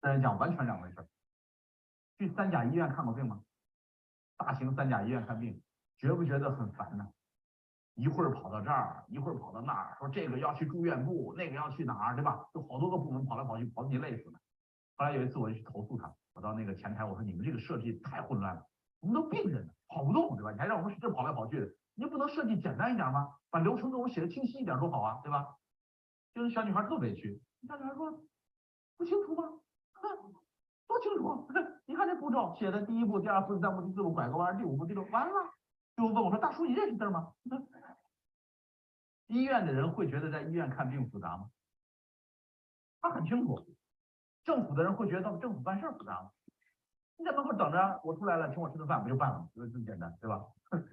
跟人讲完全两回事。去三甲医院看过病吗？大型三甲医院看病，觉不觉得很烦呢？一会儿跑到这儿，一会儿跑到那儿，说这个要去住院部，那个要去哪儿，对吧？就好多个部门跑来跑去，跑得你累死了。后来有一次我就去投诉他，我到那个前台我说你们这个设计太混乱了，我们都病人跑不动，对吧？你还让我们这跑来跑去的，你不能设计简单一点吗？把流程给我写的清晰一点多好啊，对吧？就是小女孩特委屈，小女孩说不清楚吗？多清楚！你看这步骤写的第一步、第二步、第三步、第四步拐个弯，第五步、第六完了，就问我说大叔你认识字吗？医院的人会觉得在医院看病复杂吗？他很清楚。政府的人会觉得政府办事复杂吗？你在门口等着，我出来了，请我吃顿饭不就办了，就这么简单，对吧？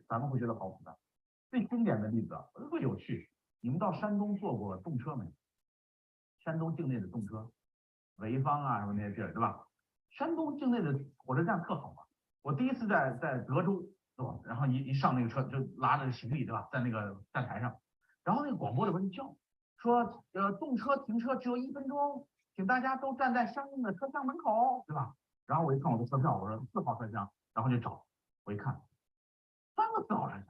咱们会觉得好复杂。最经典的例子啊，特别有趣。你们到山东坐过动车没有？山东境内的动车，潍坊啊什么那些地儿，对吧？山东境内的火车站特好玩。我第一次在德州，对吧？然后一上那个车就拉着行李，对吧？在那个站台上，然后那个广播里边就叫说，动车停车只有1分钟，请大家都站在相应的车厢门口，对吧？然后我一看我的车票，我说4号车厢，然后就找，我一看3个4号车厢，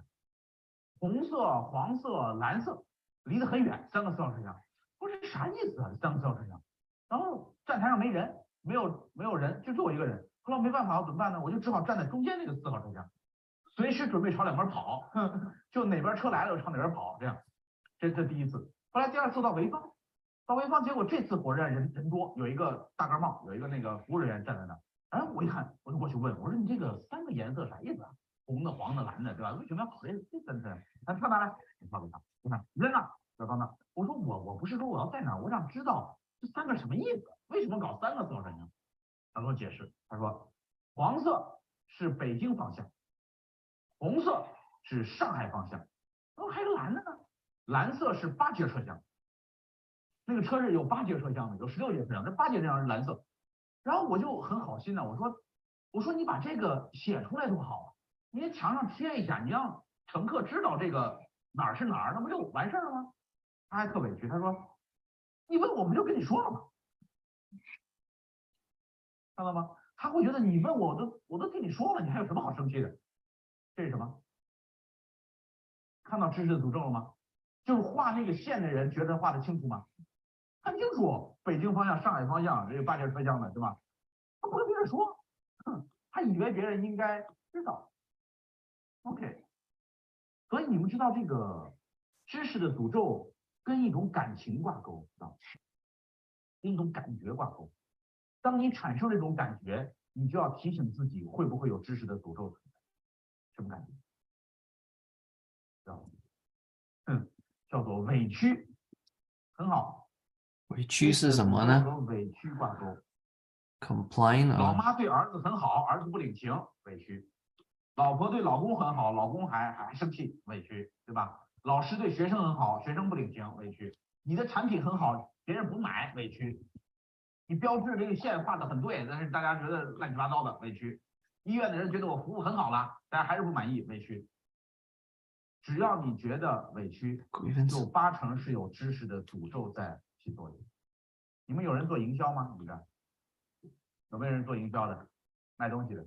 红色、黄色、蓝色，离得很远，3个4号车厢，我说这啥意思啊？3个4号车厢，然后站台上没人，没有人，就我一个人。后来没办法，我怎么办呢？我就只好站在中间那个4号车厢，随时准备朝两边跑，就哪边车来了我朝哪边跑，这样。这第一次。后来第二次到潍坊，结果这次火车站人多，有一个大盖帽，有一个那个服务人员站在那儿。哎，我一看，我就过去问，我说你这个3个颜色啥意思啊？红的、黄的、蓝的，对吧？为什么要跑这3层？他跳哪来？你跳给他，你看扔那，要到那。我说我不是说我要在哪，我想知道这3个什么意思？为什么搞3个4号车厢？他给我解释，他说黄色是北京方向，红色是上海方向，还有蓝的呢，蓝色是8节车厢。那个车是有8节车厢的，有16节车厢，这8节车厢是蓝色。然后我就很好心的，我说你把这个写出来多好啊，你在墙上贴一下，你让乘客知道这个哪儿是哪儿，那不就完事儿了吗？他还特委屈，他说你问我不就跟你说了吗？看到吗？他会觉得你问我都跟你说了，你还有什么好生气的？这是什么？看到知识的诅咒了吗？就是画那个线的人觉得画得清楚吗？看清楚，北京方向、上海方向，这有8节车厢的，对吧？他不跟别人说，他以为别人应该知道。OK，所以你们知道这个知识的诅咒跟一种感情挂钩，知道吗？跟一种感觉挂钩。当你产生这种感觉，你就要提醒自己会不会有知识的诅咒存在，什么感觉？知道吗？叫做委屈，很好。委屈是什么呢和委屈挂钩。 ？Complain 老啊，妈对儿子很好，儿子不领情，委屈；老婆对老公很好，老公还生气，委屈，对吧？老师对学生很好，学生不领情，委屈；你的产品很好，别人不买，委屈；你标志这个线画的很对，但是大家觉得乱七八糟的，委屈；医院的人觉得我服务很好了，大家还是不满意，委屈。只要你觉得委屈，有80%是有知识的诅咒在起作用。你们有人做营销吗？你看。有没有人做营销的，卖东西的？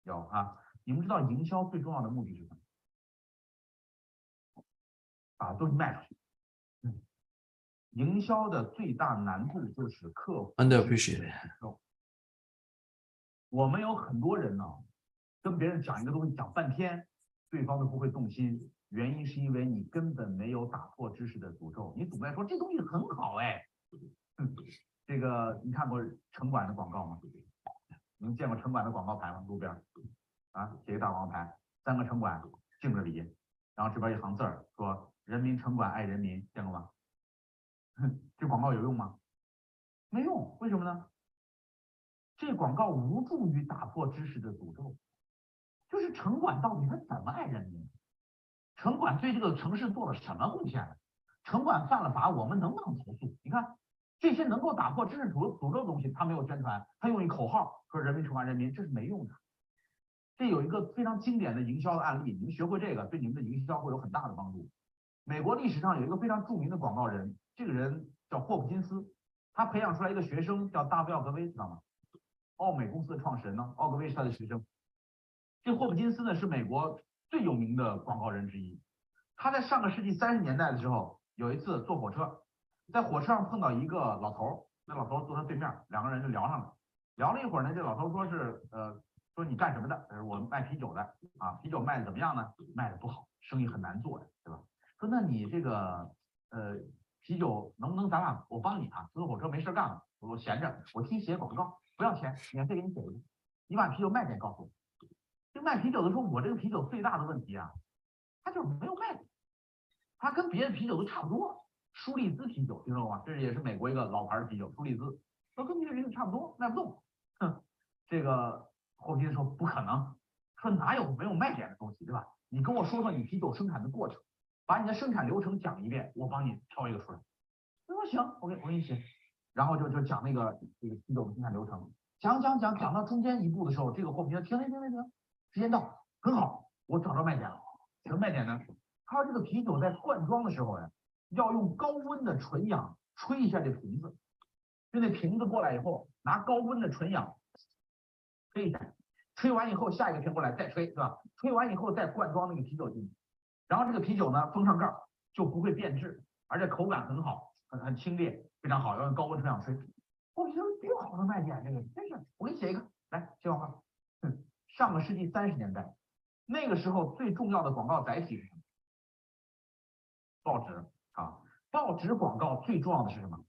有啊。你们知道营销最重要的目的是什么？把东西卖出去。营销的最大难度就是客户 underappreciated。我们有很多人呢，跟别人讲一个东西讲半天，对方都不会动心，原因是因为你根本没有打破知识的诅咒，你总在说这东西很好哎。这个你看过城管的广告吗？你们见过城管的广告牌吗？路边啊，写个大广告牌，3个城管敬着礼，然后这边一行字儿说“人民城管爱人民”，见过吗？这广告有用吗？没用，为什么呢？这广告无助于打破知识的诅咒。就是城管到底他怎么爱人民？城管对这个城市做了什么贡献？城管犯了法，我们能不能投诉？你看。这些能够打破知识诅咒的东西，他没有宣传，他用一口号说“人民城管人民”，这是没用的。这有一个非常经典的营销的案例，你们学会这个，对你们的营销会有很大的帮助。美国历史上有一个非常著名的广告人，这个人叫霍普金斯，他培养出来一个学生叫大卫奥格威，知道吗？奥美公司的创始人呢，奥格威是他的学生。这霍普金斯呢是美国最有名的广告人之一。他在上个世纪30年代的时候，有一次坐火车。在火车上碰到一个老头，那老头坐他对面，2个人就聊上了。聊了一会儿呢，这老头说是说你干什么的？我卖啤酒的啊，啤酒卖的怎么样呢？卖的不好，生意很难做呀，对吧？说那你这个啤酒能不能咱俩我帮你啊？坐火车没事干了，我闲着，我替你写广告，不要钱，免费给你写一个，你把啤酒卖点告诉我。这卖啤酒的说，我这个啤酒最大的问题啊，它就是没有卖点，它跟别的啤酒都差不多。舒利兹啤酒听说过吗？这也是美国一个老牌的啤酒，舒利兹，说跟别的啤酒差不多，卖不动。这个霍普金斯说不可能，说哪有没有卖点的东西，对吧？你跟我说说你啤酒生产的过程，把你的生产流程讲一遍，我帮你挑一个出来。他说行，我给你写。然后就讲这个啤酒的生产流程，讲到中间一步的时候，这个霍普金斯停，时间到，很好，我找到卖点了。什么卖点呢？他说这个啤酒在灌装的时候呀。要用高温的纯氧吹一下这瓶子，就那瓶子过来以后，拿高温的纯氧吹一下，吹完以后下一个瓶过来再吹，对吧？吹完以后再灌装那个啤酒进去，然后这个啤酒呢封上盖就不会变质，而且口感很好，很清冽，非常好，要用高温纯氧吹。我觉得挺好的卖点，这个真是，我给你写一个，来写广告。上个世纪30年代，那个时候最重要的广告载体是什么？报纸。啊，报纸广告最重要的是什么？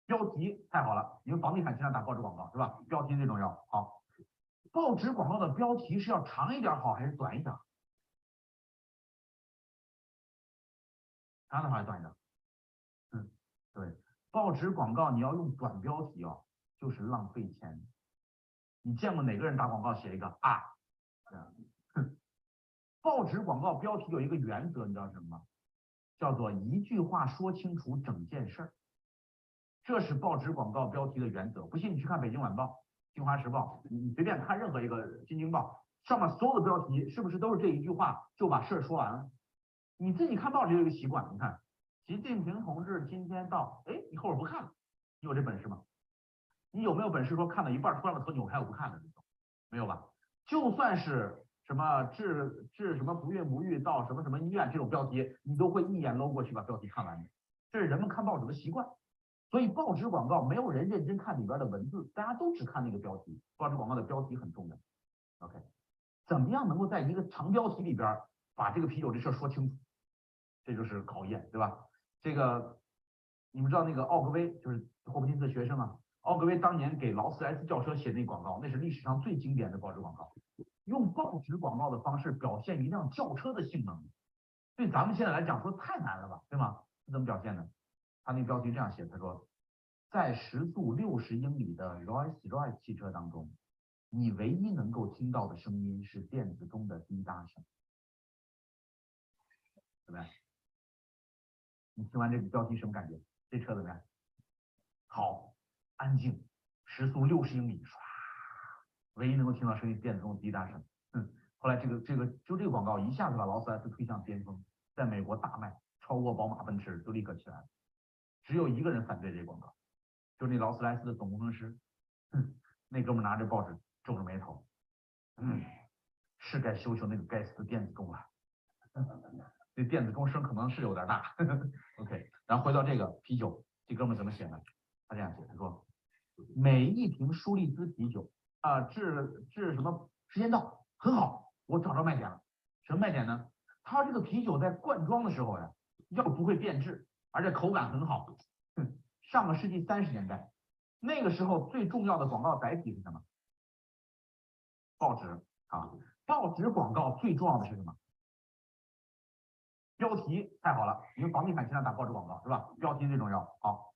标题太好了，因为房地产经常打报纸广告是吧？标题最重要。好，报纸广告的标题是要长一点好还是短一点？长一点好还是短一点？对，报纸广告你要用短标题哦，就是浪费钱。你见过哪个人打广告写一个啊？报纸广告标题有一个原则，你知道什么吗？叫做一句话说清楚整件事儿，这是报纸广告标题的原则。不信你去看《北京晚报》《京华时报》，你随便看任何一个《新京报》，上面所有的标题是不是都是这一句话就把事儿说完了？你自己看报纸有一个习惯，你看习近平同志今天到，哎，你后边不看了，你有这本事吗？你有没有本事说看到一半突然把头扭开我不看了？没有吧？就算是什么治什么不孕不育到什么什么医院这种标题，你都会一眼搂过去把标题看完的。这是人们看报纸的习惯。所以报纸广告没有人认真看里边的文字，大家都只看那个标题。报纸广告的标题很重要。OK， 怎么样能够在一个长标题里边把这个啤酒这事儿说清楚？这就是考验，对吧？这个你们知道那个奥格威就是霍普金斯的学生啊，奥格威当年给劳斯莱斯轿车写那广告，那是历史上最经典的报纸广告。用报纸广告的方式表现一辆轿车的性能，对咱们现在来讲说太难了吧，对吗？是怎么表现的？他那标题这样写，他说，在时速60英里的 Rolls-Royce 汽车当中，你唯一能够听到的声音是电子钟的滴答声，对不对？你听完这个标题什么感觉？这车怎么样？好，安静，时速60英里，唰，唯一能够听到声音电子钟的滴答声。后来这个广告一下子把劳斯莱斯推向巅峰，在美国大卖，超过宝马、奔驰，就立刻起来了。只有一个人反对这个广告，就是那劳斯莱斯的总工程师。那哥们拿着报纸皱着眉头，是该修修那个该死的电子钟了。这电子钟声可能是有点大。OK， 然后回到这个啤酒，这哥们怎么写呢？他这样写，他说每一瓶舒丽兹啤酒至什么时间到很好，我找着卖点了。什么卖点呢？他这个啤酒在灌装的时候呀，要不会变质，而且口感很好。上个世纪30年代，那个时候最重要的广告载体是什么？报纸啊，报纸广告最重要的是什么？标题太好了，因为房地产经常打报纸广告是吧？标题最重要。好，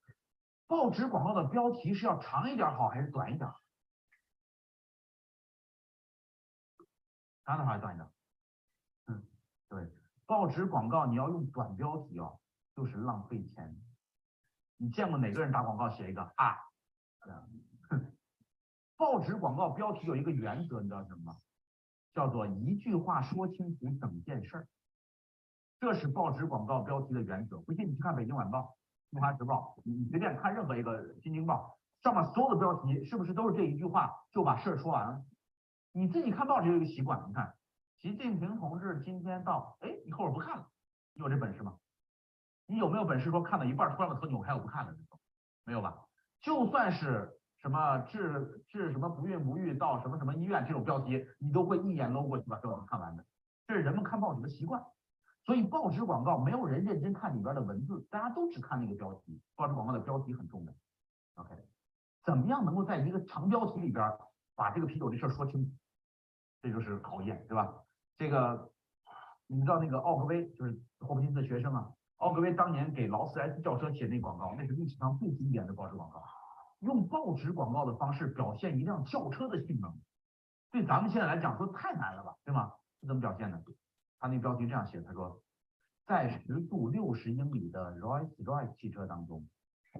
报纸广告的标题是要长一点好还是短一点？长一点好还是短一点？对，报纸广告你要用短标题啊，就是浪费钱。你见过哪个人打广告写一个啊？报纸广告标题有一个原则，你知道是什么吗？叫做一句话说清楚整件事儿。这是报纸广告标题的原则。回去你去看《北京晚报》《新华时报》，你随便看任何一个《新京报》，上面所有的标题是不是都是这一句话就把事儿说完了？你自己看报纸有一个习惯，你看习近平同志今天到，哎，你后边不看了，你有这本事吗？你有没有本事说看到一半突然把头扭开我不看了？没有吧？就算是什么治什么不孕不育到什么什么医院这种标题，你都会一眼搂过去把标题看完的。这是人们看报纸的习惯。所以报纸广告没有人认真看里边的文字，大家都只看那个标题。报纸广告的标题很重要。OK， 怎么样能够在一个长标题里边把这个啤酒这事儿说清楚？这就是考验，对吧？这个你知道那个奥格威就是霍普金斯的学生啊，奥格威当年给劳斯莱斯轿车写那广告，那是历史上最经典的报纸广告。用报纸广告的方式表现一辆轿车的性能，对咱们现在来讲说太难了吧，对吗？是怎么表现的？他那标题这样写，他说，在时速60英里的 Rolls-Royce 汽车当中，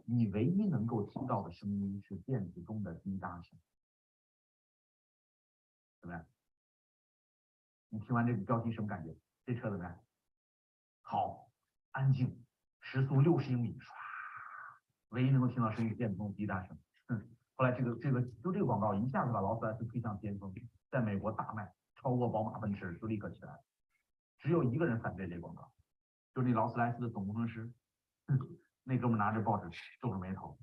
你唯一能够听到的声音是电子钟的滴答声，怎么样？你听完这个标题什么感觉？这车怎么样？好，安静，时速60英里，唰，唯一能够听到声音是电子钟滴答声。后来这个广告一下子把劳斯莱斯推向巅峰，在美国大卖，超过宝马、奔驰，就立刻起来了。只有一个人反对这广告，就是那劳斯莱斯的总工程师。那哥们拿着报纸皱着眉头，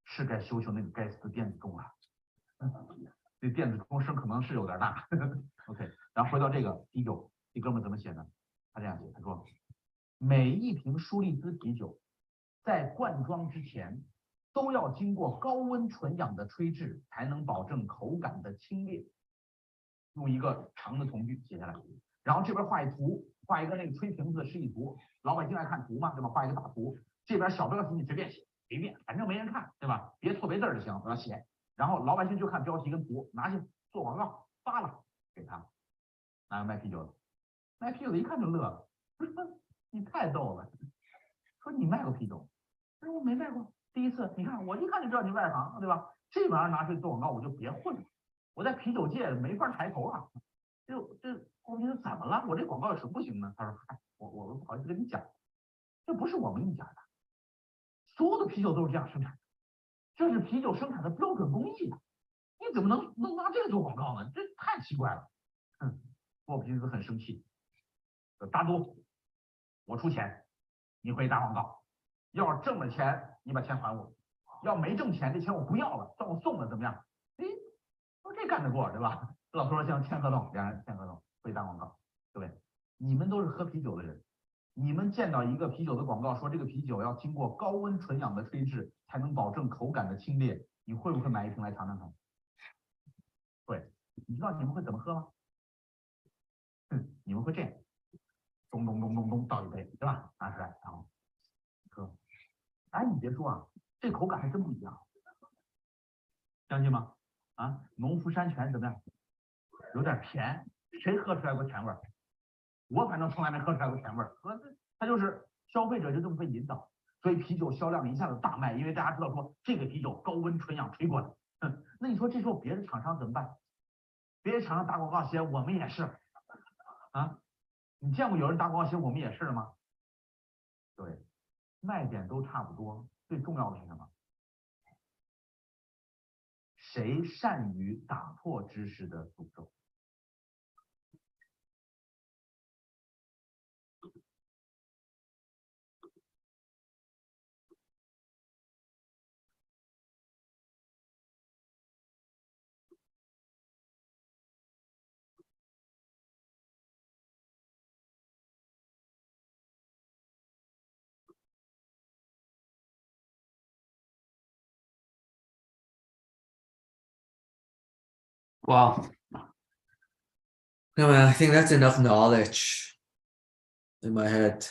是该修修那个该死的电子钟了。这电子钟声可能是有点大。OK， 然后回到这个啤酒，这哥们怎么写呢？他这样写，他说每一瓶舒丽兹啤酒在灌装之前都要经过高温纯氧的吹制，才能保证口感的清冽。用一个长的从句写下来，然后这边画一图，画一个那个吹瓶子的示意图，老百姓爱看图嘛，对吧？画一个大图，这边小标题你随便写，随便，反正没人看，对吧？别错别字就行，我要写。然后老百姓就看标题跟图，拿去做广告发了给他。哪个卖啤酒的？卖啤酒的一看就乐了，说你太逗了，说你卖过啤酒？他说我没卖过，第一次，你看我一看就知道你外行，对吧？这玩意儿拿去做广告我就别混了。我在啤酒界没法抬头了，这我觉得怎么了？我这广告有什么不行呢？他说：“嗨，我不好意思跟你讲，这不是我们一家的，所有的啤酒都是这样生产的，这是啤酒生产的标准工艺的，你怎么能拿这个做广告呢？这太奇怪了。”霍普金斯很生气，大都，我出钱，你回打广告，要是挣了钱，你把钱还我；要没挣钱，这钱我不要了，算我送了，怎么样？哎，说这干得过对吧？老头说行，签合同，两人签合同，会打广告，对不对？你们都是喝啤酒的人，你们见到一个啤酒的广告，说这个啤酒要经过高温纯氧的吹制，才能保证口感的清冽，你会不会买一瓶来尝尝看？会。你知道你们会怎么喝吗？你们会这样，咚咚咚咚咚倒一杯，对吧？拿出来，然后喝。哎，你别说啊，这口感还真不一样，相信吗？啊，农夫山泉怎么样？有点甜，谁喝出来过甜味儿？我反正从来没喝出来过甜味儿。喝它就是消费者就这么被引导，所以啤酒销量一下子大卖，因为大家知道说这个啤酒高温纯氧吹过的。那你说这时候别的厂商怎么办？别的厂商打广告写我们也是啊，你见过有人打广告写我们也是的吗？对，卖点都差不多，最重要的是什么？谁善于打破知识的诅咒？Wow. I think that's enough knowledge in my head.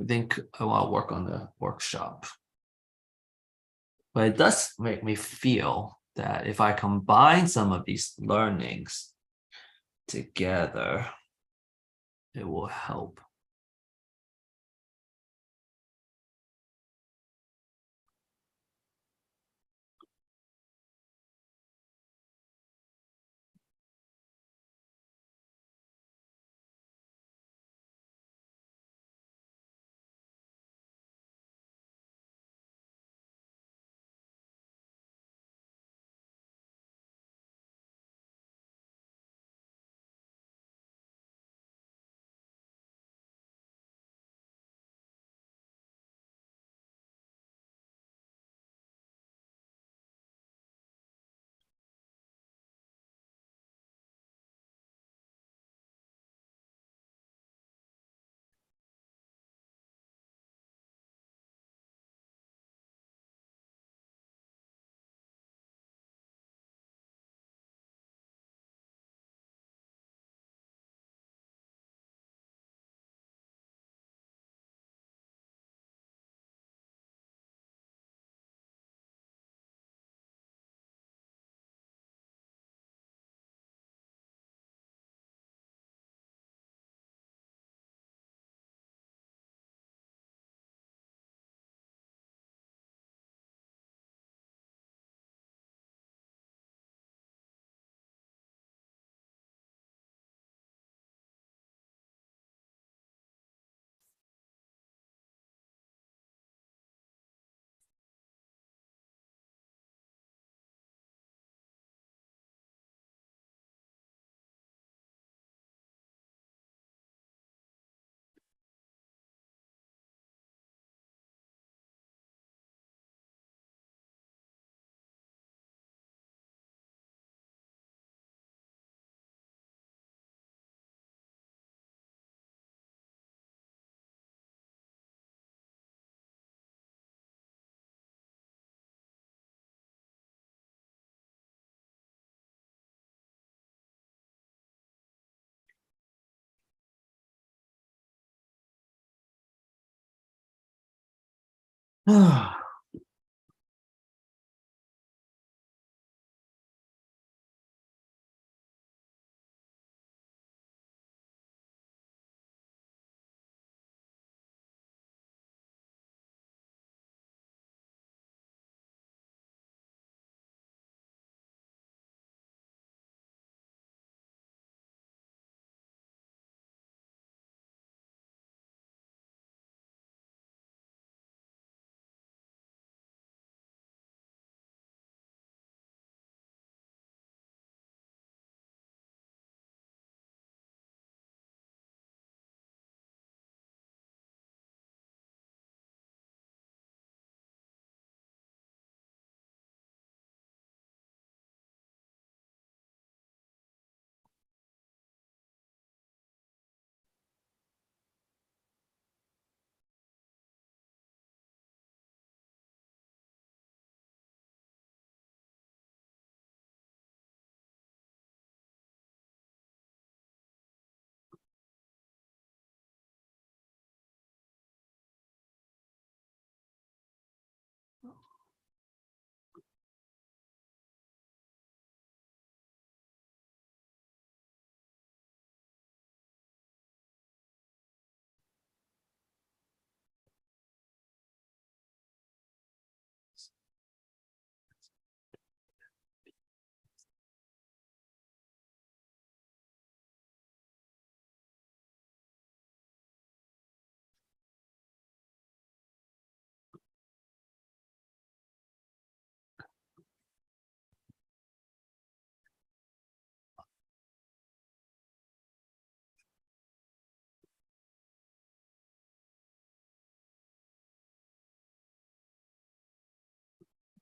I think I want to work on the workshop. But it does make me feel that if I combine some of these learnings together, it will help.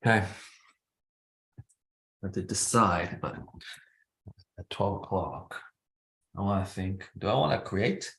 Okay. Have to decide, but at 12 o'clock, I want to think, do I want to create?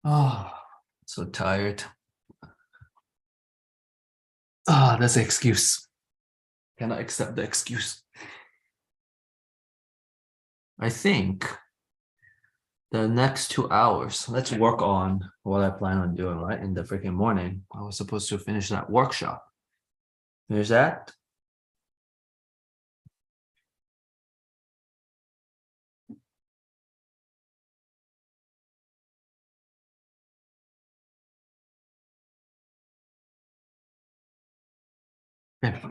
Oh, so tired. Ah, that's the excuse. Cannot accept the excuse. I think the next 2 hours, let's work on what I plan on doing, right? In the freaking morning. I was supposed to finish that workshop. There's that. Okay.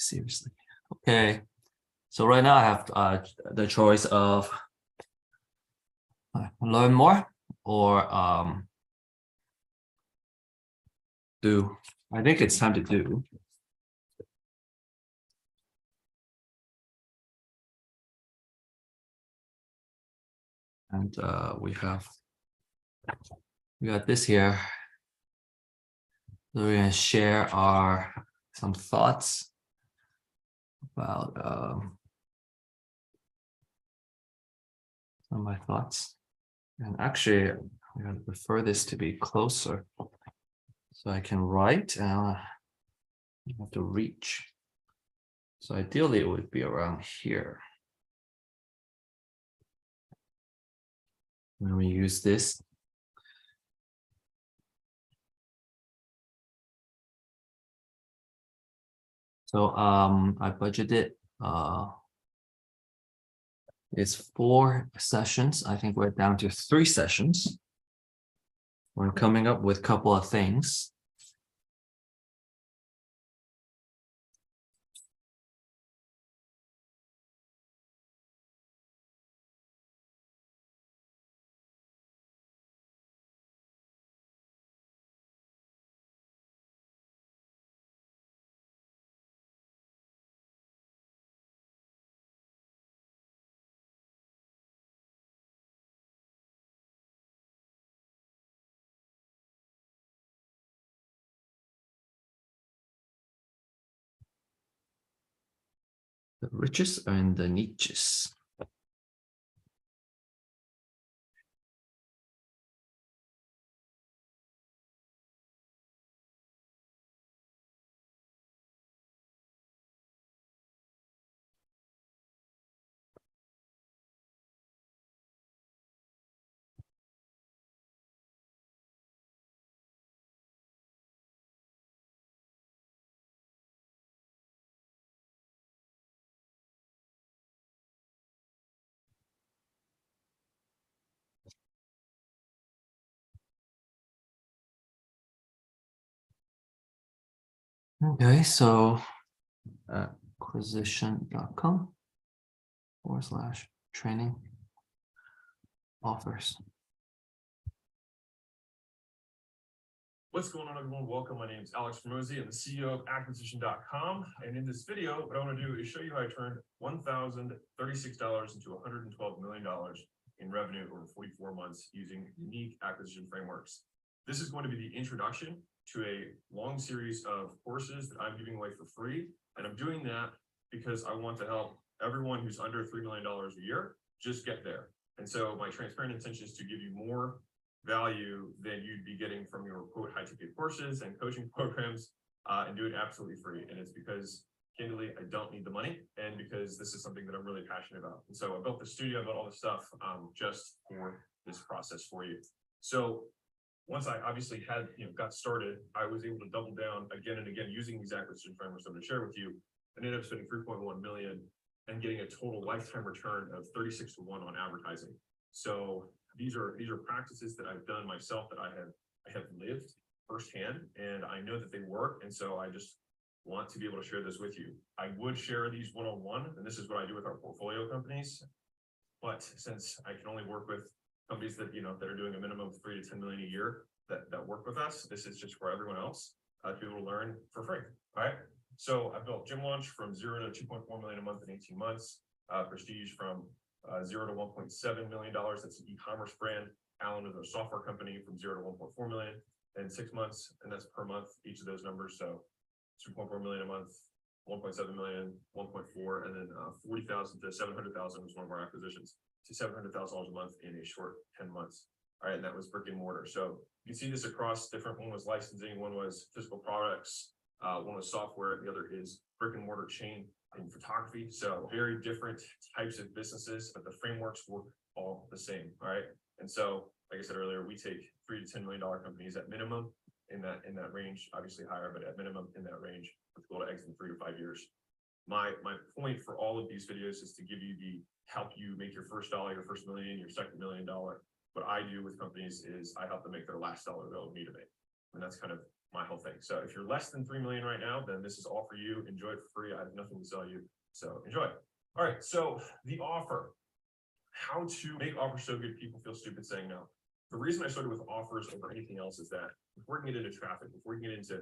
Seriously. Okay. So right now I have the choice of learn more or do. I think it's time to do. And we got this here. So we're gonna share some thoughts about some of my thoughts. And actually, I'm gonna prefer this to be closer. So I can write and I have to reach. So ideally it would be around here. When we use this. So I budgeted it's 4 sessions. I think we're down to 3 sessions. We're coming up with a couple of things. The riches and the niches. Okay, so acquisition.com/training offers. What's going on, everyone? Welcome. My name is Alex Ramosi. I'm the CEO of acquisition.com. And in this video, what I want to do is show you how I turned $1,036 into $112 million in revenue over 44 months using unique acquisition frameworks. This is going to be the introduction to a long series of courses that I'm giving away for free. And I'm doing that because I want to help everyone who's under $3 million a year just get there. And so my transparent intention is to give you more value than you'd be getting from your quote high ticket courses and coaching programs and do it absolutely free. And it's because candidly, I don't need the money and because this is something that I'm really passionate about. And so I built the studio, I built all this stuff just for this process for you. So once I obviously had, got started, I was able to double down again and again using these acquisition frameworks I'm going to share with you. And ended up spending 3.1 million and getting a total lifetime return of 36 to 1 on advertising. So these are practices that I've done myself that I have lived firsthand, and I know that they work. And so I just want to be able to share this with you. I would share these one-on-one, and this is what I do with our portfolio companies. But since I can only work with companies that that are doing a minimum of 3 to 10 million a year that work with us, this is just for everyone else to be able to learn for free. All right. So I built Gym Launch from 0 to 2.4 million a month in 18 months. Prestige from 0 to $1.7 million. That's an e-commerce brand. Allen is a software company from 0 to 1.4 million in 6 months, and that's per month, each of those numbers. So 2.4 million a month, 1.7 million, 1.4, and then 40,000 to 700,000 was one of our acquisitions to $700,000 a month in a short 10 months. All right, and that was brick and mortar. So you can see this across different. One was licensing, one was physical products, one was software, the other is brick and mortar chain in photography. So very different types of businesses, but the frameworks work all the same. All right. And so, like I said earlier, we take $3 to $10 million companies at minimum in that range, obviously higher, but at minimum in that range, with goal to exit in 3 to 5 years. My point for all of these videos is to give you help you make your first dollar, your first million, your second $1 million. What I do with companies is I help them make their last dollar they'll need to make. And that's kind of my whole thing. So if you're less than 3 million right now, then this is all for you. Enjoy it for free. I have nothing to sell you. So enjoy. All right. So the offer, how to make offers so good people feel stupid saying no. The reason I started with offers over anything else is that before we can get into traffic, before we can get into,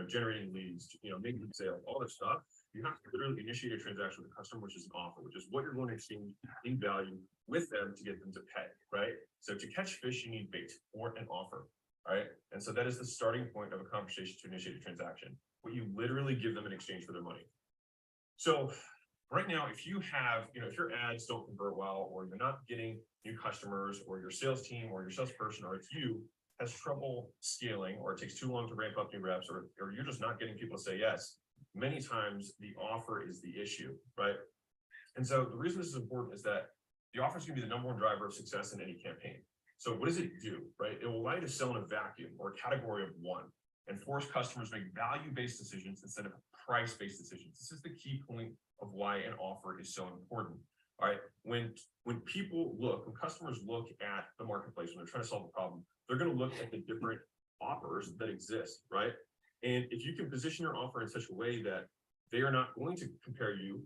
generating leads, making sales, all this stuff, you have to literally initiate a transaction with the customer, which is an offer, which is what you're going to exchange in value with them to get them to pay, right? So to catch fish, you need bait or an offer, right? And so that is the starting point of a conversation to initiate a transaction, what you literally give them in exchange for their money. So right now, if you have, if your ads don't convert well, or you're not getting new customers, or your sales team or your salesperson, or if you has trouble scaling, or it takes too long to ramp up new reps, or you're just not getting people to say yes, many times the offer is the issue, right? And so the reason this is important is that the offer is going to be the #1 driver of success in any campaign. So what does it do, right? It will allow you to sell in a vacuum or a category of one and force customers to make value-based decisions instead of price-based decisions. This is the key point of why an offer is so important. All right. When customers look at the marketplace, when they're trying to solve a problem, they're going to look at the different offers that exist, right? And if you can position your offer in such a way that they are not going to compare you,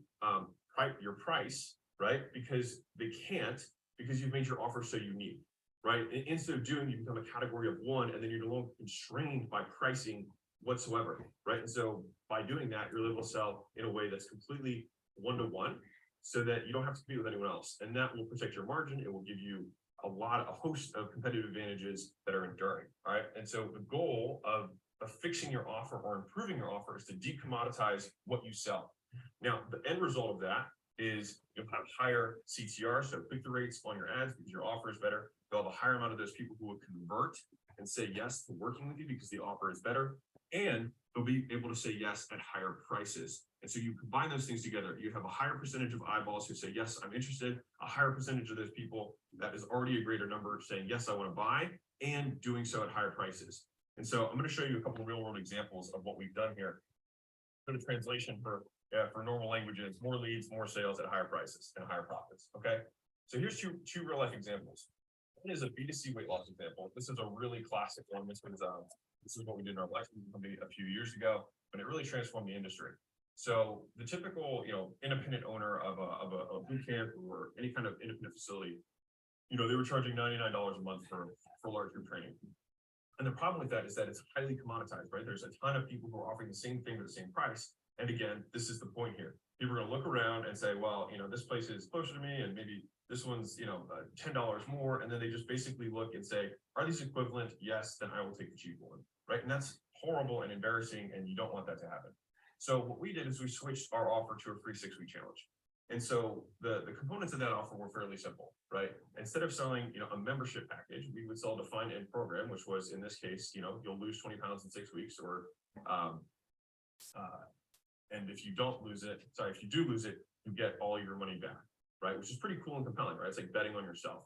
your price, right? Because they can't, because you've made your offer so unique, right? And instead of doing, you become a category of one, and then you're no longer constrained by pricing whatsoever, right? And so by doing that, you're able to sell in a way that's completely one-to-one, so that you don't have to compete with anyone else. And that will protect your margin. It will give you a host of competitive advantages that are enduring. All right. And so the goal of fixing your offer or improving your offer is to decommoditize what you sell. Now, the end result of that is you'll have higher CTR, so click-through rates on your ads, because your offer is better. You'll have a higher amount of those people who will convert and say yes to working with you because the offer is better. And they'll be able to say yes at higher prices. And so you combine those things together, you have a higher percentage of eyeballs who say, yes, I'm interested, a higher percentage of those people that is already a greater number saying, yes, I want to buy, and doing so at higher prices. And so I'm going to show you a couple of real world examples of what we've done here. For the translation for normal languages, more leads, more sales at higher prices and higher profits. Okay. So here's two real life examples. One is a B2C weight loss example. This is a really classic one. This is what we did in our life company a few years ago, but it really transformed the industry. So the typical, independent owner of a boot camp or any kind of independent facility, they were charging $99 a month for large group training. And the problem with that is that it's highly commoditized, right? There's a ton of people who are offering the same thing for the same price. And again, this is the point here. People are going to look around and say, well, this place is closer to me, and maybe this one's, $10 more. And then they just basically look and say, are these equivalent? Yes, then I will take the cheap one, right? And that's horrible and embarrassing, and you don't want that to happen. So what we did is we switched our offer to a free 6-week challenge. And so the components of that offer were fairly simple, right? Instead of selling, a membership package, we would sell a defined end program, which was, in this case, you'll lose 20 pounds in 6 weeks, or, and if you do lose it, you get all your money back, right? Which is pretty cool and compelling, right? It's like betting on yourself.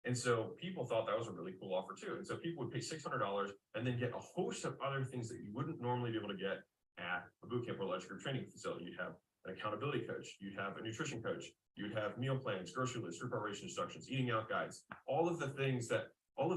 And so people thought that was a really cool offer too. And so people would pay $600 and then get a host of other things that you wouldn't normally be able to get at a bootcamp or large group training facility. You'd have an accountability coach, you'd have a nutrition coach, you'd have meal plans, grocery lists, preparation instructions, eating out guides, all of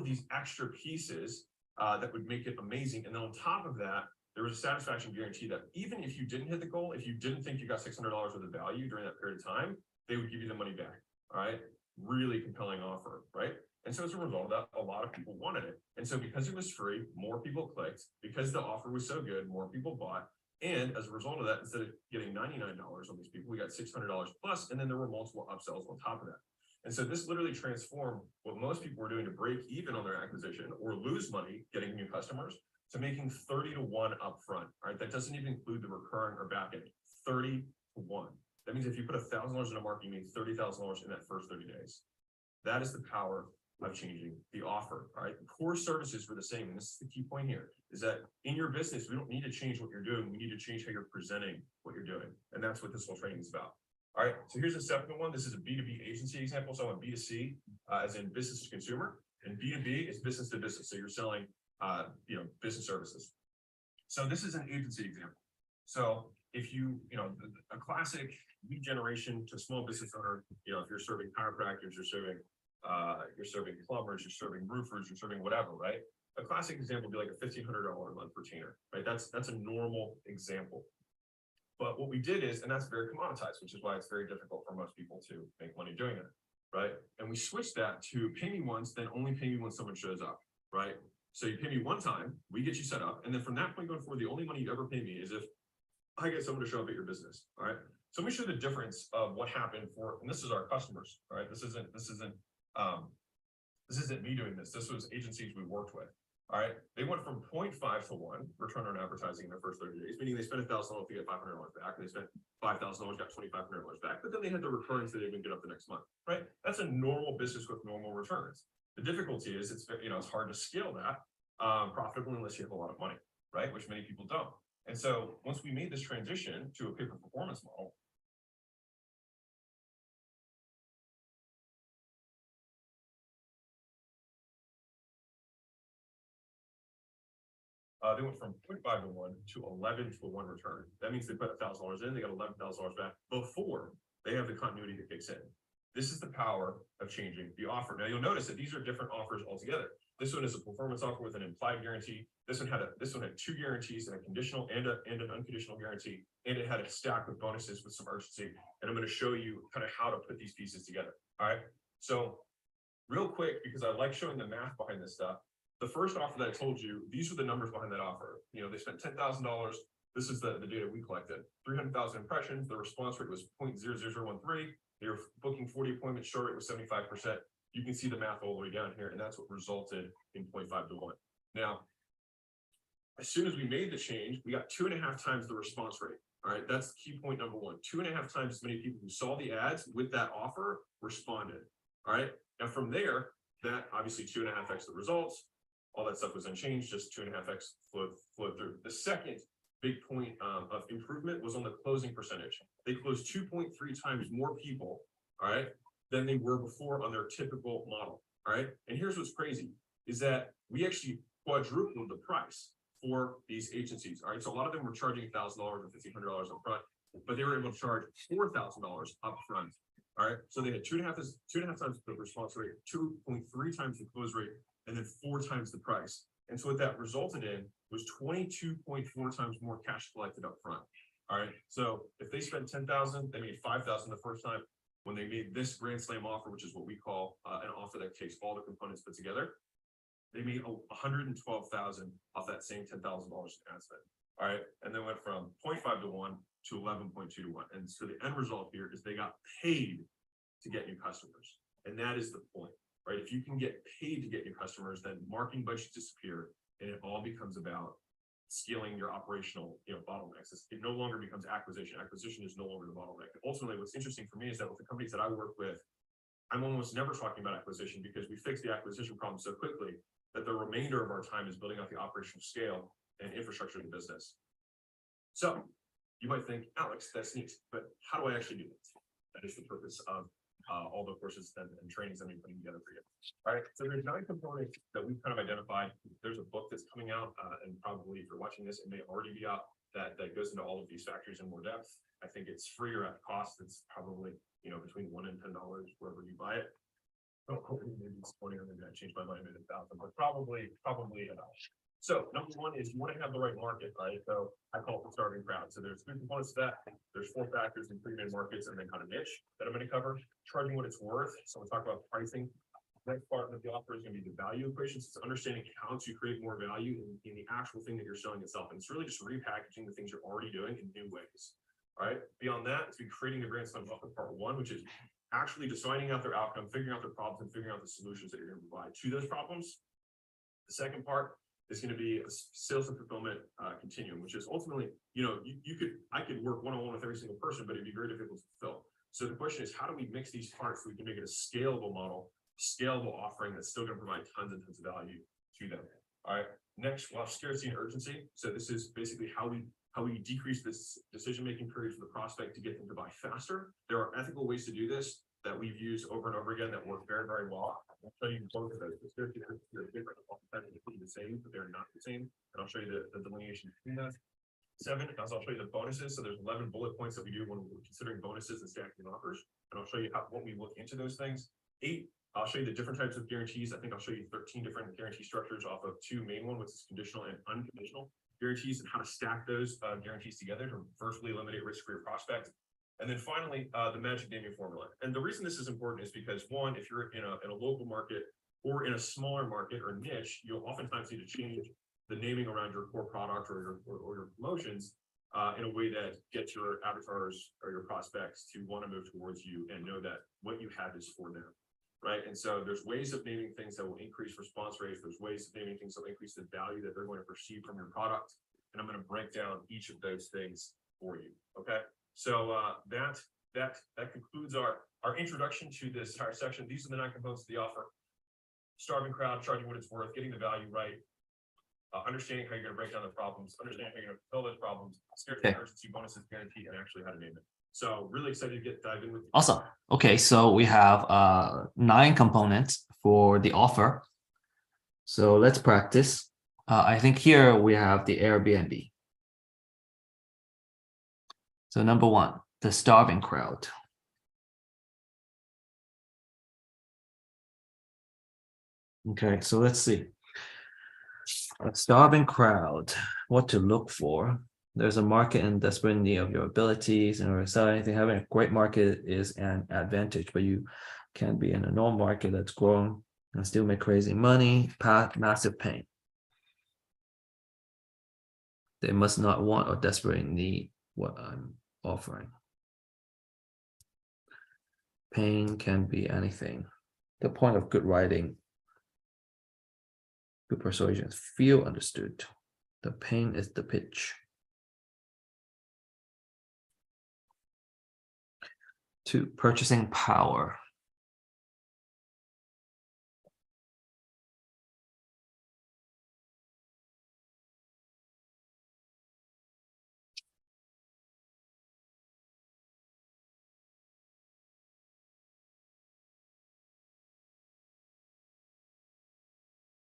these extra pieces that would make it amazing. And then on top of that, there was a satisfaction guarantee that even if you didn't hit the goal, if you didn't think you got $600 worth of value during that period of time, they would give you the money back. All right. Really compelling offer, right? And so as a result of that, a lot of people wanted it. And so because it was free, more people clicked. Because the offer was so good, more people bought. And as a result of that, instead of getting $99 on these people, we got $600 plus, and then there were multiple upsells on top of that. And so this literally transformed what most people were doing to break even on their acquisition or lose money getting new customers to making 30 to 1 upfront. All right, that doesn't even include the recurring or back end. 30 to 1. That means if you put $1,000 in a marketing, you make $30,000 in that first 30 days. That is the power of changing the offer. All right, the core services were the same, and this is the key point here: is that in your business, we don't need to change what you're doing. We need to change how you're presenting what you're doing, and that's what this whole training is about. All right, so here's the second one. This is a B2B agency example. So on B2C, as in business to consumer, and B2B is business to business. So you're selling, business services. So this is an agency example. So if a classic lead generation to small business owner, if you're serving chiropractors, you're serving you're serving plumbers, you're serving roofers, you're serving whatever, right? A classic example would be like a $1,500 a month retainer, right? That's a normal example. But what we did is, and that's very commoditized, which is why it's very difficult for most people to make money doing it, right? And we switched that to pay me once, then only pay me when someone shows up, right? So you pay me one time, we get you set up, and then from that point going forward, the only money you ever pay me is if I get someone to show up at your business, all right? So we show the difference of what happened for, and this is our customers, all right? This isn't me doing this. This was agencies we worked with. All right, they went from 0.5 to 1 return on advertising in their first 30 days, meaning they spent $1,000 to get $500 back, and they spent $5,000, got $2,500 back, but then they had the returns that they would get up the next month, right? That's a normal business with normal returns. The difficulty is it's hard to scale that profitably unless you have a lot of money, right? Which many people don't. And so once we made this transition to a pay-for-performance model, they went from 0.5 to 1 to 11 to a 1 return. That means they put $1,000 in, they got $11,000 back before they have the continuity that kicks in. This is the power of changing the offer. Now you'll notice that these are different offers altogether. This one is a performance offer with an implied guarantee. This one had 2 guarantees and a conditional and an unconditional guarantee, and it had a stack of bonuses with some urgency. And I'm going to show you kind of how to put these pieces together. All right. So real quick, because I like showing the math behind this stuff. The first offer that I told you, these are the numbers behind that offer. They spent $10,000. This is the data we collected. 300,000 impressions. The response rate was 0.00013. They were booking 40 appointments. Show rate was 75%. You can see the math all the way down here, and that's what resulted in 0.5 to 1. Now, as soon as we made the change, we got 2.5 times the response rate. All right, that's key point number 1. 2.5 times as many people who saw the ads with that offer responded. All right, now from there, that obviously 2.5x the results. All that stuff was unchanged, just 2.5x flowed through. The second big point of improvement was on the closing percentage. They closed 2.3 times more people, all right, than they were before on their typical model. All right, and here's what's crazy is that we actually quadrupled the price for these agencies. All right, so a lot of them were charging $1,000 or $1,500 up front, but they were able to charge $4,000 up front. All right, so they had 2.5 times the response rate, 2.3 times the close rate, and then 4 times the price. And so what that resulted in was 22.4 times more cash collected up front. All right, so if they spent $10,000, they made $5,000 the first time. When they made this Grand Slam offer, which is what we call an offer that takes all the components put together, they made $112,000 off that same $10,000 in ad spend. All right, and then went from 0.5 to 1 to 11.2 to 1. And so the end result here is they got paid to get new customers. And that is the point, right? If you can get paid to get new customers, then marketing budgets disappear, and it all becomes about scaling your operational, bottlenecks. It no longer becomes acquisition. Acquisition is no longer the bottleneck. Ultimately, what's interesting for me is that with the companies that I work with, I'm almost never talking about acquisition because we fix the acquisition problem so quickly that the remainder of our time is building out the operational scale and infrastructure of the business. So you might think, Alex, that's neat, but how do I actually do that? That is the purpose of all the courses and trainings that I'm putting together for you. All right, so there's 9 components that we've kind of identified. There's a book that's coming out, and probably if you're watching this, it may already be out, that goes into all of these factors in more depth. I think it's free or at cost. It's probably, between $1 and $10 wherever you buy it. Oh, maybe it's 20, or maybe I changed my mind, maybe 1,000, but probably enough. So number 1 is you want to have the right market, right? So I call it the starving crowd. So there's 3 components to that. There's 4 factors in 3 main markets and then kind of niche that I'm going to cover. Charging what it's worth. So we'll talk about pricing. Next part of the offer is going to be the value equation. So it's understanding how to create more value in the actual thing that you're selling itself. And it's really just repackaging the things you're already doing in new ways. All right. Beyond that, it's creating the Grand Slam offer part 1, which is actually deciding out their outcome, figuring out their problems, and figuring out the solutions that you're going to provide to those problems. The second part is going to be a sales and fulfillment continuum, which is ultimately, I could work one-on-one with every single person, but it'd be very difficult to fulfill. So the question is, how do we mix these parts so we can make it a scalable model, scalable offering that's still going to provide tons and tons of value to them? All right. Next, we'll have scarcity and urgency. So this is basically how we decrease this decision-making period for the prospect to get them to buy faster. There are ethical ways to do this that we've used over and over again that work very, very well. I'll show you both of those. The scarcity and urgency are different, the same, but they're not the same. And I'll show you the delineation between those. 7, I'll show you the bonuses. So there's 11 bullet points that we do when we're considering bonuses and stacking offers. And I'll show you what we look into those things. 8 I'll show you the different types of guarantees. I think I'll show you 13 different guarantee structures off of two main one, which is conditional and unconditional guarantees, and how to stack those guarantees together to virtually eliminate risk for your prospect. And then finally, the magic naming formula. And the reason this is important is because one, if you're in a local market or in a smaller market or niche, you'll oftentimes need to change the naming around your core product or your promotions in a way that gets your avatars or your prospects to want to move towards you and know that what you have is for them. Right. And so there's ways of naming things that will increase response rates. There's ways of naming things that will increase the value that they're going to perceive from your product. And I'm going to break down each of those things for you. Okay. So that concludes our introduction to this entire section. These are the 9 components of the offer: starving crowd, charging what it's worth, getting the value right, understanding how you're going to break down the problems, understanding how you're going to fulfill those problems, scarcity, urgency, bonuses, guarantee, and actually how to name it. So really excited to dive in with you. Awesome. Okay, so we have 9 components for the offer. So let's practice. I think here we have the Airbnb. So number 1, the starving crowd. Okay, so let's see. A starving crowd, what to look for. There's a market in desperate need of your abilities, and or sell anything. Having a great market is an advantage, but you can be in a normal market that's growing and still make crazy money. Massive pain. They must not want or desperately need what I'm offering. Pain can be anything. The point of good writing, good persuasion is feel understood. The pain is the pitch. 2, purchasing power.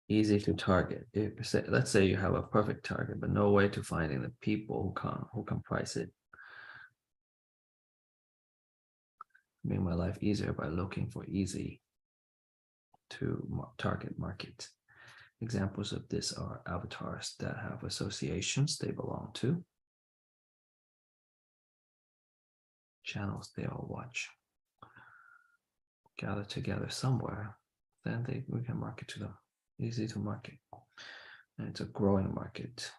Easy to target. Let's say you have a perfect target, but no way to finding the people who can price it. Make my life easier by looking for easy to target market. Examples of this are avatars that have associations they belong to, channels they all watch, gather together somewhere, then we can market to them. Easy to market, and it's a growing market.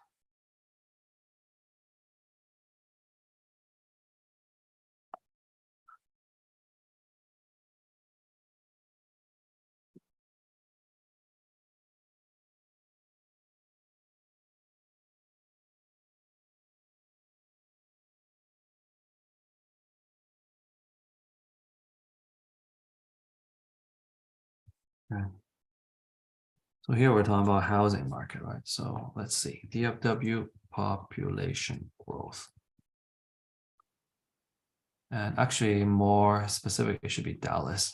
Okay. So here we're talking about housing market, right? So let's see, DFW population growth. And actually more specific, it should be Dallas.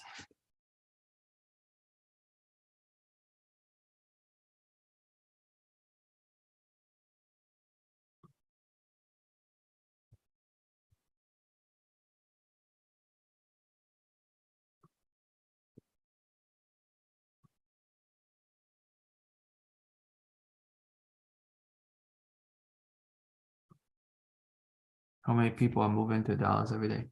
How many people are moving to Dallas every day?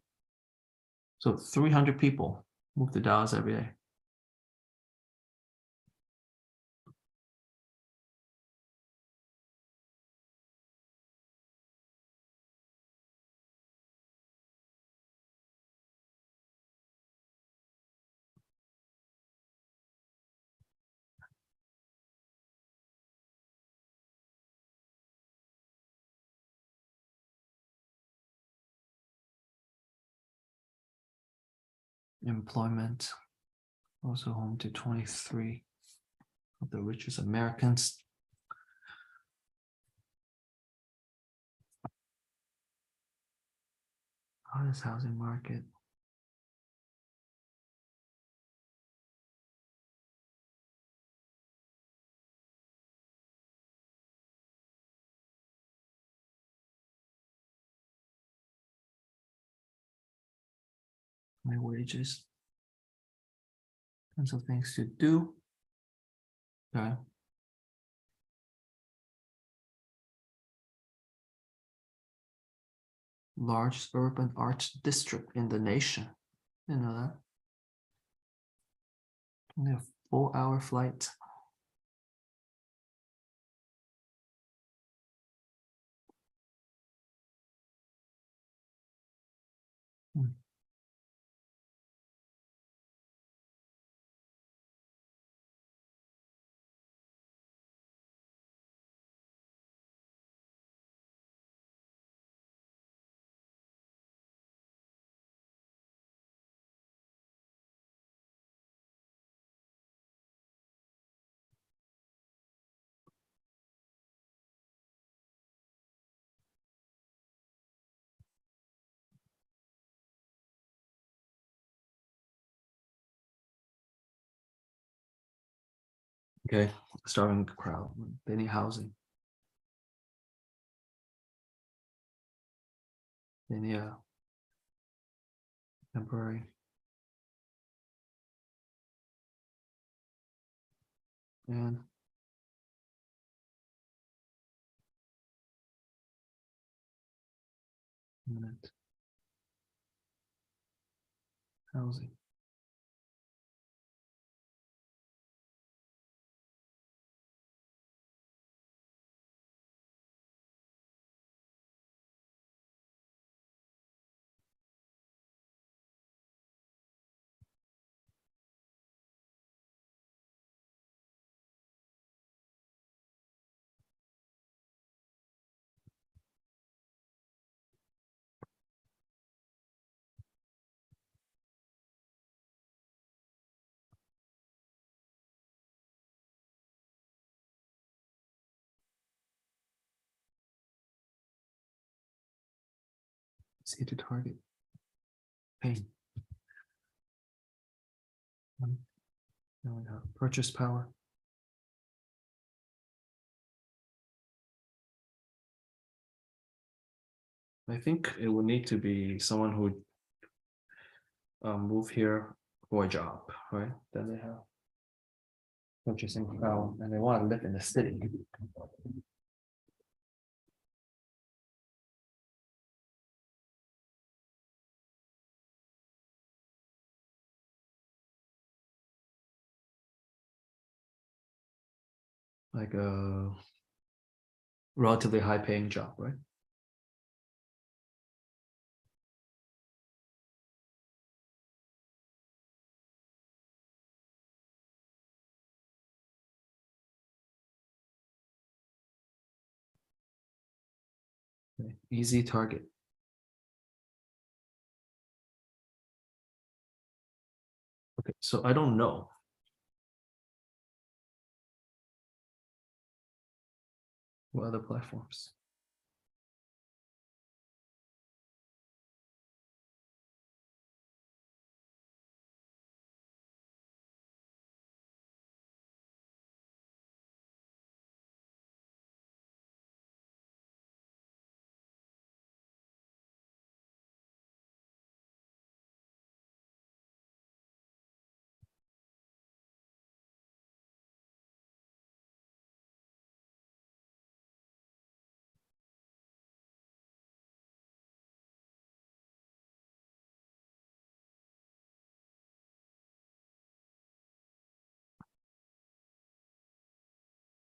So 300 people move to Dallas every day. Employment, also home to 23 of the richest Americans. Hottest housing market. My wages. Tons of things to do. Okay. Largest urban art district in the nation. You know that. Only a 4-hour flight. Okay, starving crowd. They need housing. They need a temporary. And permanent housing. See to target pain. Now we have purchase power. I think it will need to be someone who move here for a job, right? Then they have purchasing power and they want to live in the city. Like a relatively high paying job, right? Okay, easy target. Okay, so I don't know. What other platforms?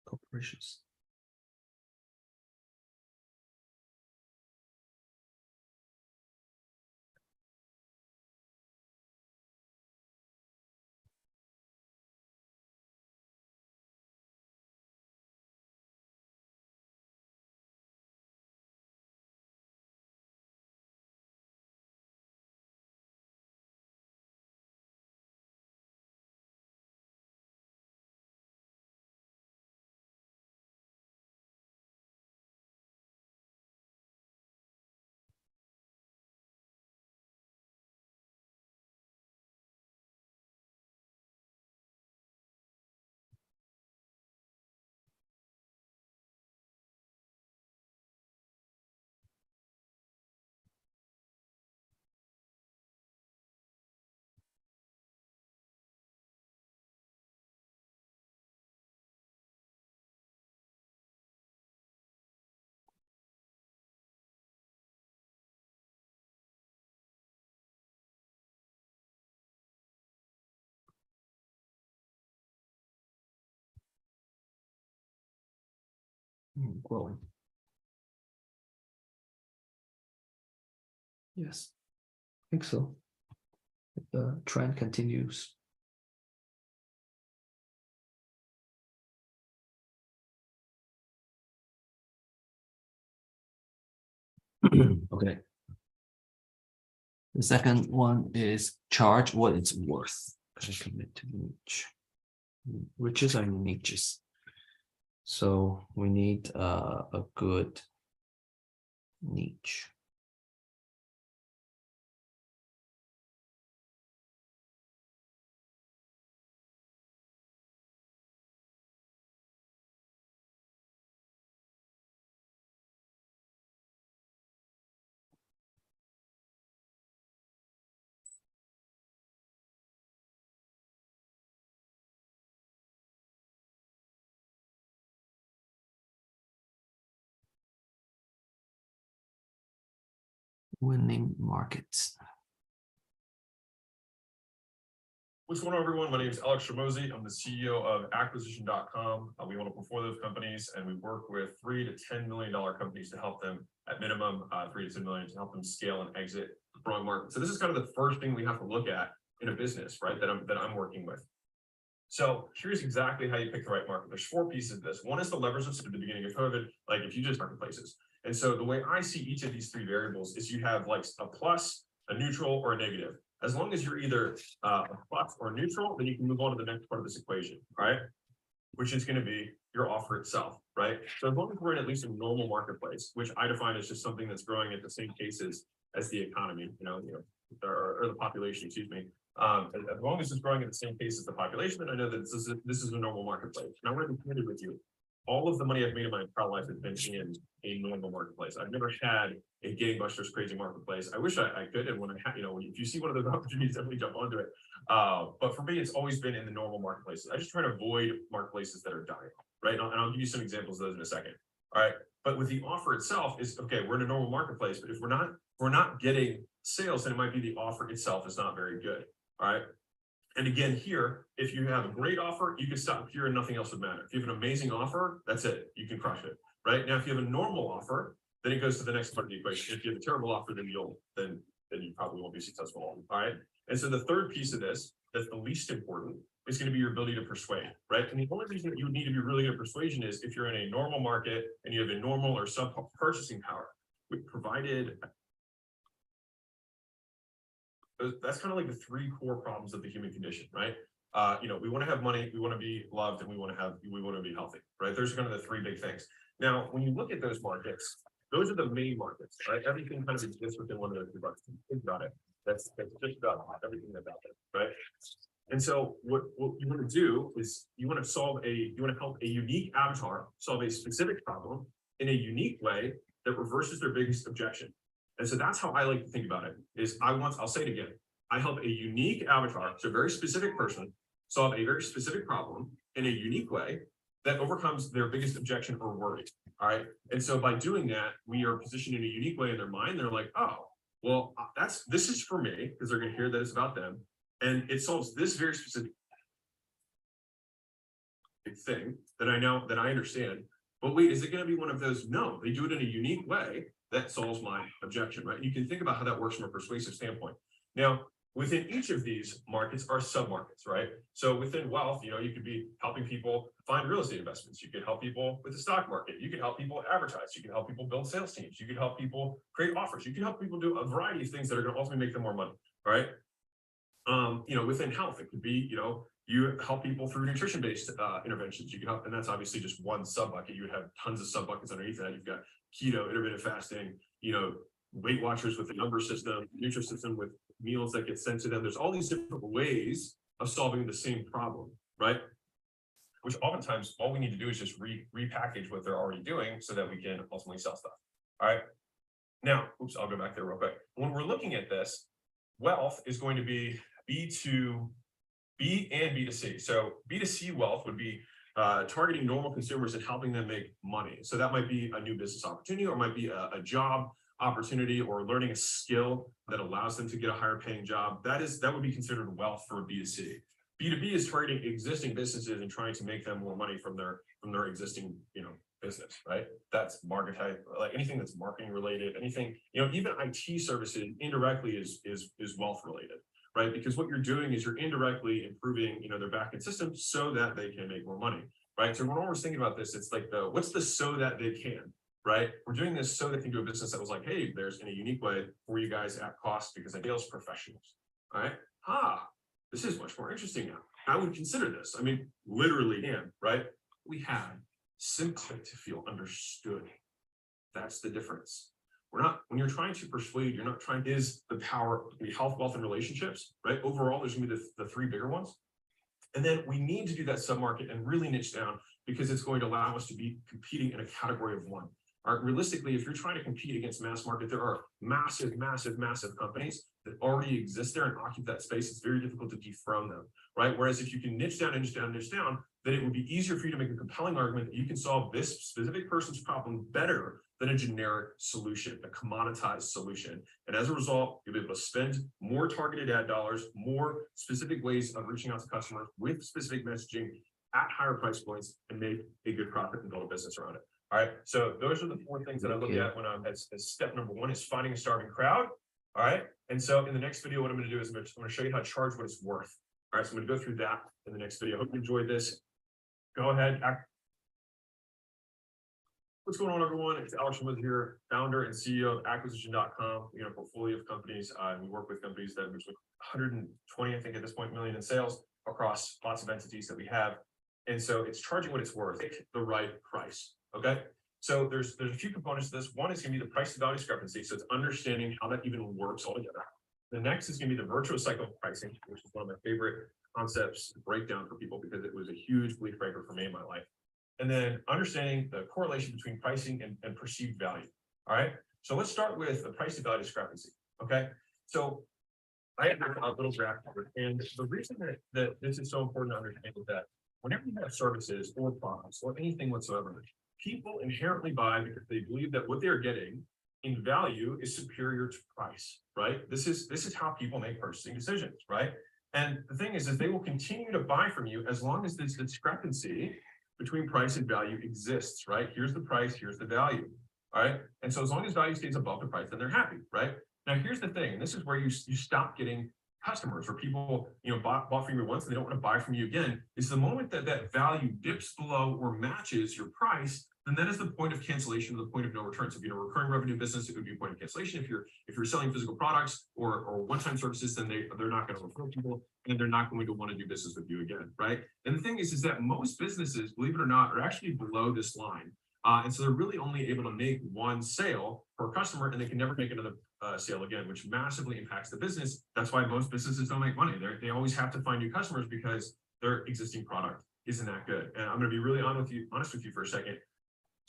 Corporations. Growing. Yes, I think so. If the trend continues. Okay. The second one is charge what it's worth. Commit to niche. Riches are niches. So we need a good niche. Winning markets. What's going on, everyone? My name is Alex Shramosi. I'm the CEO of acquisition.com. We own a portfolio of companies, and we work with $3 to $10 million companies to help them, at minimum, 3 to 10 million, to help them scale and exit the growing market. So this is kind of the first thing we have to look at in a business, right? That I'm working with. So here's exactly how you pick the right market. There's 4 pieces of this. One is the levers of at the beginning of COVID, like if you just marketplaces. And so the way I see each of these 3 variables is you have like a plus, a neutral, or a negative. As long as you're either a plus or neutral, then you can move on to the next part of this equation, right? Which is going to be your offer itself, right? So as long as we're in at least a normal marketplace, which I define as just something that's growing at the same paces as the economy, or the population, excuse me. As long as it's growing at the same pace as the population, then I know that this is a normal marketplace. Now, I'm going to be candid with you. All of the money I've made in my entire life has been in a normal marketplace. I've never had a gangbusters crazy marketplace. I wish I could. And when I had, if you see one of those opportunities, definitely jump onto it. But for me, it's always been in the normal marketplaces. I just try to avoid marketplaces that are dying, right? And I'll give you some examples of those in a second. All right. But with the offer itself is, okay, we're in a normal marketplace, but if we're not getting sales, then it might be the offer itself is not very good. All right. And again, here, if you have a great offer, you can stop here and nothing else would matter. If you have an amazing offer, that's it. You can crush it, right? Now, if you have a normal offer, then it goes to the next part of the equation. If you have a terrible offer, then you probably won't be successful. All right. And so the third piece of this, that's the least important, is going to be your ability to persuade, right? And the only reason that you would need to be really good at persuasion is if you're in a normal market and you have a normal or sub purchasing power, provided. That's kind of like the 3 core problems of the human condition, right? We want to have money, we want to be loved, and we want to be healthy, right? Those are kind of the 3 big things. Now, when you look at those markets, those are the main markets, right? Everything kind of exists within one of those 2 buckets. Think about it. That's just about everything that's out there, right? And so what you want to do is you want to help a unique avatar solve a specific problem in a unique way that reverses their biggest objection. And so that's how I like to think about it, is I'll say it again. I help a unique avatar, so a very specific person, solve a very specific problem in a unique way that overcomes their biggest objection or worry. All right. And so by doing that, we are positioned in a unique way in their mind. They're like, oh, well, this is for me, because they're going to hear that it's about them. And it solves this very specific thing that I understand. But wait, is it going to be one of those? No, they do it in a unique way that solves my objection, right? You can think about how that works from a persuasive standpoint. Now, within each of these markets are sub-markets, right? So within wealth, you could be helping people find real estate investments. You could help people with the stock market. You could help people advertise. You can help people build sales teams. You could help people create offers. You can help people do a variety of things that are going to ultimately make them more money, right? Within health, it could be, you help people through nutrition-based interventions. You can help, and that's obviously just one sub-bucket. You would have tons of sub-buckets underneath that. You've got keto, intermittent fasting, Weight Watchers with the number system, Nutrisystem with meals that get sent to them. There's all these different ways of solving the same problem, right? Which oftentimes all we need to do is just repackage what they're already doing so that we can ultimately sell stuff. All right. Now, I'll go back there real quick. When we're looking at this, wealth is going to be B2B and B2C. So B2C wealth would be targeting normal consumers and helping them make money. So that might be a new business opportunity, or it might be a job opportunity, or learning a skill that allows them to get a higher paying job. That would be considered wealth for B2C. B2B is targeting existing businesses and trying to make them more money from their existing, business, right? That's market type, like anything that's marketing related, anything, even IT services indirectly is wealth related, right? Because what you're doing is you're indirectly improving, their backend system so that they can make more money, right? So when we're always thinking about this, it's like what's the so that they can, right? We're doing this so they can do a business that was like, hey, there's in a unique way for you guys at cost because I sales professionals, all right? This is much more interesting now. I would consider this. I mean, literally am, right? We have simply to feel understood. That's the difference. We're not, when you're trying to persuade, you're not trying, is the power, the health, wealth, and relationships, right? Overall, there's gonna be the three bigger ones. And then we need to do that sub-market and really niche down because it's going to allow us to be competing in a category of one. Realistically, if you're trying to compete against mass market, there are massive companies that already exist there and occupy that space. It's very difficult to dethrone them, right? Whereas if you can niche down, then it would be easier for you to make a compelling argument that you can solve this specific person's problem better than a generic solution, a commoditized solution. And as a result, you'll be able to spend more targeted ad dollars, more specific ways of reaching out to customers with specific messaging at higher price points and make a good profit and build a business around it. All right, so those are the four things that I look at when I'm as step number one is finding a starving crowd. All right, and so in the next video, what I'm going to do is I'm going to show you how to charge what it's worth. All right, so I'm going to go through that in the next video. Hope you enjoyed this. Go ahead. What's going on, everyone? It's Alex Schmidt here, founder and CEO of Acquisition.com. We have a portfolio of companies. We work with companies that are between 120, I think, at this point, million in sales across lots of entities that we have. And so it's charging what it's worth, the right price. Okay. So there's a few components to this. One is going to be the price to value discrepancy. So it's understanding how that even works altogether. The next is going to be the virtuous cycle of pricing, which is one of my favorite concepts to break down for people because it was a huge belief breaker for me in my life. And then understanding the correlation between pricing and perceived value. All right. So let's start with the price to value discrepancy. Okay. So I have a little graph here, and the reason that this is so important to understand is that whenever you have services or products or anything whatsoever, people inherently buy because they believe that what they're getting in value is superior to price, right? This is how people make purchasing decisions, right? And the thing is they will continue to buy from you as long as this discrepancy between price and value exists, right? Here's the price, here's the value, all right? And so as long as value stays above the price, then they're happy, right? Now, here's the thing, and this is where you stop getting customers or people, bought from you once and they don't want to buy from you again, is the moment that that value dips below or matches your price, then that is the point of cancellation, the point of no return. So if you're a recurring revenue business, it would be a point of cancellation. If you're selling physical products or one-time services, then they're not going to refer people and they're not going to want to do business with you again, right? And the thing is that most businesses, believe it or not, are actually below this line. And so they're really only able to make one sale per customer and they can never make another sale again, which massively impacts the business. That's why most businesses don't make money. They always have to find new customers because their existing product isn't that good. And I'm going to be really honest with you for a second.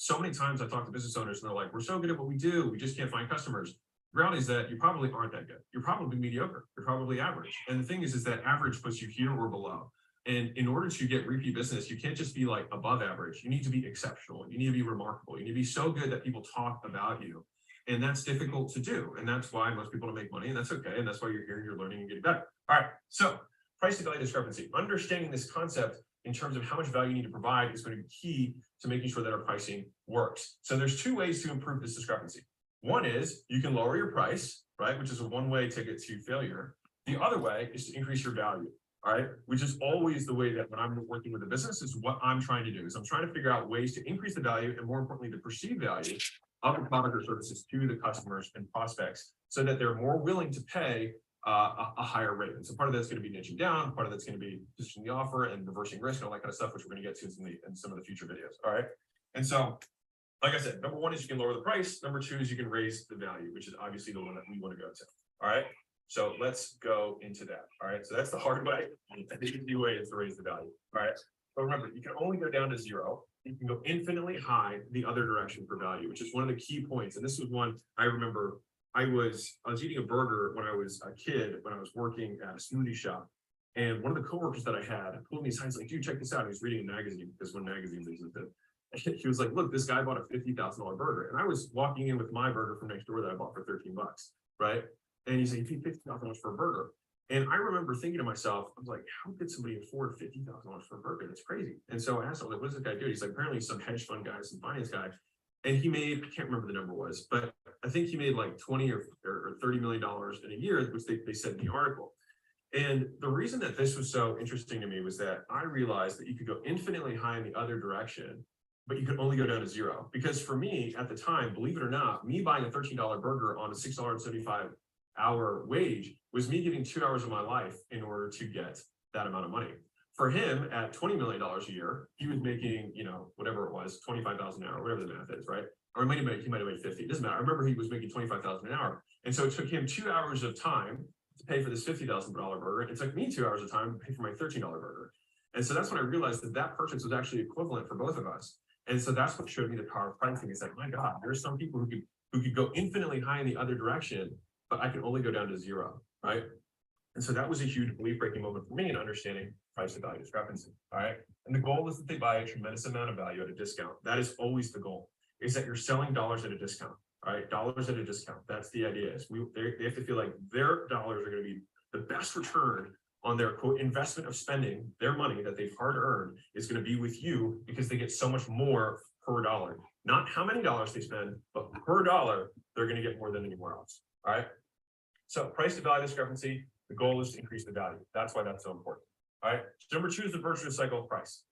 So many times I talk to business owners and they're like, we're so good at what we do, we just can't find customers. The reality is that you probably aren't that good. You're probably mediocre. You're probably average. And the thing is that average puts you here or below. And in order to get repeat business, you can't just be like above average. You need to be exceptional. You need to be remarkable. You need to be so good that people talk about you. And that's difficult to do. And that's why most people don't make money. And that's okay. And that's why you're here, you're learning and getting better. All right. So price to value discrepancy, understanding this concept in terms of how much value you need to provide is going to be key to making sure that our pricing works. So there's two ways to improve this discrepancy. One is you can lower your price, right? Which is a one-way ticket to failure. The other way is to increase your value. All right, which is always the way that when I'm working with a business is what I'm trying to do is I'm trying to figure out ways to increase the value and more importantly, the perceived value of the product or services to the customers and prospects so that they're more willing to pay a higher rate. And so part of that's going to be niching down, part of that's going to be positioning the offer and reversing risk and all that kind of stuff, which we're going to get to in some of the future videos. All right. And so, like I said, number one is you can lower the price. Number two is you can raise the value, which is obviously the one that we want to go to. All right. So let's go into that. All right. So that's the hard way. The easy way is to raise the value. All right. But remember, you can only go down to zero. You can go infinitely high the other direction for value, which is one of the key points. And this was one I remember I was eating a burger when I was a kid, when I was working at a smoothie shop. And one of the coworkers that I had pulled me aside. He's like, dude, check this out. He was reading a magazine because when magazines existed. He was like, look, this guy bought a $50,000 burger. And I was walking in with my burger from next door that I bought for $13, right? And he's like, you paid $50,000 for a burger. And I remember thinking to myself, I was like, how could somebody afford $50,000 for a burger? That's crazy. And so I asked him, like, what does this guy do? He's like, apparently some hedge fund guy, some finance guy. And he made, I can't remember the number was, but I think he made like 20 or $30 million in a year, which they said in the article. And the reason that this was so interesting to me was that I realized that you could go infinitely high in the other direction, but you could only go down to zero. Because for me at the time, believe it or not, me buying a $13 burger on a $6.75 hour wage was me giving 2 hours of my life in order to get that amount of money. For him at $20 million a year, he was making, you know, whatever it was, 25,000 an hour, whatever the math is, right? Or he might have made 50, it doesn't matter. I remember he was making 25,000 an hour. And so it took him 2 hours of time to pay for this $50,000 burger. It took me 2 hours of time to pay for my $13 burger. And so that's when I realized that that purchase was actually equivalent for both of us. And so that's what showed me the power of pricing. It's like, my God, there's some people who could go infinitely high in the other direction, but I can only go down to zero, right? And so that was a huge belief breaking moment for me in understanding price to value discrepancy, all right? And the goal is that they buy a tremendous amount of value at a discount. That is always the goal, is that you're selling dollars at a discount, all right? Dollars at a discount, that's the idea. Is they have to feel like their dollars are gonna be the best return on their quote investment of spending their money that they've hard earned is going to be with you because they get so much more per dollar. Not how many dollars they spend, but per dollar, they're going to get more than anywhere else. All right. So price to value discrepancy, the goal is to increase the value. That's why that's so important. All right. So number 2 is the virtuous cycle of price.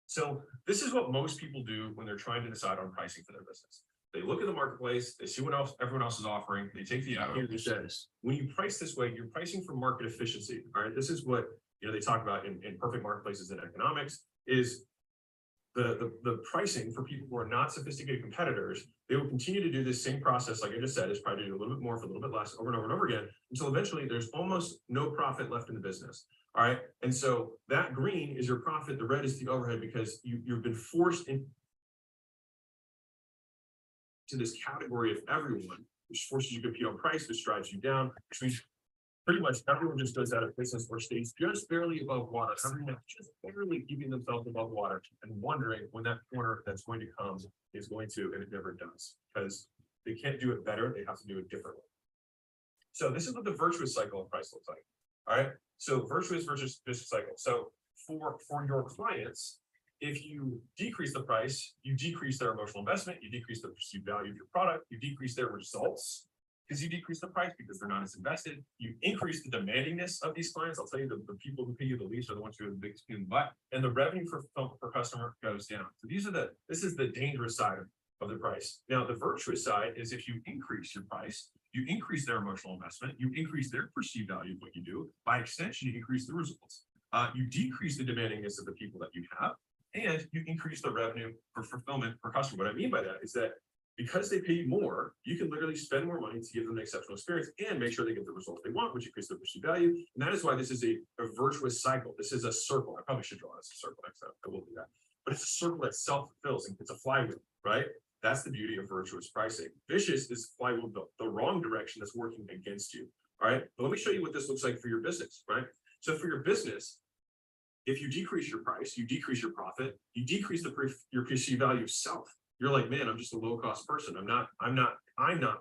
So this is what most people do when they're trying to decide on pricing for their business. They look at the marketplace, they see what else everyone else is offering, they take the average and says, when you price this way, you're pricing for market efficiency. All right. This is what they talk about in perfect marketplaces in economics is the pricing for people who are not sophisticated competitors. They will continue to do this same process, like I just said, is probably do a little bit more for a little bit less over and over and over again until eventually there's almost no profit left in the business. All right. And so that green is your profit, the red is the overhead because you've been forced into this category of everyone, which forces you to compete on price, which drives you down, which means pretty much everyone just goes out of business or stays just barely above water. Everyone just barely keeping themselves above water and wondering when that corner that's going to come is going to, and it never does, because they can't do it better, they have to do it differently. So this is what the virtuous cycle of price looks like. All right. So virtuous versus vicious cycle. So for your clients, if you decrease the price, you decrease their emotional investment, you decrease the perceived value of your product, you decrease their results because you decrease the price because they're not as invested. You increase the demandingness of these clients. I'll tell you, the people who pay you the least are the ones who are the biggest pain in the butt, and the revenue per customer goes down. So this is the dangerous side of the price. Now, the virtuous side is if you increase your price, you increase their emotional investment, you increase their perceived value of what you do. By extension, you increase the results. You decrease the demandingness of the people that you have, and you increase the revenue for fulfillment per customer. What I mean by that is that because they pay you more, you can literally spend more money to give them an exceptional experience and make sure they get the results they want, which increases their perceived value. And that is why this is a virtuous cycle. This is a circle. I probably should draw this as a circle next time. I will do that. But it's a circle that self-fulfills, and it's a flywheel, right? That's the beauty of virtuous pricing. Vicious is flywheel the wrong direction that's working against you. All right. But let me show you what this looks like for your business, right? So for your business, if you decrease your price, you decrease your profit, you decrease your perceived value of self. You're like, man, I'm just a low cost person. I'm not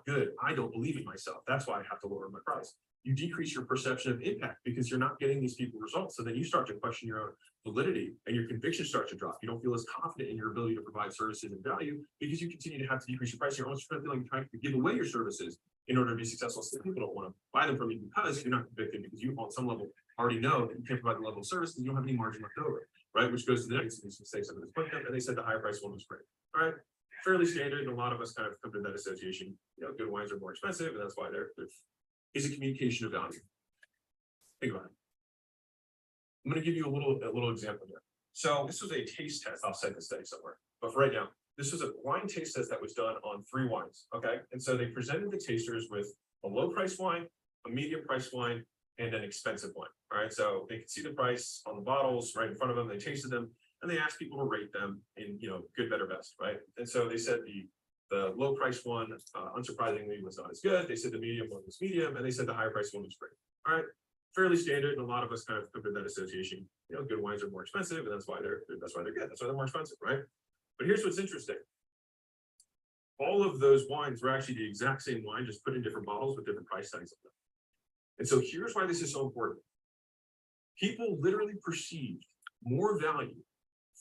good. I don't believe in myself. That's why I have to lower my price. You decrease your perception of impact because you're not getting these people results. So then you start to question your own validity and your conviction starts to drop. You don't feel as confident in your ability to provide services and value because you continue to have to decrease your price. You're almost feeling like you're trying to give away your services in order to be successful. So people don't want to buy them from you because you're not convicted, because you on some level already know that you can't provide the level of service and you don't have any margin left over, right? Which goes to the next mistake someone has put them, and they said the higher price one was great. All right. Fairly standard, and a lot of us kind of come to that association. Good wines are more expensive, and that's why there is a communication of value. Think about it. I'm going to give you a little example here. So this was a taste test. I'll cite the study somewhere, but for right now, this was a wine taste test that was done on 3 wines. Okay, and so they presented the tasters with a low price wine, a medium price wine, and an expensive wine. All right, so they could see the price on the bottles right in front of them. They tasted them. And they asked people to rate them in, good, better, best, right? And so they said the low price one, unsurprisingly, was not as good. They said the medium one was medium, and they said the higher price one was great. All right, fairly standard, and a lot of us kind of come to that association. Good wines are more expensive, and that's why they're good. That's why they're more expensive, right? But here's what's interesting: all of those wines were actually the exact same wine, just put in different bottles with different price tags on them. And so here's why this is so important. People literally perceived more value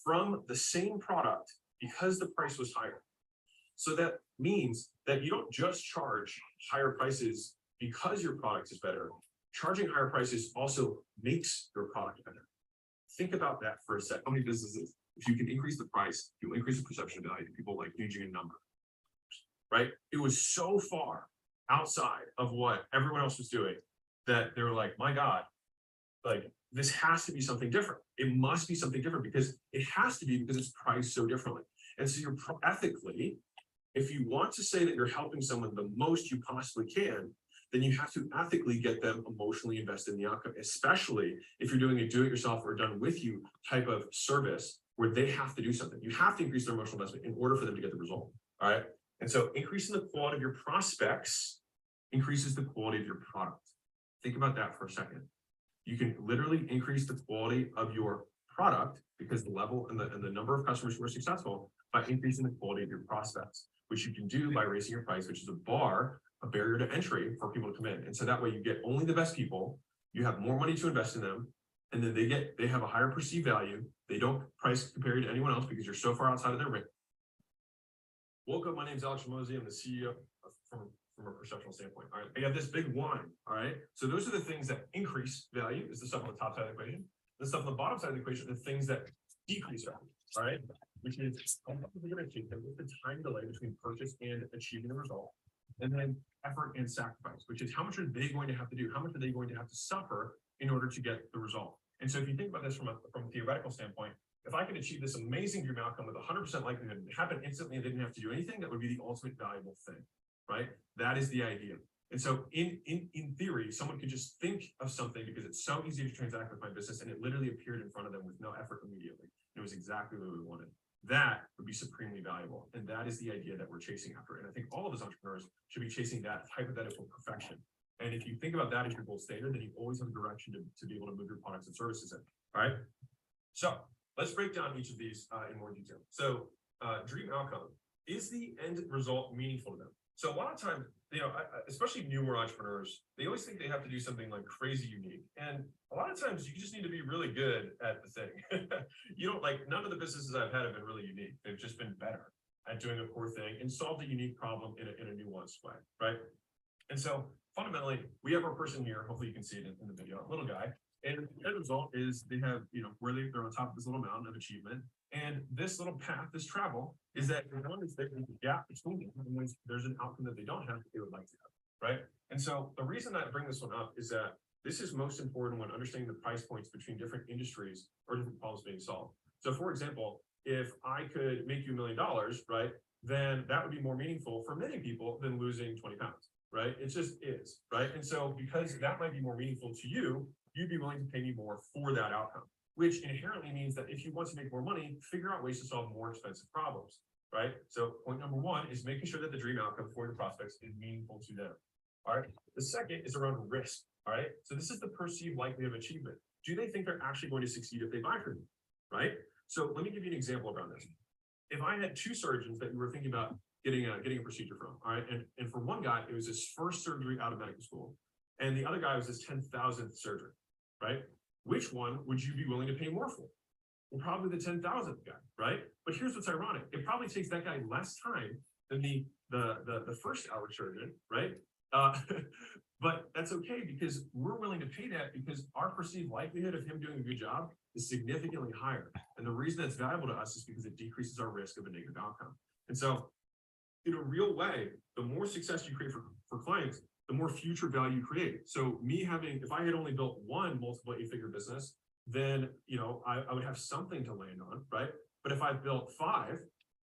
from the same product because the price was higher. So that means that you don't just charge higher prices because your product is better. Charging higher prices also makes your product better. Think about that for a sec. How many businesses, if you can increase the price, you increase the perception of value, people like changing a number, right? It was so far outside of what everyone else was doing that they were like, my God, like this has to be something different. It must be something different because it has to be because it's priced so differently. And so you're ethically, if you want to say that you're helping someone the most you possibly can, then you have to ethically get them emotionally invested in the outcome, especially if you're doing a do-it-yourself or done with you type of service where they have to do something. You have to increase their emotional investment in order for them to get the result. All right. And so increasing the quality of your prospects increases the quality of your product. Think about that for a second. You can literally increase the quality of your product because the level and the number of customers who are successful by increasing the quality of your prospects, which you can do by raising your price, which is a barrier to entry for people to come in. And so that way you get only the best people, you have more money to invest in them, and then they have a higher perceived value. They don't price compare you to anyone else because you're so far outside of their range. Welcome, my name is Alex Ramosi. I'm the CEO from a perceptual standpoint. All right, I got this big one. All right, so those are the things that increase value, is the stuff on the top side of the equation. The stuff on the bottom side of the equation are the things that decrease value. All right, which is how much are going to take them with the time delay between purchase and achieving the result, and then effort and sacrifice, which is how much are they going to have to do? How much are they going to have to suffer in order to get the result? And so if you think about this from a theoretical standpoint, if I could achieve this amazing dream outcome with 100% likelihood to happen instantly and didn't have to do anything, that would be the ultimate valuable thing, right? That is the idea. And so in theory, someone could just think of something because it's so easy to transact with my business and it literally appeared in front of them with no effort immediately. And it was exactly what we wanted. That would be supremely valuable. And that is the idea that we're chasing after. And I think all of us entrepreneurs should be chasing that hypothetical perfection. And if you think about that as your gold standard, then you always have a direction to be able to move your products and services in. All right. So let's break down each of these in more detail. So dream outcome, is the end result meaningful to them? So a lot of times, especially newer entrepreneurs, they always think they have to do something like crazy unique. And a lot of times you just need to be really good at the thing. None of the businesses I've had have been really unique. They've just been better at doing a core thing and solved a unique problem in a nuanced way, right? And so fundamentally, we have our person here. Hopefully you can see it in the video, a little guy. And the end result is they have, where they're on top of this little mountain of achievement. And this little path, this travel, is that as long as there's a gap between them, and there's an outcome that they don't have that they would like to have, right? And so the reason I bring this one up is that this is most important when understanding the price points between different industries or different problems being solved. So for example, if I could make you $1 million, right, then that would be more meaningful for many people than losing 20 pounds, right? It just is, right? And so because that might be more meaningful to you, you'd be willing to pay me more for that outcome, which inherently means that if you want to make more money, figure out ways to solve more expensive problems, right? So point number one is making sure that the dream outcome for your prospects is meaningful to them. All right. The second is around risk. All right. So this is the perceived likelihood of achievement. Do they think they're actually going to succeed if they buy from you? Right. So let me give you an example around this. If I had two surgeons that you were thinking about getting a procedure from, all right, and for one guy, it was his first surgery out of medical school, and the other guy was his 10,000th surgery, right? Which one would you be willing to pay more for? Well, probably the 10,000th guy, right? But here's what's ironic. It probably takes that guy less time than the first hour surgeon, right? But that's okay because we're willing to pay that because our perceived likelihood of him doing a good job is significantly higher. And the reason that's valuable to us is because it decreases our risk of a negative outcome. And so in a real way, the more success you create for clients, the more future value you create. So if I had only built one multiple 8-figure business, then, I would have something to land on, right? But if I built 5,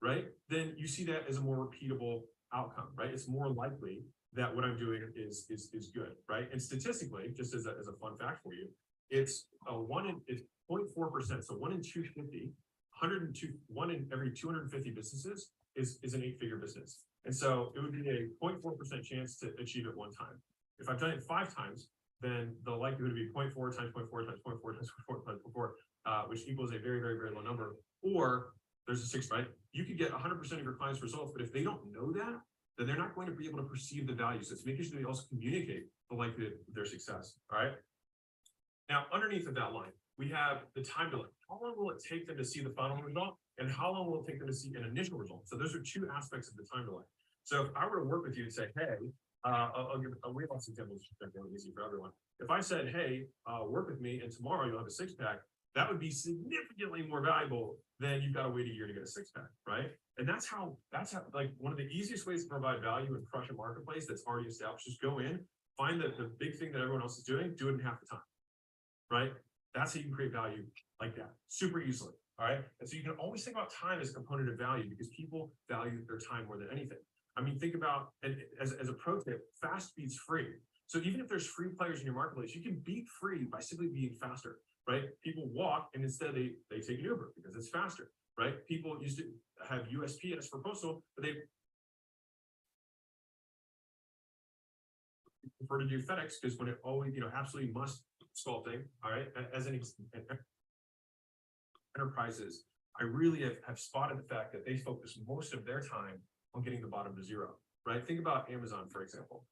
right, then you see that as a more repeatable outcome, right? It's more likely that what I'm doing is good, right? And statistically, just as a fun fact for you, it's 0.4%. So 1 in 250, 1 in every 250 businesses is an 8-figure business. And so it would be a 0.4% chance to achieve it one time. If I've done it 5 times, then the likelihood would be 0.4 times 0.4 times 0.4 times 0.4 times 0.4, which equals a very, very, very low number. Or there's a 6, right? You could get 100% of your clients' results, but if they don't know that, then they're not going to be able to perceive the value. So it's making sure they also communicate the likelihood of their success. All right. Now, underneath of that line, we have the time delay. How long will it take them to see the final result? And how long will it take them to see an initial result? So those are two aspects of the time delay. So if I were to work with you and say, hey, I'll give a real example, really easy for everyone. If I said, hey, work with me and tomorrow you'll have a 6-pack, that would be significantly more valuable than you've got to wait a year to get a 6-pack, right? And that's how like one of the easiest ways to provide value and crush a marketplace that's already established. Just go in, find the big thing that everyone else is doing, do it in half the time, right? That's how you can create value like that, super easily, all right? And so you can always think about time as a component of value because people value their time more than anything. I mean, think about, and as a pro tip, fast beats free. So even if there's free players in your marketplace, you can beat free by simply being faster, right? People walk and instead they take an Uber because it's faster, right? People used to have USPS for postal, but they prefer to do FedEx because when it always, absolutely must sculpting, all right, as an enterprises, I really have spotted the fact that they focus most of their time on getting the bottom to zero, right? Think about Amazon, for example.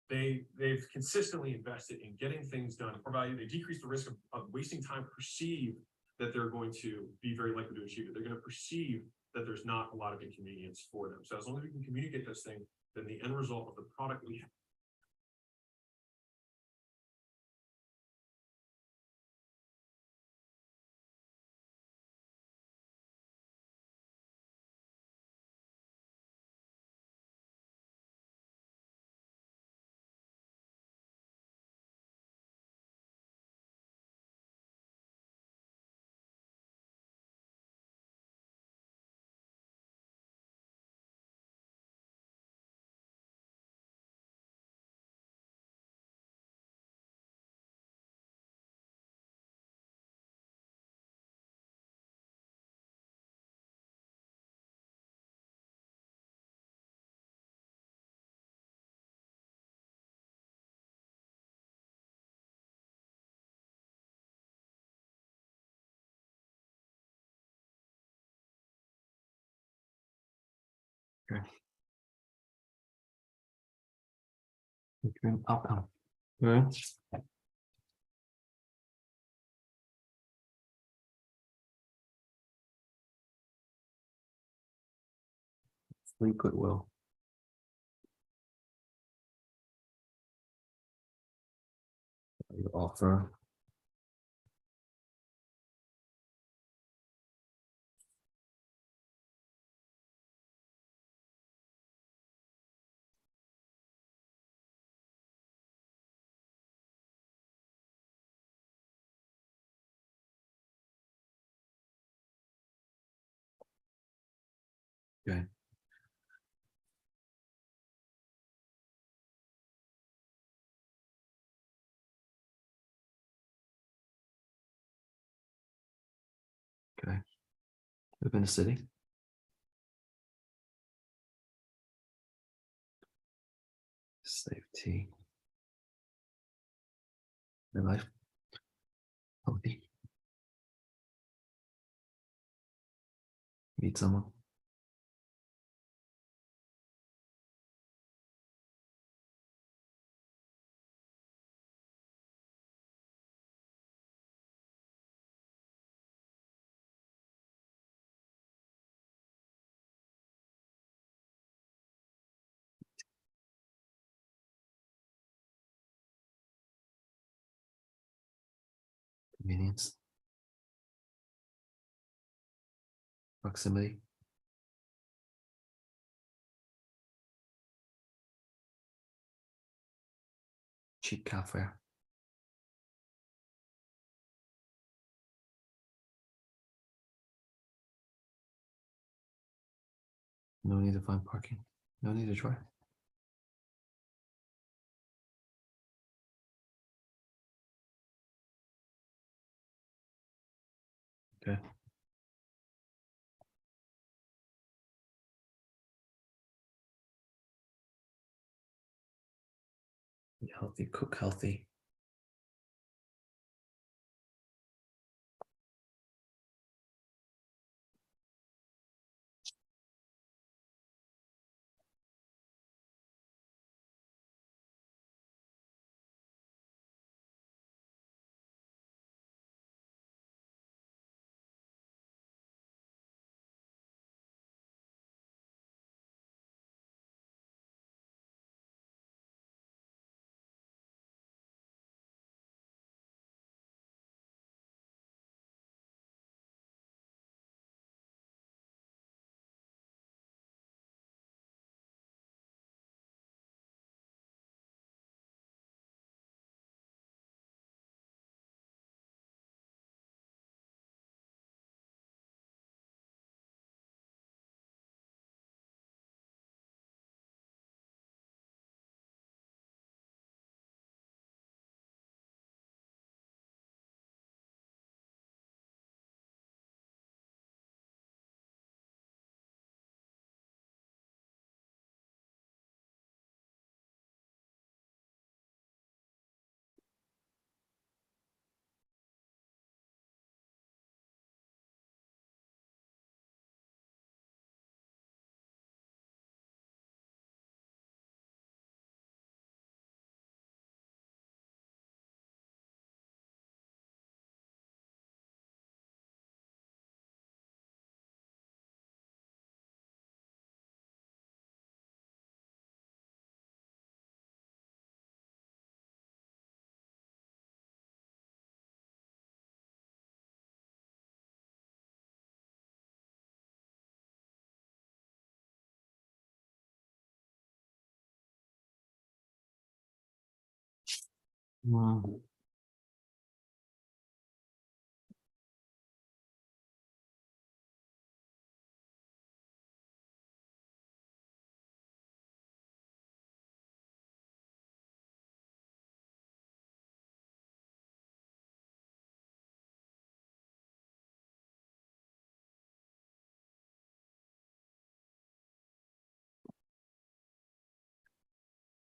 They've consistently invested in getting things done for value. They decrease the risk of wasting time, perceive that they're going to be very likely to achieve it. They're going to perceive that there's not a lot of inconvenience for them. So as long as we can communicate those things, then the end result of the product we have. Dream outcome. Good. Free goodwill. You offer. Okay. Okay. Live in the city. Safety. Their life. Healthy. Meet someone. Convenience. Proximity. Cheap car fare. No need to find parking. No need to drive. Okay. Eat healthy, cook healthy. Hmm.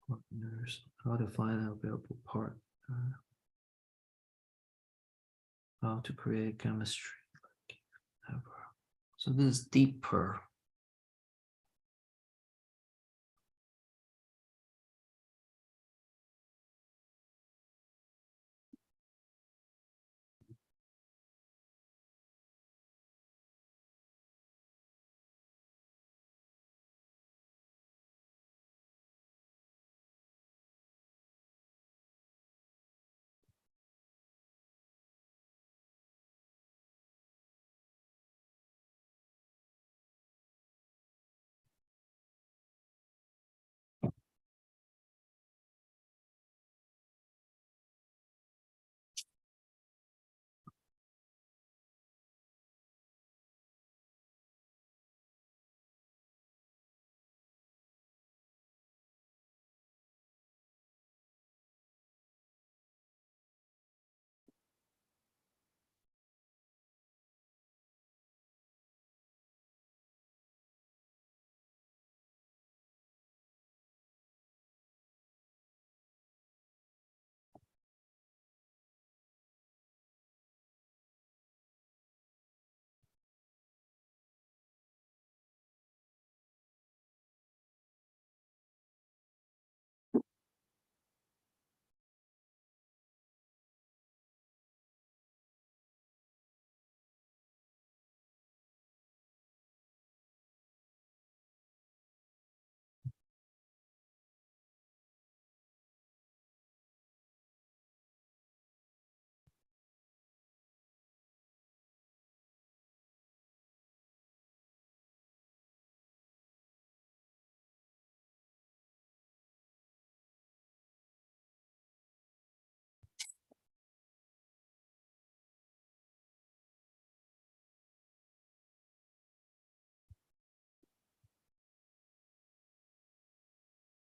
Partners, how to find available partner. How to create chemistry. So this is deeper.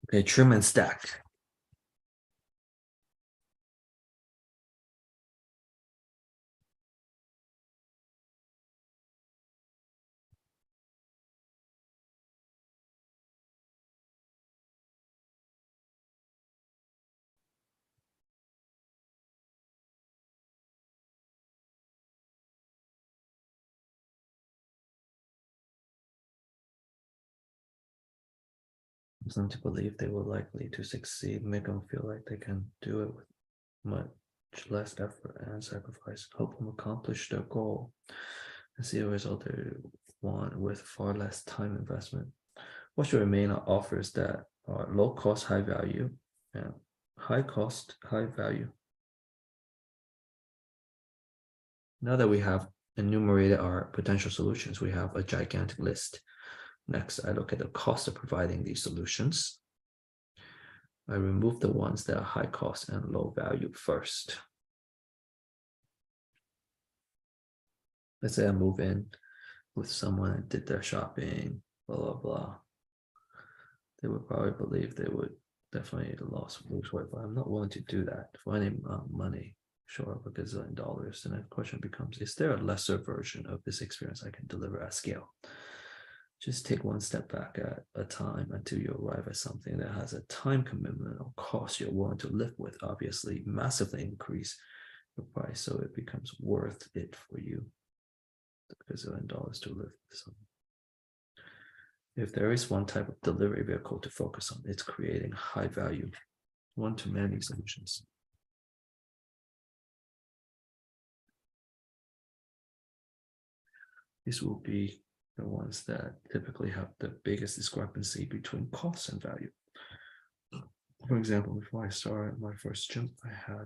Okay, trim and stack. Some to believe they were likely to succeed, make them feel like they can do it with much less effort and sacrifice, help them accomplish their goal, and see a result they want with far less time investment. What should remain are offers that are low cost, high value, and high cost, high value. Now that we have enumerated our potential solutions, we have a gigantic list. Next, I look at the cost of providing these solutions. I remove the ones that are high cost and low value first. Let's say I move in with someone and did their shopping, blah, blah, blah. They would probably believe they would definitely lose weight, but I'm not willing to do that. For any money, sure, a gazillion dollars, then the question becomes, is there a lesser version of this experience I can deliver at scale? Just take one step back at a time until you arrive at something that has a time commitment or cost you're willing to live with, obviously massively increase the price, so it becomes worth it for you. $1 gazillion to live with something. If there is one type of delivery vehicle to focus on, it's creating high value, one-to-many solutions. These will be the ones that typically have the biggest discrepancy between cost and value. For example, before I started my first gym, I had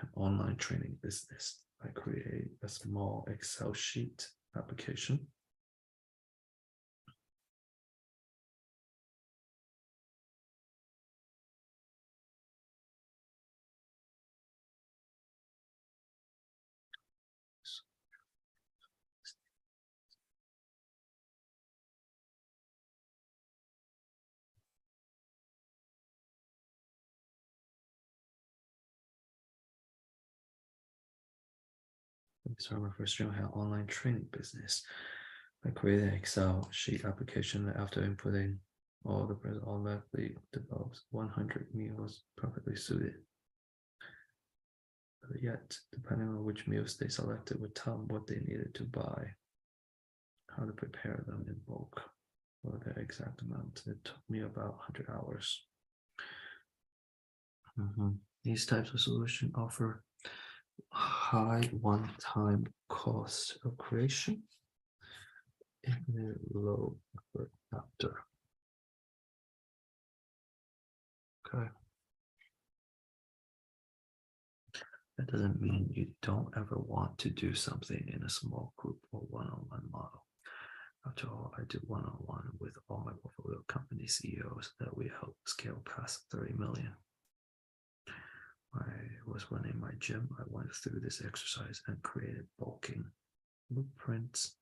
an online training business. I created a small Excel sheet application. started my first stream, I had online training business. I created an Excel sheet application after inputting all the present automatically develops 100 meals perfectly suited. But yet, depending on which meals they selected, would tell them what they needed to buy, how to prepare them in bulk, or the exact amount. It took me about 100 hours. These types of solutions offer high one-time cost of creation and low effort after. Okay. That doesn't mean you don't ever want to do something in a small group or one-on-one model. After all, I do one-on-one with all my portfolio company CEOs that we help scale past 30 million. I was running my gym. I went through this exercise and created bulking blueprints.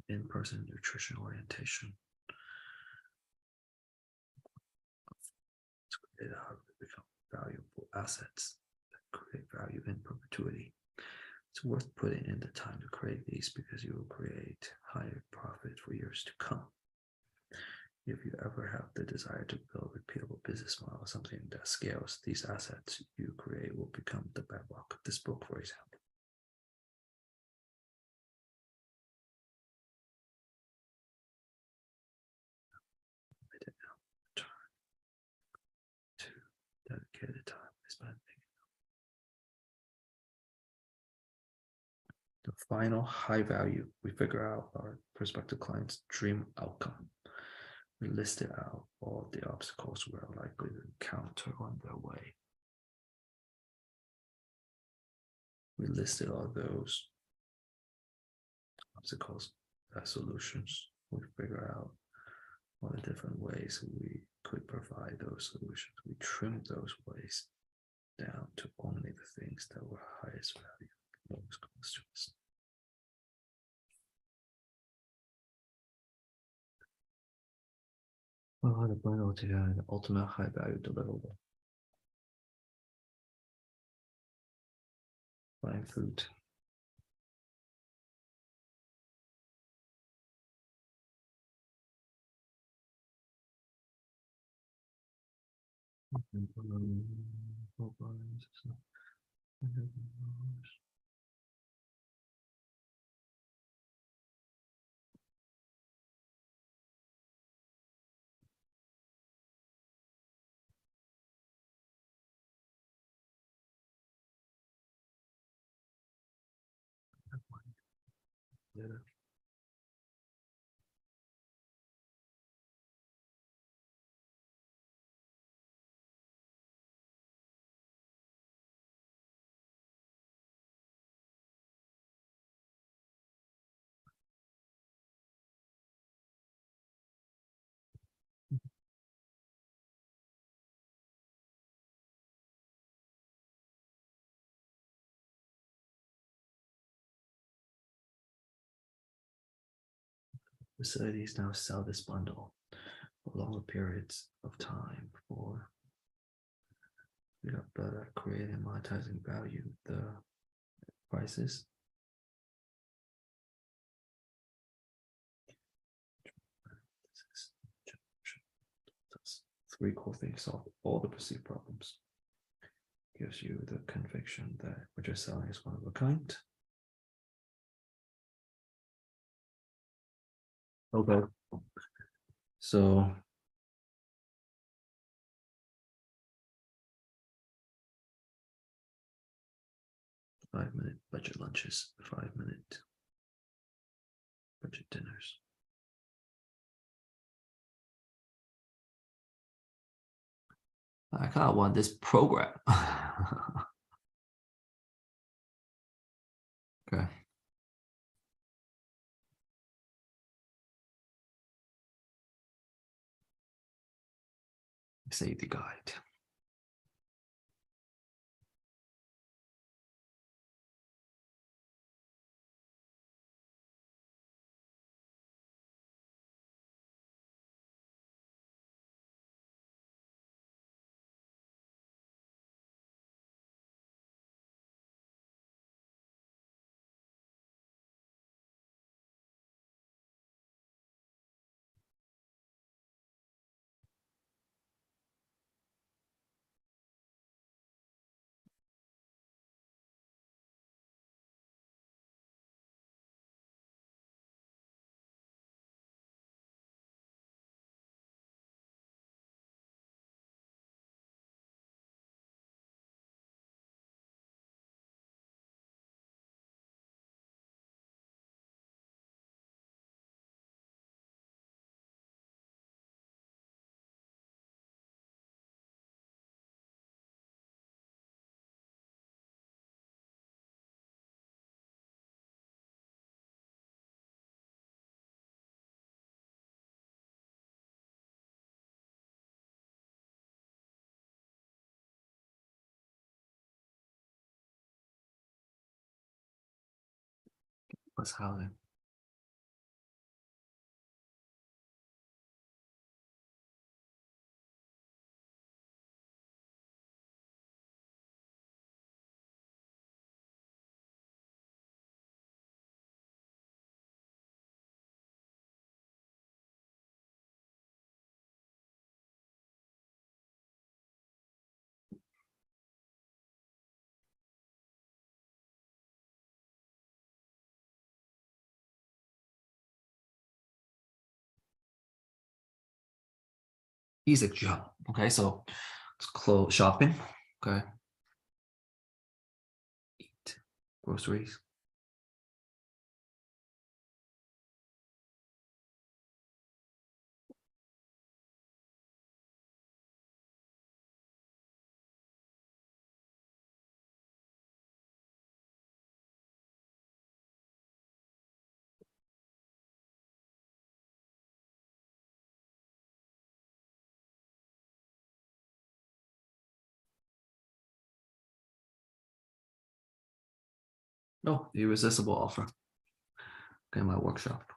In-person nutrition orientation. To create how to become valuable assets that create value in perpetuity. It's worth putting in the time to create these because you will create higher profit for years to come. If you ever have the desire to build a repeatable business model, something that scales, these assets you create will become the bedrock of this book, for example. I did not turn to dedicated time I spent thinking. The final high value, we figure out our prospective client's dream outcome. We listed out all the obstacles we are likely to encounter on their way. We listed all those obstacles as solutions. We figure out all the different ways we could provide those solutions. We trimmed those ways down to only the things that were highest value, most close to us. Well, how to bundle together the ultimate high value deliverable. Buying food. Yeah. Facilities now sell this bundle for longer periods of time for we got better at creating and monetizing value. The prices. That's three core things solve all the perceived problems. Gives you the conviction that what you're selling is one of a kind. Okay. So five-minute budget lunches, 5-minute budget dinners. I kind of want this program. Okay. Save the guide. What's housing? Easy job. Okay, so let's close shopping. Okay. Eat groceries. Oh, irresistible offer. Okay, my workshop.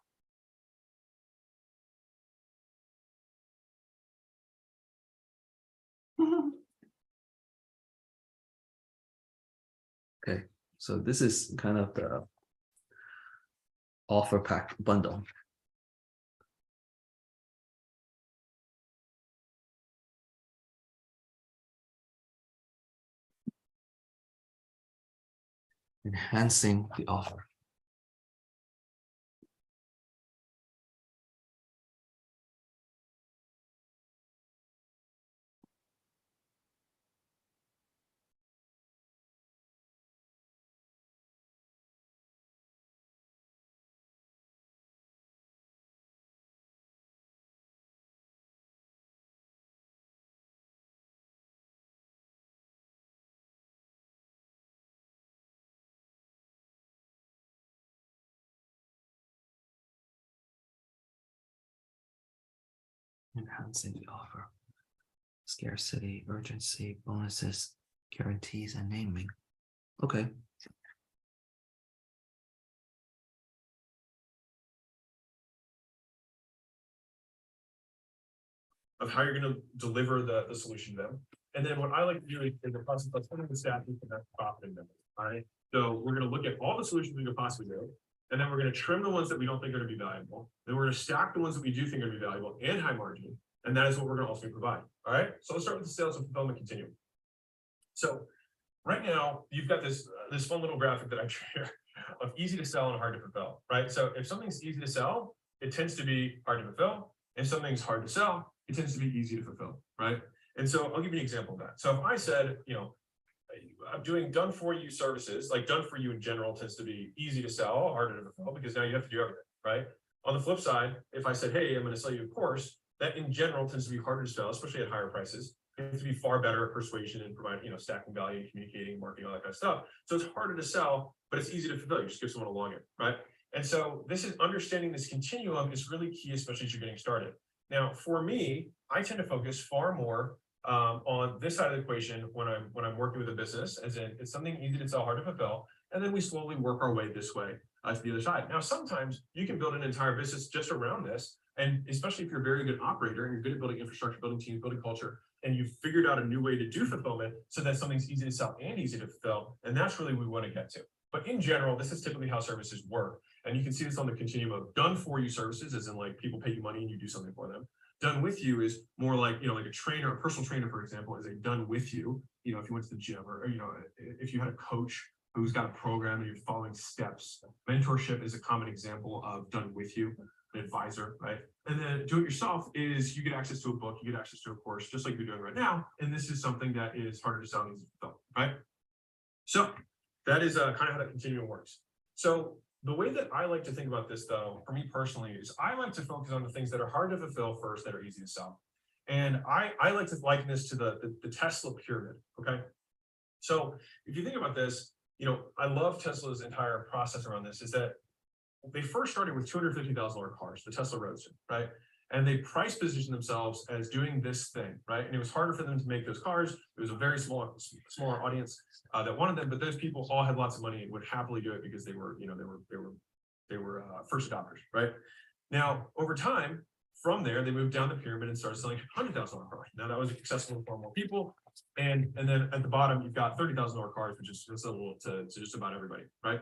Okay, so this is kind of the offer pack bundle. Enhancing the offer. Enhancing the offer. Scarcity, urgency, bonuses, guarantees, and naming. Okay. Of how you're gonna deliver the solution to them. And then what I like to do is in the process of putting the staff into that profiting them. All right, so we're gonna look at all the solutions we could possibly do. And then we're gonna trim the ones that we don't think are gonna be valuable. Then we're gonna stack the ones that we do think are gonna be valuable and high margin. And that is what we're gonna also provide. All right, so let's start with the sales and fulfillment continuum. So right now, you've got this fun little graphic that I share of easy to sell and hard to fulfill, right? So if something's easy to sell, it tends to be hard to fulfill. If something's hard to sell, it tends to be easy to fulfill, right? And so I'll give you an example of that. So if I said, you know, I'm doing done for you services, like done for you in general tends to be easy to sell, harder to fulfill because now you have to do everything, right? On the flip side, if I said, hey, I'm going to sell you a course, that in general tends to be harder to sell, especially at higher prices. It tends to be far better at persuasion and provide, you know, stacking value, communicating, marketing, all that kind of stuff. So it's harder to sell, but it's easy to fulfill. You just give someone a login, right? And so this is understanding this continuum is really key, especially as you're getting started. Now, for me, I tend to focus far more on this side of the equation when I'm working with a business, as in it's something easy to sell, hard to fulfill, and then we slowly work our way this way to the other side. Now, sometimes you can build an entire business just around this, and especially if you're a very good operator and you're good at building infrastructure, building teams, building culture, and you've figured out a new way to do fulfillment so that something's easy to sell and easy to fulfill, and that's really what we want to get to. But in general, this is typically how services work. And you can see this on the continuum of done for you services, as in like people pay you money and you do something for them. Done with you is more like, you know, like a trainer, a personal trainer, for example, is a done with you. You know, if you went to the gym or, you know, if you had a coach who's got a program and you're following steps. Mentorship is a common example of done with you, an advisor, right? And then do it yourself is you get access to a book, you get access to a course, just like you're doing right now. And this is something that is harder to sell and easy to fulfill, right? So that is kind of how that continuum works. So the way that I like to think about this, though, for me personally, is I like to focus on the things that are hard to fulfill first, that are easy to sell. And I like to liken this to the Tesla pyramid, okay? So if you think about this, you know, I love Tesla's entire process around this, is that they first started with $250,000 cars, the Tesla Roadster, right? And they price positioned themselves as doing this thing, right? And it was harder for them to make those cars. It was a very smaller audience that wanted them, but those people all had lots of money and would happily do it because they were, you know, they were first adopters, right? Now, over time, from there, they moved down the pyramid and started selling $100,000 cars. Now that was accessible for more people. And then at the bottom, you've got $30,000 cars, which is accessible to just about everybody, right?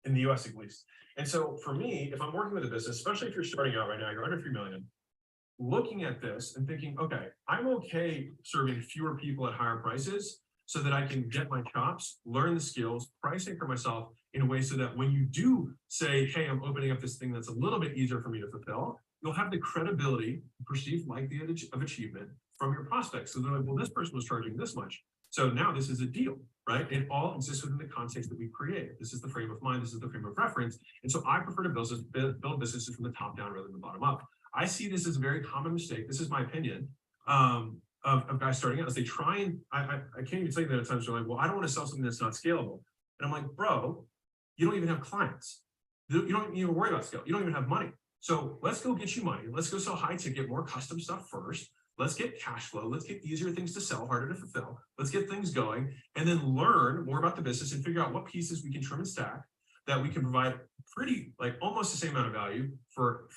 In the US at least. And so for me, if I'm working with a business, especially if you're starting out right now, you're under 3 million, looking at this and thinking, okay, I'm okay serving fewer people at higher prices so that I can get my chops, learn the skills, pricing for myself in a way so that when you do say, hey, I'm opening up this thing that's a little bit easier for me to fulfill, you'll have the credibility, perceived likelihood of achievement from your prospects. So they're like, well, this person was charging this much. So now this is a deal, right? It all exists within the context that we create. This is the frame of mind. This is the frame of reference. And so I prefer to build businesses from the top down rather than the bottom up. I see this as a very common mistake. This is my opinion of guys starting out. As they try and I can't even tell you that at times they're like, well, I don't want to sell something that's not scalable. And I'm like, bro, you don't even have clients. You don't even worry about scale. You don't even have money. So let's go get you money. Let's go sell high ticket, more custom stuff first. Let's get cash flow. Let's get easier things to sell, harder to fulfill. Let's get things going and then learn more about the business and figure out what pieces we can trim and stack that we can provide pretty, like almost the same amount of value for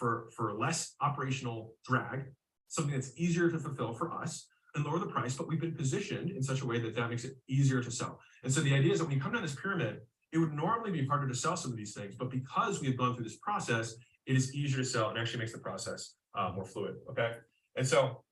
less operational drag, something that's easier to fulfill for us and lower the price, but we've been positioned in such a way that that makes it easier to sell. And so the idea is that when you come down this pyramid, it would normally be harder to sell some of these things, but because we have gone through this process, it is easier to sell and actually makes the process more fluid, okay? And so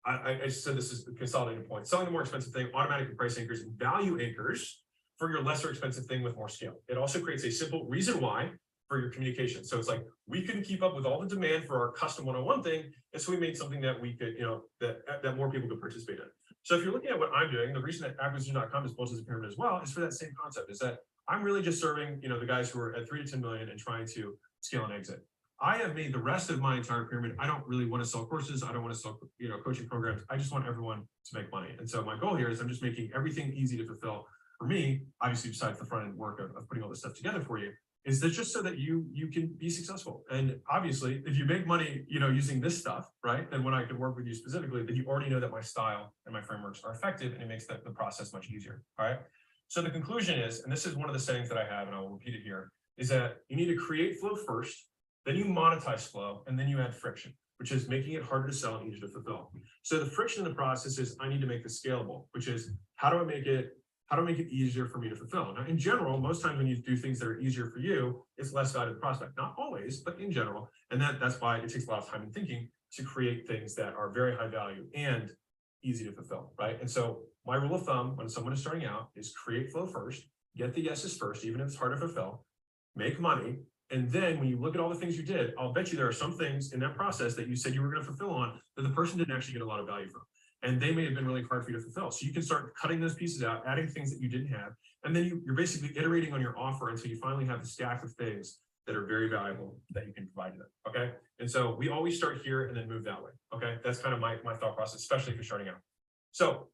I just said this is the consolidating point. Selling the more expensive thing, automatic price anchors and value anchors for your lesser expensive thing with more scale. It also creates a simple reason why for your communication. So it's like, we couldn't keep up with all the demand for our custom one-on-one thing. And so we made something that we could, that more people could participate in. So if you're looking at what I'm doing, the reason that acquisition.com is built as a pyramid as well is for that same concept, is that I'm really just serving, the guys who are at 3 to 10 million and trying to scale and exit. I have made the rest of my entire pyramid. I don't really want to sell courses. I don't want to sell, coaching programs. I just want everyone to make money. And so my goal here is I'm just making everything easy to fulfill for me, obviously besides the front end work of putting all this stuff together for you, is that just so that you can be successful. And obviously if you make money, using this stuff, right, then when I can work with you specifically, then you already know that my style and my frameworks are effective and it makes the process much easier. All right. So the conclusion is, and this is one of the sayings that I have, and I will repeat it here, is that you need to create flow first, then you monetize flow, and then you add friction, which is making it harder to sell and easier to fulfill. So the friction in the process is I need to make this scalable, which is how do I make it easier for me to fulfill? Now, in general, most times when you do things that are easier for you, it's less value to the prospect. Not always, but in general. And that's why it takes a lot of time and thinking to create things that are very high value and easy to fulfill, right? And so my rule of thumb when someone is starting out is create flow first, get the yeses first, even if it's hard to fulfill, make money. And then when you look at all the things you did, I'll bet you there are some things in that process that you said you were going to fulfill on that the person didn't actually get a lot of value from. And they may have been really hard for you to fulfill. So you can start cutting those pieces out, adding things that you didn't have. And then you're basically iterating on your offer until you finally have the stack of things that are very valuable that you can provide to them. Okay. And so we always start here and then move that way. Okay. That's kind of my thought process, especially if you're starting out. So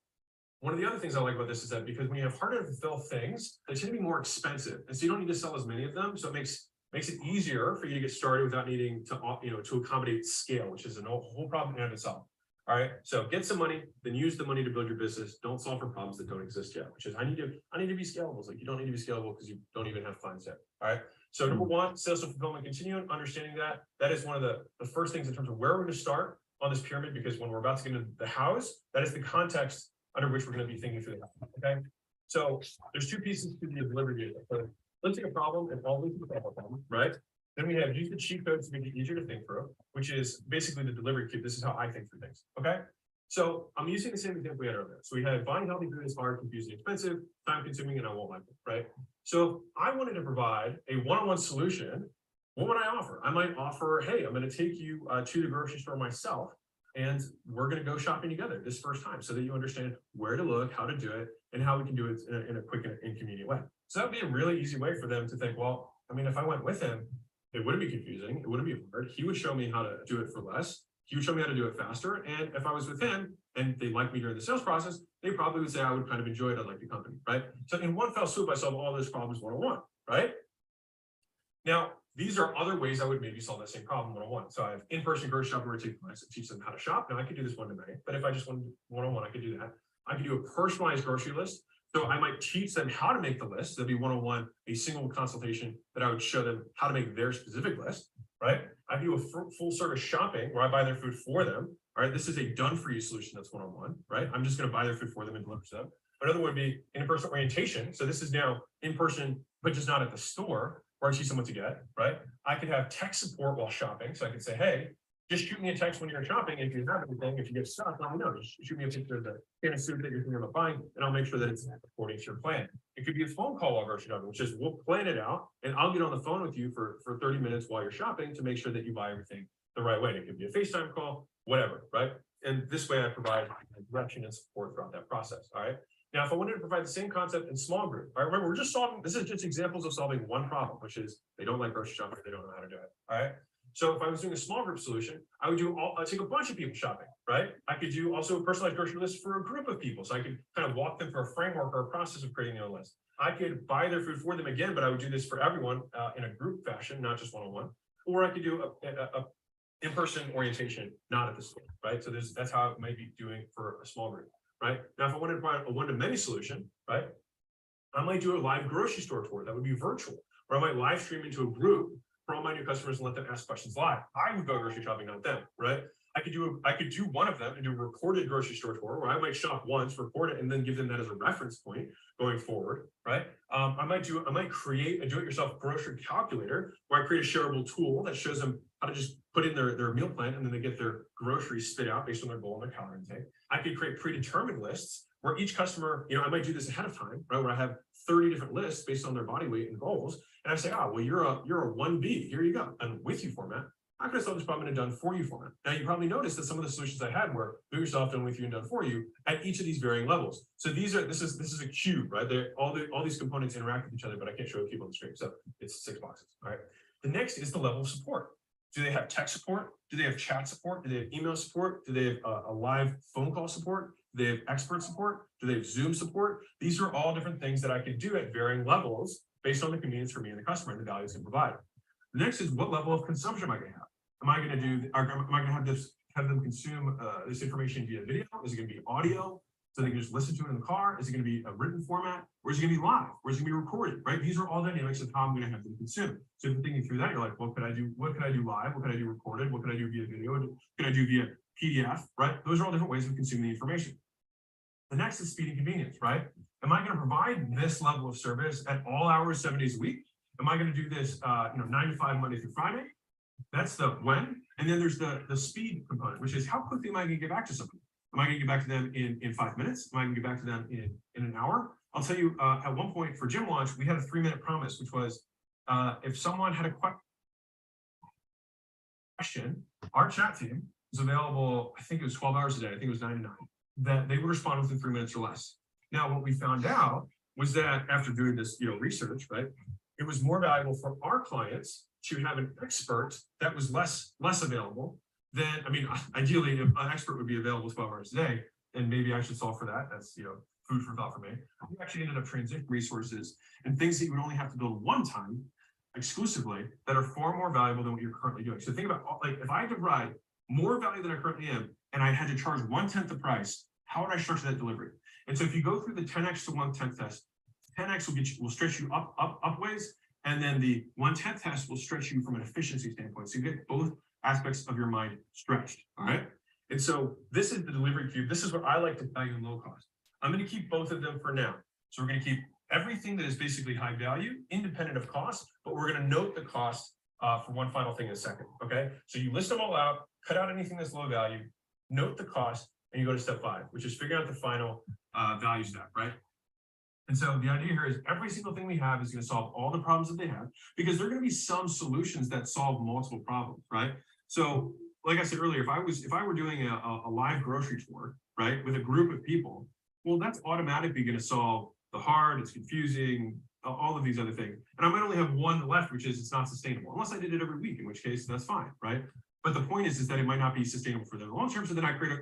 one of the other things I like about this is that because when you have harder to fulfill things, they tend to be more expensive. And so you don't need to sell as many of them. So it makes it easier for you to get started without needing to, to accommodate scale, which is a whole problem in and of itself. All right. So get some money, then use the money to build your business. Don't solve for problems that don't exist yet, which is I need to be scalable. It's like you don't need to be scalable because you don't even have clients yet. All right. So number one, sales and fulfillment continuum, understanding that is one of the first things in terms of where we're going to start on this pyramid, because when we're about to get into the house, that is the context under which we're going to be thinking through that. Okay. So there's two pieces to the delivery. So let's take a problem and always look at a problem, right? Then we have use the cheat codes to make it easier to think through, which is basically the delivery cube. This is how I think through things. Okay. So I'm using the same example we had earlier. So we had buying healthy food is hard, confusing, expensive, time consuming, and I won't like it, right? So if I wanted to provide a one-on-one solution, what would I offer? I might offer, hey, I'm going to take you to the grocery store myself, and we're going to go shopping together this first time so that you understand where to look, how to do it, and how we can do it in a quick and convenient way. So that would be a really easy way for them to think, well, I mean, if I went with him, it wouldn't be confusing. It wouldn't be hard. He would show me how to do it for less. He would show me how to do it faster. And if I was with him and they liked me during the sales process, they probably would say I would kind of enjoy it. I'd like the company, right? So in one fell swoop, I solve all those problems one-on-one, right? Now, these are other ways I would maybe solve that same problem one-on-one. So I have in-person grocery shop where I teach them how to shop. Now I could do this one-to-many, but if I just wanted one-on-one, I could do that. I could do a personalized grocery list So I might teach them how to make the list. That'd be 101, a single consultation that I would show them how to make their specific list, right? I do a full service shopping where I buy their food for them. All right, this is a done for you solution. That's 101, right? I'm just going to buy their food for them and deliver to them. Another one would be in-person orientation. So this is now in person, but just not at the store where I see someone to get, right? I could have tech support while shopping. So I could say, hey, just shoot me a text when you're shopping. If you have anything, if you get stuck, let me know. Just shoot me a picture of the kind of suit that you're thinking about buying, and I'll make sure that it's according to your plan. It could be a phone call while grocery shopping, which is we'll plan it out, and I'll get on the phone with you for 30 minutes while you're shopping to make sure that you buy everything the right way. And it could be a FaceTime call, whatever, right? And this way I provide direction and support throughout that process, all right? Now, if I wanted to provide the same concept in small group, all right, remember, we're just solving, this is just examples of solving one problem, which is they don't like grocery shopping, they don't know how to do it, all right? So if I was doing a small group solution, I would I'd take a bunch of people shopping, right? I could do also a personalized grocery list for a group of people. So I could kind of walk them through a framework or a process of creating their own list. I could buy their food for them again, but I would do this for everyone in a group fashion, not just one-on-one. Or I could do a in-person orientation, not at the store, right? So that's how I might be doing for a small group, right? Now, if I wanted to provide a one-to-many solution, right? I might do a live grocery store tour that would be virtual, or I might live stream into a group for all my new customers and let them ask questions live. I would go grocery shopping, not them, right? I could do one of them and do a recorded grocery store tour where I might shop once, record it, and then give them that as a reference point going forward, right? I might create a do-it-yourself grocery calculator where I create a shareable tool that shows them how to just put in their meal plan, and then they get their groceries spit out based on their goal and their calorie intake. I could create predetermined lists where each customer, I might do this ahead of time, right? Where I have 30 different lists based on their body weight and goals. And I say, well, you're a 1B, here you go. And with you format, I could have solved this problem in a done for you format. Now you probably noticed that some of the solutions I had were do it yourself, done with you, and done for you at each of these varying levels. So this is a cube, right? All these components interact with each other, but I can't show a cube on the screen. So it's 6 boxes. All right. The next is the level of support. Do they have tech support? Do they have chat support? Do they have email support? Do they have a live phone call support? Do they have expert support? Do they have Zoom support? These are all different things that I could do at varying levels based on the convenience for me and the customer and the values they provide. The next is what level of consumption am I going to have? Am I going to have them consume this information via video? Is it going to be audio so they can just listen to it in the car? Is it going to be a written format? Or is it going to be live? Or is it going to be recorded, right? These are all dynamics of how I'm going to have them consume. So if you're thinking through that, you're like, what could I do? What could I do live? What could I do recorded? What could I do via video? What could I do via PDF, right? Those are all different ways of consuming the information. The next is speed and convenience, right? Am I going to provide this level of service at all hours, 7 days a week? Am I going to do this, 9 to 5, Monday through Friday? That's the when. And then there's the speed component, which is how quickly am I going to get back to somebody? Am I going to get back to them in 5 minutes? Am I going to get back to them in an hour? I'll tell you, at one point for Gym Launch, we had a 3-minute promise, which was if someone had a question, our chat team was available, I think it was 12 hours a day. I think it was 9 to 9, that they would respond within 3 minutes or less. Now, what we found out was that after doing this, research, right, it was more valuable for our clients to have an expert that was less available than, ideally, if an expert would be available 12 hours a day, and maybe I should solve for that. That's, food for thought for me. We actually ended up transitioning resources and things that you would only have to build one time exclusively that are far more valuable than what you're currently doing. So think about, like, if I had to provide more value than I currently am, and I had to charge 1/10 the price, how would I structure that delivery? And so if you go through the 10x to 1/10 test, 10x will stretch you up ways, and then the 1/10 test will stretch you from an efficiency standpoint. So you get both aspects of your mind stretched. All right. And so this is the delivery cube. This is what I like to value in low cost. I'm going to keep both of them for now. So we're going to keep everything that is basically high value, independent of cost, but we're going to note the cost for one final thing in a second. Okay. So you list them all out, cut out anything that's low value, note the cost, and you go to step 5, which is figuring out the final value step, right? And so the idea here is every single thing we have is going to solve all the problems that they have, because there are going to be some solutions that solve multiple problems, right? So like I said earlier, if I were doing a live grocery tour, right, with a group of people, well, that's automatically going to solve the hard, it's confusing, all of these other things. And I might only have one left, which is it's not sustainable, unless I did it every week, in which case that's fine, right? But the point is that it might not be sustainable for them long term. So then I create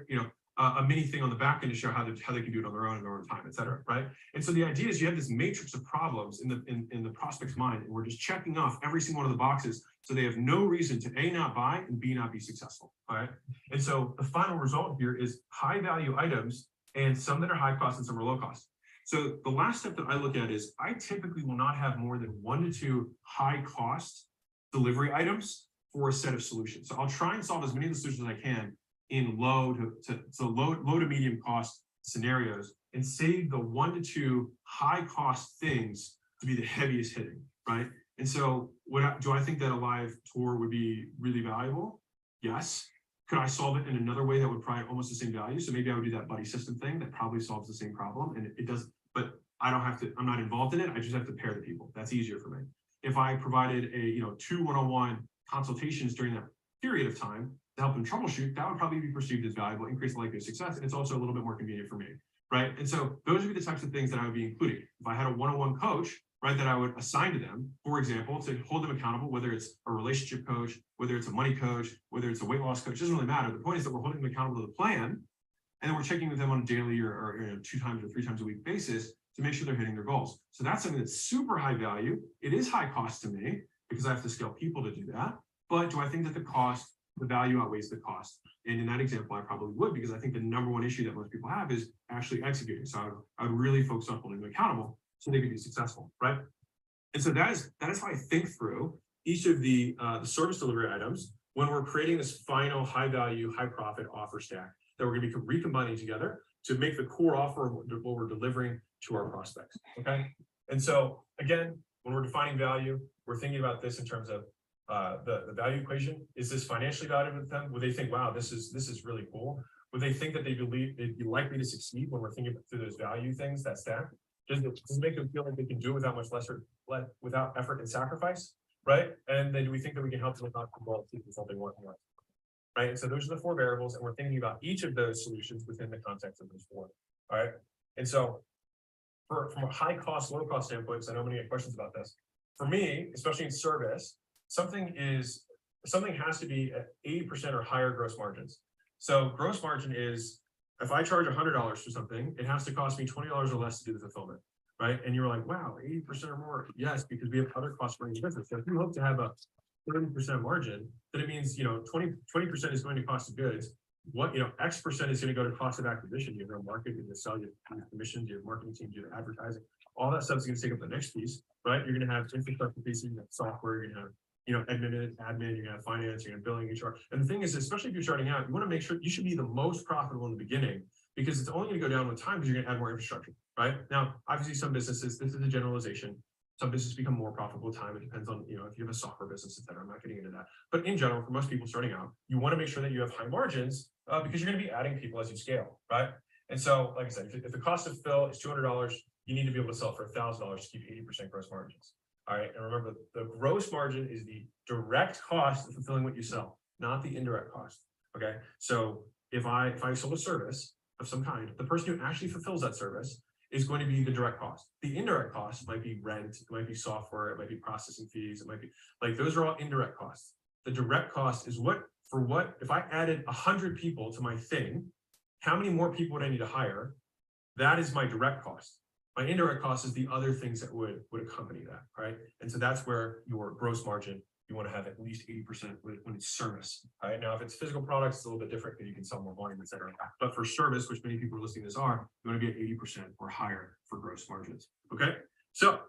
a mini thing on the back end to show how they can do it on their own in their own time, et cetera, right? And so the idea is you have this matrix of problems in the prospect's mind, and we're just checking off every single one of the boxes so they have no reason to A, not buy, and B, not be successful, all right? And so the final result here is high value items and some that are high cost and some are low cost. So the last step that I look at is I typically will not have more than 1 to 2 high cost delivery items for a set of solutions. So I'll try and solve as many of the solutions as I can in low to medium cost scenarios and save the 1 to 2 high cost things to be the heaviest hitting, right? And so do I think that a live tour would be really valuable? Yes. Could I solve it in another way that would provide almost the same value? So maybe I would do that buddy system thing that probably solves the same problem, and it does, but I don't have to, I'm not involved in it. I just have to pair the people. That's easier for me. If I provided a 2 one-on-one consultations during that period of time to help them troubleshoot, that would probably be perceived as valuable, increase the likelihood of success, and it's also a little bit more convenient for me, right? And so those would be the types of things that I would be including. If I had a one-on-one coach, right, that I would assign to them, for example, to hold them accountable, whether it's a relationship coach, whether it's a money coach, whether it's a weight loss coach, it doesn't really matter. The point is that we're holding them accountable to the plan, and then we're checking with them on a daily or 2 times or 3 times a week basis to make sure they're hitting their goals. So that's something that's super high value. It is high cost to me because I have to scale people to do that. But do I think that the value outweighs the cost? And in that example, I probably would, because I think the number one issue that most people have is actually executing. So I would really focus on holding them accountable so they can be successful, right? And so that is how I think through each of the service delivery items when we're creating this final high value, high profit offer stack that we're going to be recombining together to make the core offer what we're delivering to our prospects. Okay. And so again, when we're defining value, we're thinking about this in terms of the value equation. Is this financially valuable to them? Would they think, wow, this is really cool? Would they think that they'd be likely to succeed when we're thinking through those value things, that stack? Does it make them feel like they can do it without much without effort and sacrifice, right? And then do we think that we can help them accomplish something more? Right. And so those are the 4 variables, and we're thinking about each of those solutions within the context of those 4. All right. And so from a high cost, low cost standpoint, because I know I'm going to get questions about this. For me, especially in service, something has to be at 80% or higher gross margins. So gross margin is, if I charge $100 for something, it has to cost me $20 or less to do the fulfillment, right? And you're like, wow, 80% or more. Yes, because we have other costs running the business. So if you hope to have a 30% margin, then it means, 20% is going to cost of goods. What, X percent is going to go to cost of acquisition. You have marketing, you have sell, you have commissions, you have marketing teams, you have advertising. All that stuff is going to take up the next piece, right? You're going to have infrastructure pieces, you have software, you're going to have admin, you're gonna have finance, you're gonna have billing, HR. And the thing is, especially if you're starting out, you want to make sure you should be the most profitable in the beginning, because it's only going to go down with time because you're gonna add more infrastructure, right? Now, obviously some businesses, this is a generalization. Some businesses become more profitable with time. It depends on, if you have a software business, et cetera. I'm not getting into that. But in general, for most people starting out, you want to make sure that you have high margins because you're going to be adding people as you scale, right? And so, like I said, if the cost of fill is $200, you need to be able to sell for $1,000 to keep 80% gross margins. All right. And remember, the gross margin is the direct cost of fulfilling what you sell, not the indirect cost. Okay. So if I sold a service of some kind, the person who actually fulfills that service is going to be the direct cost. The indirect cost might be rent, it might be software, it might be processing fees, it might be like, those are all indirect costs. The direct cost is if I added 100 people to my thing, how many more people would I need to hire? That is my direct cost. My indirect cost is the other things that would accompany that, right? And so that's where your gross margin, you want to have at least 80% when it's service. All right. Now, if it's physical products, it's a little bit different because you can sell more volume, et cetera. But for service, which many people are listening to this are, you want to be at 80% or higher for gross margins. Okay. So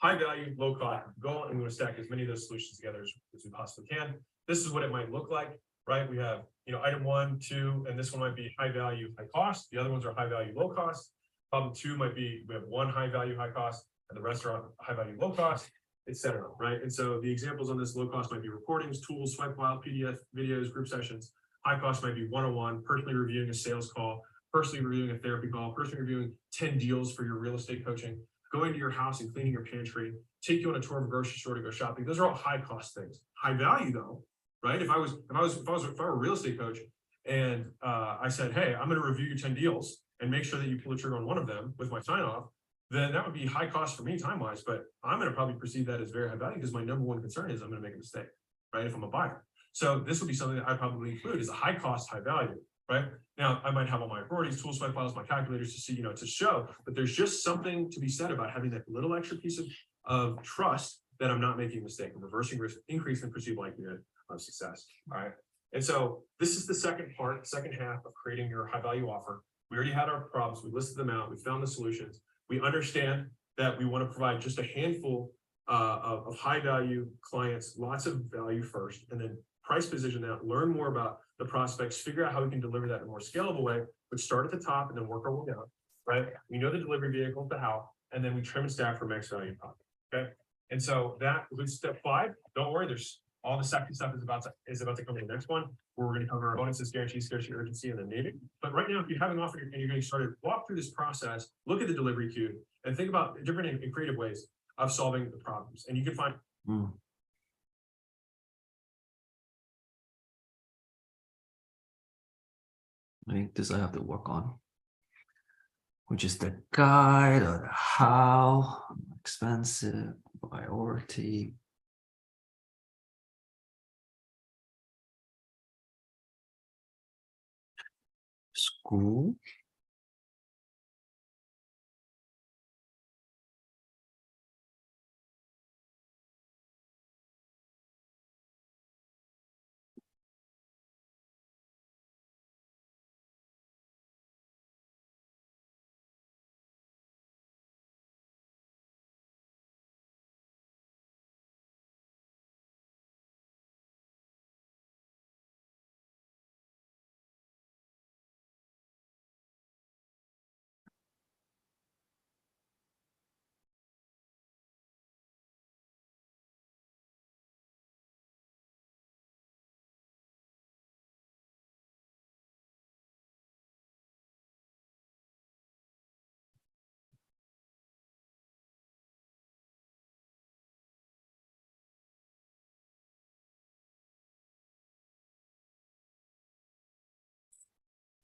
high value, low cost goal, and we're going to stack as many of those solutions together as we possibly can. This is what it might look like, right? We have, item 1, 2, and this one might be high value, high cost. The other ones are high value, low cost. Problem 2 might be, we have 1 high value, high cost, and the rest are high value, low cost, et cetera, right? And so the examples on this low cost might be recordings, tools, swipe file, PDF, videos, group sessions. High cost might be one-on-one, personally reviewing a sales call, personally reviewing a therapy call, personally reviewing 10 deals for your real estate coaching, going to your house and cleaning your pantry, take you on a tour of a grocery store to go shopping. Those are all high cost things. High value though, right? If I were a real estate coach and I said, hey, I'm going to review your 10 deals and make sure that you pull the trigger on one of them with my sign off, then that would be high cost for me time-wise, but I'm going to probably perceive that as very high value because my number one concern is I'm going to make a mistake, right? If I'm a buyer. So this would be something that I probably include as a high cost, high value, right? Now I might have all my authorities, tools, swipe files, my calculators to see, to show that there's just something to be said about having that little extra piece of trust that I'm not making a mistake, I'm reversing risk, increasing perceived likelihood of success. All right. And so this is the second half of creating your high value offer. We already had our problems. We listed them out. We found the solutions. We understand that we want to provide just a handful of high value clients, lots of value first, and then price position that, learn more about the prospects, figure out how we can deliver that in a more scalable way, but start at the top and then work our way down, right? We know the delivery vehicle, the how, and then we trim and stack for max value profit, okay? And so that was step 5. Don't worry, there's all the sexy stuff is about to come in the next one, where we're going to cover bonuses, guarantees, scarcity, urgency, and then naming. But right now, if you haven't offered and you're getting started, walk through this process, look at the delivery queue, and think about different and creative ways of solving the problems. And you can find I think this I have to work on, which is the guide or the how, expensive, priority. School.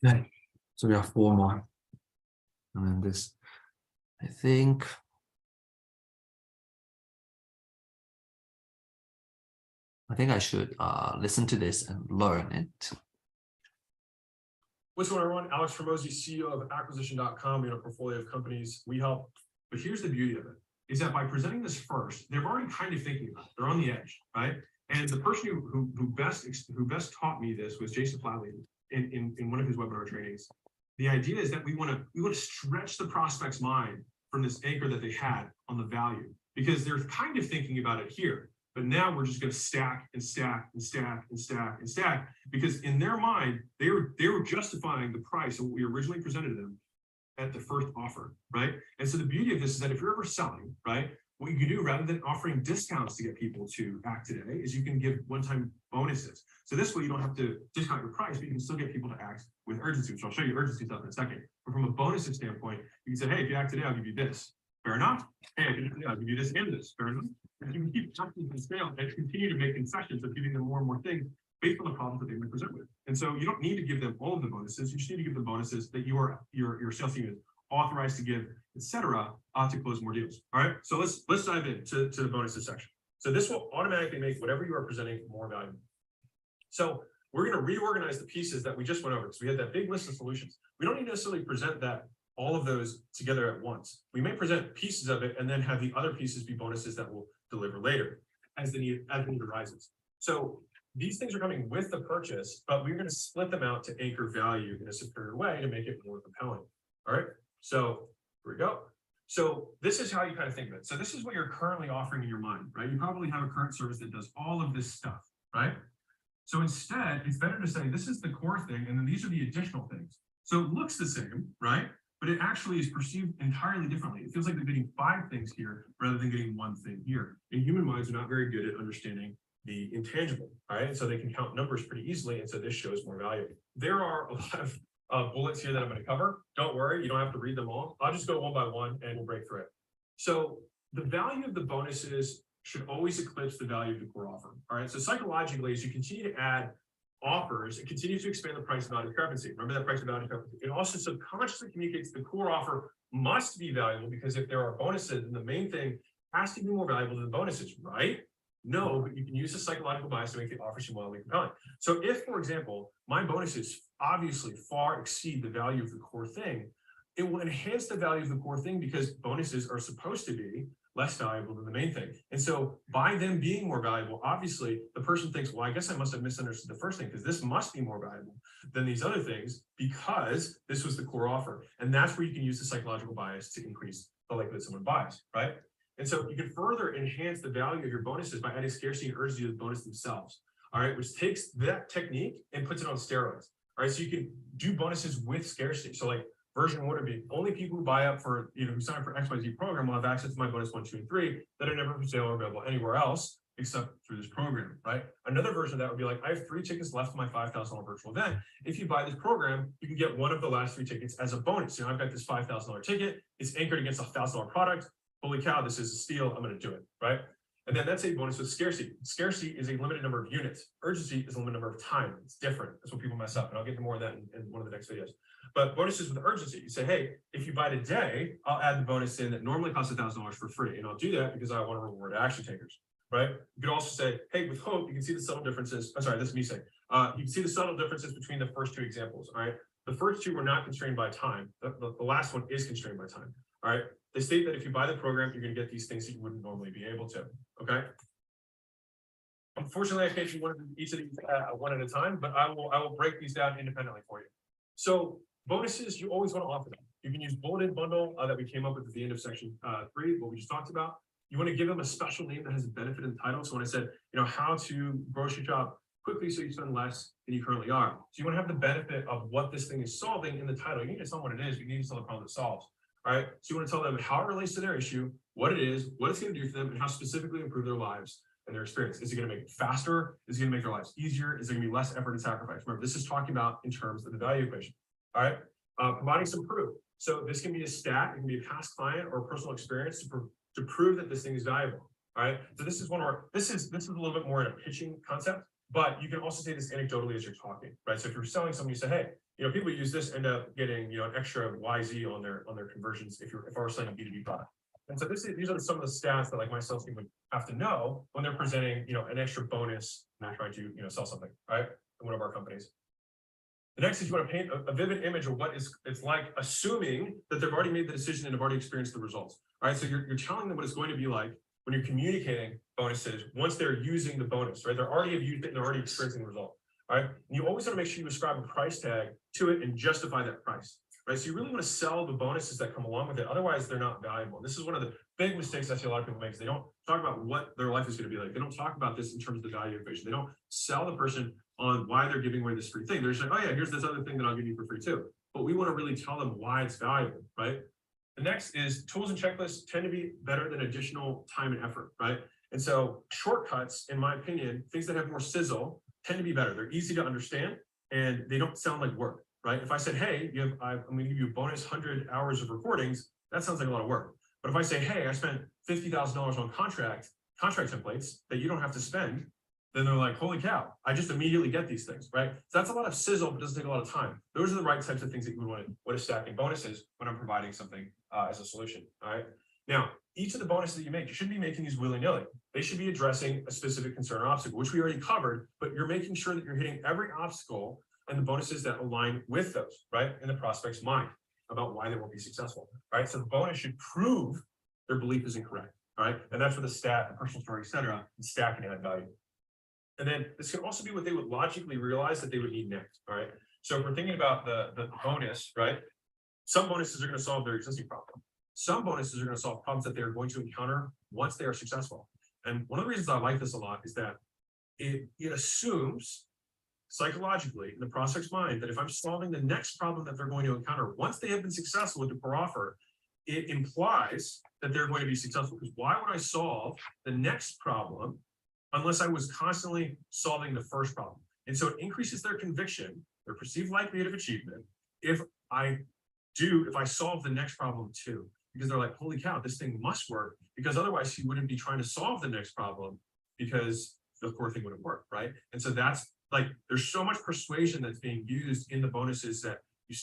Okay, so we have 4 more. And then this, I think. I should listen to this and learn it. what's going on, everyone? Alex Hormozi, CEO of acquisition.com. We have a portfolio of companies we help. But here's the beauty of it, is that by presenting this first, they're already kind of thinking about it. They're on the edge, right? And the person who best taught me this was Jason Flatley in one of his webinar trainings. The idea is that we want to stretch the prospect's mind from this anchor that they had on the value, because they're kind of thinking about it here. But now we're just going to stack and stack and stack and stack and stack, because in their mind, they were justifying the price of what we originally presented to them at the first offer, right? And so the beauty of this is that if you're ever selling, right, what you can do rather than offering discounts to get people to act today is you can give one-time bonuses. So this way you don't have to discount your price, but you can still get people to act with urgency, which I'll show you urgency stuff in a second. But from a bonuses standpoint, you can say, hey, if you act today, I'll give you this. Fair enough. Hey, I'll give you this and this. Fair enough. And you can keep acting the scale and continue to make concessions of giving them more and more things based on the problems that they might present with. And so you don't need to give them all of the bonuses. You just need to give them bonuses that your sales team is authorized to give, etc., to close more deals. All right. So let's dive into the bonuses section. So this will automatically make whatever you are presenting more valuable. So we're going to reorganize the pieces that we just went over. So we had that big list of solutions. We don't need to necessarily present all of those together at once. We may present pieces of it and then have the other pieces be bonuses that we'll deliver later as the need arises. So these things are coming with the purchase, but we're going to split them out to anchor value in a superior way to make it more compelling. All right. So here we go. So this is how you kind of think of it. So this is what you're currently offering in your mind, right? You probably have a current service that does all of this stuff, right? So instead, it's better to say this is the core thing, and then these are the additional things. So it looks the same, right? But it actually is perceived entirely differently. It feels like they're getting 5 things here rather than getting 1 thing here. And human minds are not very good at understanding the intangible, right? And so they can count numbers pretty easily, and so this shows more value. There are a lot of bullets here that I'm going to cover. Don't worry, you don't have to read them all. I'll just go one by one and we'll break through it. So the value of the bonuses should always eclipse the value of the core offer. All right. So psychologically, as you continue to add offers, it continues to expand the price value discrepancy. Remember that price value discrepancy. It also subconsciously communicates the core offer must be valuable, because if there are bonuses, then the main thing has to be more valuable than the bonuses, right? No, but you can use the psychological bias to make the offer seem wildly compelling. So if, for example, my bonuses obviously far exceed the value of the core thing, it will enhance the value of the core thing, because bonuses are supposed to be less valuable than the main thing. And so by them being more valuable, obviously the person thinks, well, I guess I must have misunderstood the first thing because this must be more valuable than these other things because this was the core offer. And that's where you can use the psychological bias to increase the likelihood someone buys, right? And so you can further enhance the value of your bonuses by adding scarcity and urgency to the bonus themselves, all right, which takes that technique and puts it on steroids. All right, so you can do bonuses with scarcity. So like version 1 would be only people who buy up for, who sign up for XYZ program will have access to my bonus 1, 2, and 3 that are never for sale or available anywhere else except through this program, right? Another version of that would be like, I have 3 tickets left for my $5,000 virtual event. If you buy this program, you can get one of the last 3 tickets as a bonus. I've got this $5,000 ticket. It's anchored against a $1,000 product. Holy cow, this is a steal. I'm going to do it, right? And then that's a bonus with scarcity. Scarcity is a limited number of units. Urgency is a limited number of time. It's different. That's what people mess up. And I'll get to more of that in one of the next videos. But bonuses with urgency, you say, hey, if you buy today, I'll add the bonus in that normally costs $1,000 for free. And I'll do that because I want to reward action takers, right? You could also say, hey, with hope, you can see the subtle differences. I'm sorry, this is me saying, you can see the subtle differences between the first 2 examples, all right? The first 2 were not constrained by time. The last one is constrained by time, all right? They state that if you buy the program, you're going to get these things that you wouldn't normally be able to, okay? Unfortunately, I can't do each of these one at a time, but I will break these down independently for you. So bonuses, you always want to offer them. You can use bulleted bundle that we came up with at the end of section 3, what we just talked about. You want to give them a special name that has a benefit in the title. So when I said, how to grocery shop quickly so you spend less than you currently are. So you want to have the benefit of what this thing is solving in the title. You need to tell what it is, but you need to tell the problem it solves. All right. So you want to tell them how it relates to their issue, what it is, what it's going to do for them, and how specifically improve their lives and their experience. Is it going to make it faster? Is it going to make their lives easier? Is there going to be less effort and sacrifice? Remember, this is talking about in terms of the value equation. All right. Providing some proof. So this can be a stat, it can be a past client or a personal experience to prove that this thing is valuable. All right. So this is this is a little bit more in a pitching concept, but you can also say this anecdotally as you're talking, right? So if you're selling something, you say, hey, people use this end up getting, an extra YZ on their conversions if I were selling a B2B product. And so these are some of the stats that like my sales team would have to know when they're presenting, an extra bonus and they're trying to, sell something, right? In one of our companies. The next is you want to paint a vivid image of what it's like, assuming that they've already made the decision and have already experienced the results. All right. So you're telling them what it's going to be like when you're communicating bonuses once they're using the bonus, right? They're already have used it and they're already experiencing the result. All right. And you always want to make sure you ascribe a price tag to it and justify that price. Right. So you really want to sell the bonuses that come along with it. Otherwise, they're not valuable. This is one of the big mistakes I see a lot of people make. They don't talk about what their life is going to be like. They don't talk about this in terms of the value equation. They don't sell the person on why they're giving away this free thing. They're just like, oh yeah, here's this other thing that I'll give you for free too. But we want to really tell them why it's valuable, right? The next is tools and checklists tend to be better than additional time and effort, right? And so shortcuts, in my opinion, things that have more sizzle tend to be better. They're easy to understand and they don't sound like work, right? If I said, hey, I'm going to give you a bonus 100 hours of recordings, that sounds like a lot of work. But if I say, hey, I spent $50,000 on contract templates that you don't have to spend, then they're like, holy cow, I just immediately get these things, right? So that's a lot of sizzle, but doesn't take a lot of time. Those are the right types of things that you would want to stacking bonuses when I'm providing something as a solution, all right? Now, each of the bonuses that you make, you shouldn't be making these willy-nilly. They should be addressing a specific concern or obstacle, which we already covered, but you're making sure that you're hitting every obstacle and the bonuses that align with those, right? In the prospect's mind about why they won't be successful, right? So the bonus should prove their belief is incorrect, all right? And that's where the stat, the personal story, et cetera, and stacking add value. And then this can also be what they would logically realize that they would need next, all right? So if we're thinking about the bonus, right? Some bonuses are going to solve their existing problem. Some bonuses are going to solve problems that they're going to encounter once they are successful. And one of the reasons I like this a lot is that it assumes psychologically in the prospect's mind that if I'm solving the next problem that they're going to encounter once they have been successful with the core offer, it implies that they're going to be successful. Because why would I solve the next problem unless I was constantly solving the first problem? And so it increases their conviction, their perceived likelihood of achievement, if I solve the next problem too. Because they're like, holy cow, this thing must work, because otherwise he wouldn't be trying to solve the next problem because the core thing wouldn't work, right? And so that's like, there's so much persuasion that's being used in the bonuses that you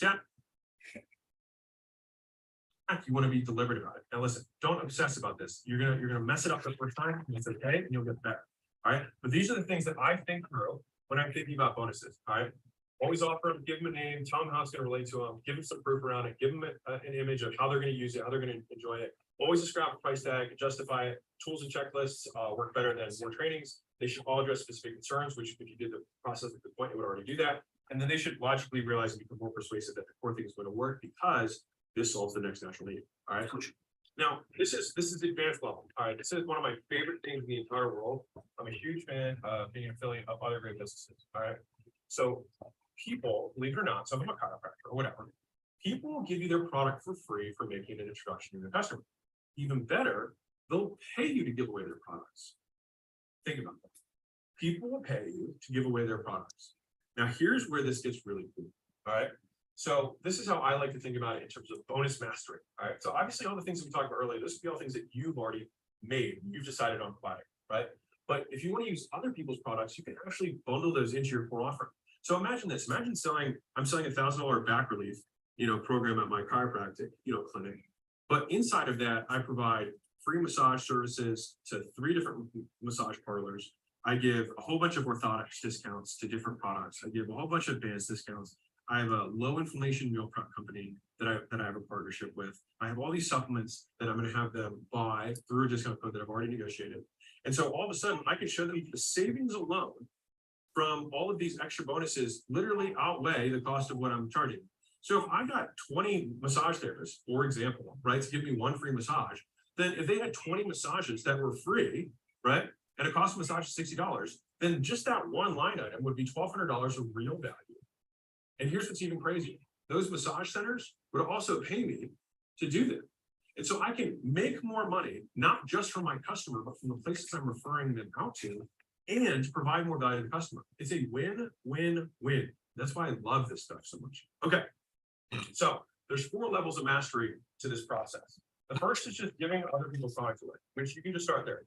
want to be deliberate about it. Now listen, don't obsess about this. You're gonna mess it up the first time, and it's okay, and you'll get better. All right. But these are the things that I think through when I'm thinking about bonuses. All right. Always offer them, give them a name, tell them how it's going to relate to them, give them some proof around it, give them an image of how they're going to use it, how they're going to enjoy it. always describe a price tag, justify it. Tools and checklists work better than more trainings. They should all address specific concerns, which if you did the process at the point, it would already do that. And then they should logically realize and become more persuasive that the core thing is going to work because this solves the next natural need. All right. Now, this is advanced level. All right. This is one of my favorite things in the entire world. I'm a huge fan of being an affiliate of other great businesses. All right. So people, believe it or not, some of them are chiropractor or whatever, people will give you their product for free for making an introduction to the customer. Even better, they'll pay you to give away their products. Think about that. People will pay you to give away their products. Now, here's where this gets really cool. All right. So this is how I like to think about it in terms of bonus mastery. All right. So obviously all the things that we talked about earlier, this would be all things that you've already made, you've decided on providing, right? But if you want to use other people's products, you can actually bundle those into your core offering. So imagine this, imagine I'm selling $1,000 back relief, program at my chiropractic, clinic. But inside of that, I provide free massage services to 3 different massage parlors. I give a whole bunch of orthotics discounts to different products. I give a whole bunch of advanced discounts. I have a low inflammation meal prep company that I have a partnership with. I have all these supplements that I'm going to have them buy through a discount code that I've already negotiated. And so all of a sudden I can show them the savings alone from all of these extra bonuses literally outweigh the cost of what I'm charging. So if I got 20 massage therapists, for example, right, to give me 1 free massage, then if they had 20 massages that were free, right, and it cost a massage $60, then just that one line item would be $1,200 of real value. And here's what's even crazier. Those massage centers would also pay me to do that. And so I can make more money, not just from my customer, but from the places I'm referring them out to, and provide more value to the customer. It's a win-win-win. That's why I love this stuff so much. Okay. So there's 4 levels of mastery to this process. The first is just giving other people's products away, which you can just start there.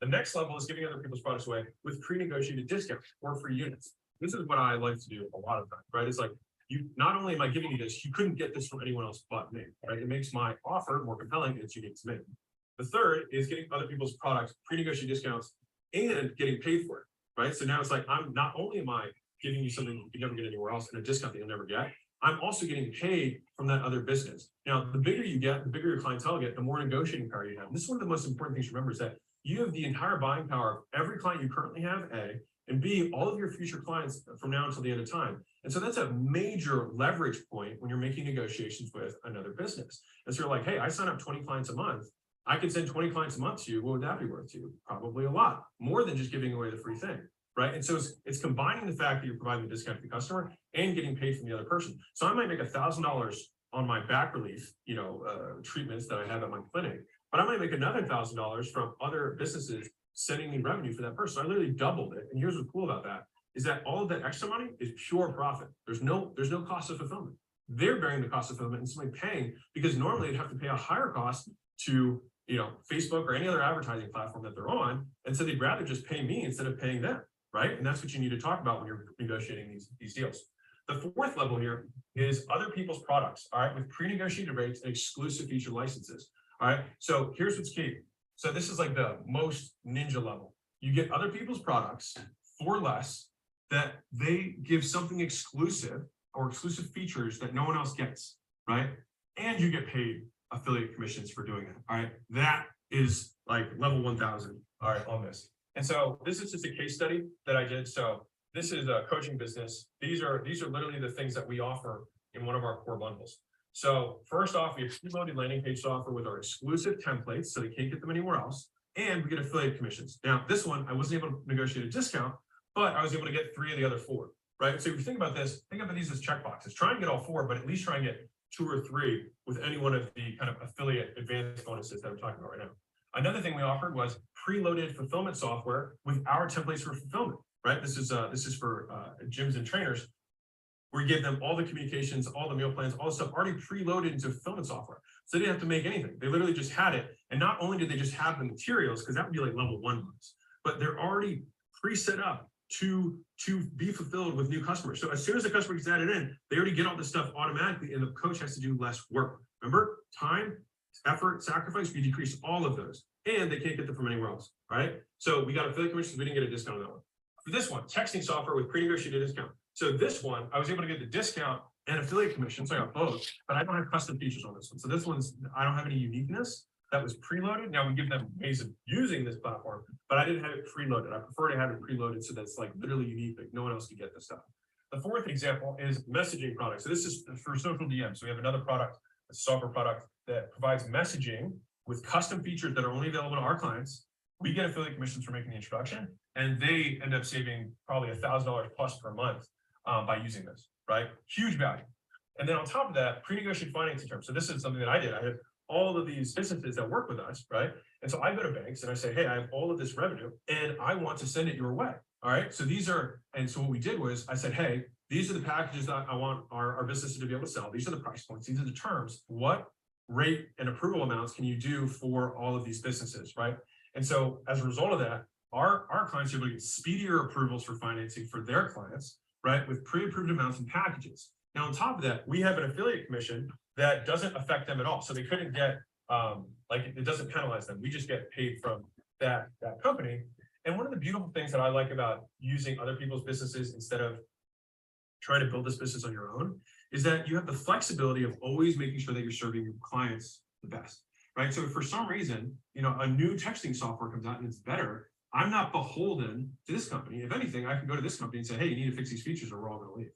The next level is giving other people's products away with pre-negotiated discounts or free units. This is what I like to do a lot of times, right? It's like, you not only am I giving you this, you couldn't get this from anyone else but me, right? It makes my offer more compelling. It's unique to me. The third is getting other people's products, pre-negotiated discounts, and getting paid for it, right? So now it's like, I'm not only am I giving you something you can never get anywhere else and a discount that you'll never get, I'm also getting paid from that other business. Now, the bigger you get, the bigger your clientele get, the more negotiating power you have. And this is one of the most important things to remember is that you have the entire buying power of every client you currently have, A, and B, all of your future clients from now until the end of time. And so that's a major leverage point when you're making negotiations with another business. And so you're like, hey, I sign up 20 clients a month. I could send 20 clients a month to you. What would that be worth to you? Probably a lot more than just giving away the free thing, right? And so it's combining the fact that you're providing the discount to the customer and getting paid from the other person. So I might make $1,000 on my back relief, treatments that I have at my clinic, but I might make another $1,000 from other businesses sending me revenue for that person. So I literally doubled it. And here's what's cool about that is that all of that extra money is pure profit. There's no cost of fulfillment. They're bearing the cost of fulfillment and somebody paying because normally they'd have to pay a higher cost to Facebook or any other advertising platform that they're on. And so they'd rather just pay me instead of paying them, right? And that's what you need to talk about when you're negotiating these deals. The 4th level here is other people's products, all right, with pre-negotiated rates and exclusive feature licenses. All right, so here's what's key. So this is like the most ninja level. You get other people's products for less that they give something exclusive or exclusive features that no one else gets, right? And you get paid affiliate commissions for doing it. All right, that is like level 1000. All right, on this. And so this is just a case study that I did. So this is a coaching business. These are literally the things that we offer in one of our core bundles. So first off, we have preloaded landing page software with our exclusive templates, so they can't get them anywhere else. And we get affiliate commissions. Now, this one, I wasn't able to negotiate a discount, but I was able to get 3 of the other 4, right? So if you think about this, think about these as checkboxes. Try and get all 4, but at least try and get 2 or 3 with any one of the kind of affiliate advanced bonuses that I'm talking about right now. Another thing we offered was preloaded fulfillment software with our templates for fulfillment, right? This is for gyms and trainers. We give them all the communications, all the meal plans, all the stuff already preloaded into fulfillment software. So they didn't have to make anything. They literally just had it. And not only did they just have the materials, because that would be like level 1 ones, but they're already pre-set up to be fulfilled with new customers. So as soon as the customer gets added in, they already get all this stuff automatically and the coach has to do less work. Remember, time, effort, sacrifice, we decrease all of those and they can't get them from anywhere else, right? So we got affiliate commissions, we didn't get a discount on that one. For this one, texting software with pre-negotiated discount. So this one, I was able to get the discount and affiliate commissions. I got both, but I don't have custom features on this one. So this one's, I don't have any uniqueness. that was preloaded. Now we give them ways of using this platform, but I didn't have it preloaded. I prefer to have it preloaded so that's like literally unique, like no one else can get this stuff. The fourth example is messaging products. So this is for social DM. So we have another product, a software product that provides messaging with custom features that are only available to our clients. We get affiliate commissions for making the introduction, and they end up saving probably $1,000 plus per month by using this, right? Huge value. And then on top of that, pre-negotiated financing terms. So this is something that I did. I had all of these businesses that work with us, right? And so I go to banks and I say, hey, I have all of this revenue and I want to send it your way. All right. So these are, and so what we did was I said, hey, these are the packages that I want our businesses to be able to sell. These are the price points. These are the terms. What rate and approval amounts can you do for all of these businesses, right? And so as a result of that, our clients are able to get speedier approvals for financing for their clients, right? With pre-approved amounts and packages. Now, on top of that, we have an affiliate commission that doesn't affect them at all. So they couldn't get, like it doesn't penalize them. We just get paid from that company. And one of the beautiful things that I like about using other people's businesses instead of trying to build this business on your own is that you have the flexibility of always making sure that you're serving your clients the best, right? So if for some reason, a new texting software comes out and it's better, I'm not beholden to this company. If anything, I can go to this company and say, hey, you need to fix these features or we're all going to leave,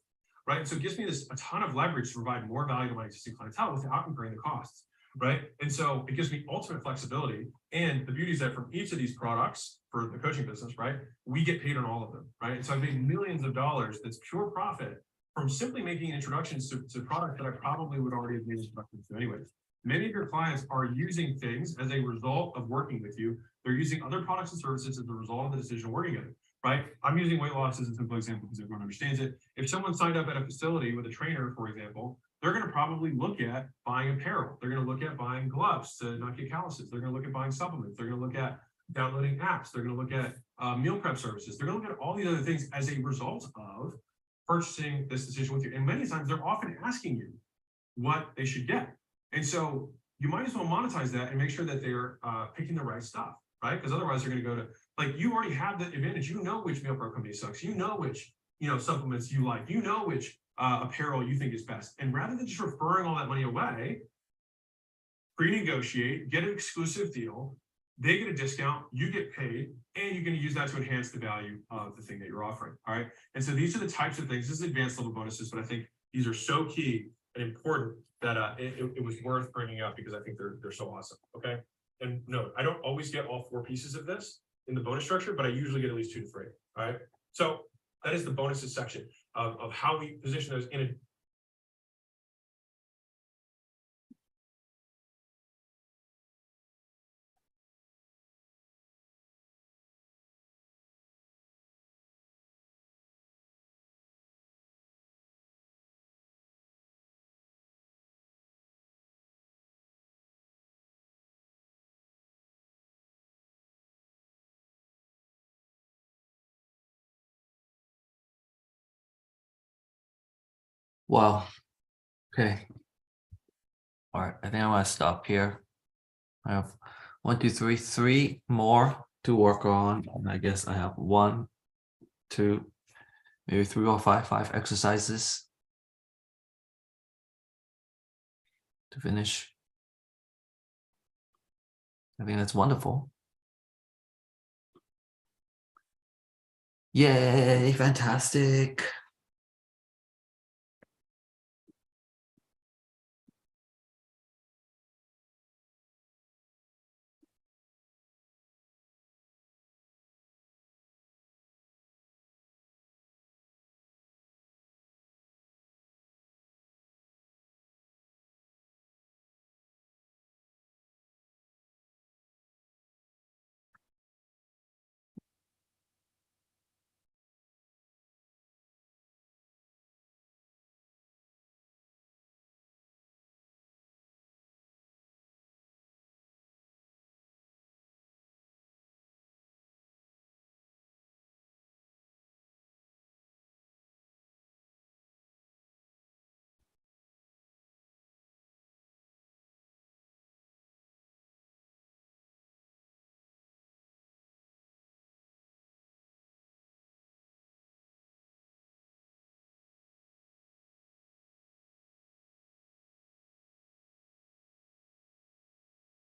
right? And so it gives me a ton of leverage to provide more value to my existing clientele without incurring the costs, right? And so it gives me ultimate flexibility. And the beauty is that from each of these products for the coaching business, right, we get paid on all of them, right? And so I made millions of dollars that's pure profit from simply making introductions to products that I probably would already have made introductions to anyways. Many of your clients are using things as a result of working with you. They're using other products and services as a result of the decision working together, right? I'm using weight loss as a simple example because everyone understands it. If someone signed up at a facility with a trainer, for example, they're going to probably look at buying apparel. They're going to look at buying gloves to not get calluses. They're going to look at buying supplements. They're going to look at downloading apps. They're going to look at meal prep services. They're going to look at all these other things as a result of purchasing this decision with you. And many times they're often asking you what they should get. And so you might as well monetize that and make sure that they're picking the right stuff, right? Because otherwise they're going to go to, like, you already have the advantage. You know which meal prep company sucks. You know which, supplements you like. You know which apparel you think is best. And rather than just referring all that money away, pre-negotiate, get an exclusive deal. They get a discount, you get paid, and you're going to use that to enhance the value of the thing that you're offering. All right. And so these are the types of things. This is advanced level bonuses, but I think these are so key and important that it was worth bringing up because I think they're so awesome. Okay. And no, I don't always get all 4 pieces of this in the bonus structure, but I usually get at least 2 to 3. All right. So that is the bonuses section of how we position those in a. Wow. Okay. All right. I think I'm gonna stop here. I have 1, 2, 3, 3 more to work on. And I guess I have 1, 2, maybe 3 or 5 exercises to finish. I think that's wonderful. Yay, fantastic.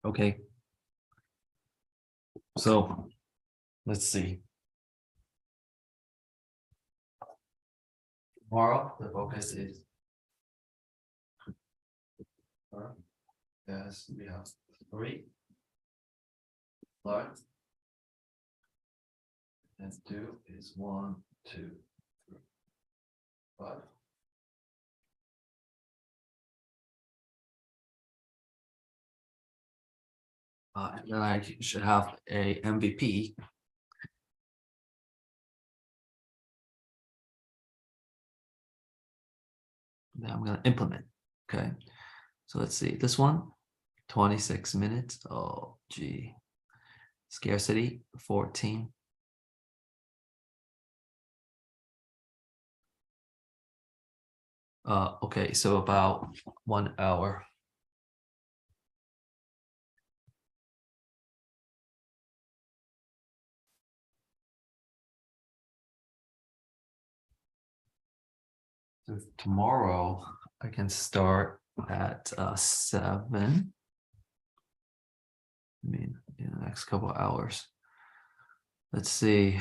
Okay. So let's see. Tomorrow, the focus is. Yes, we have 3. Right. And 2 is 1, 2, 3, 5. And then I should have a MVP. Then I'm gonna implement. Okay. So let's see this one. 26 minutes. Oh, gee. Scarcity 14. Okay, so about 1 hour. So tomorrow I can start at 7. I mean, in the next couple of hours. Let's see.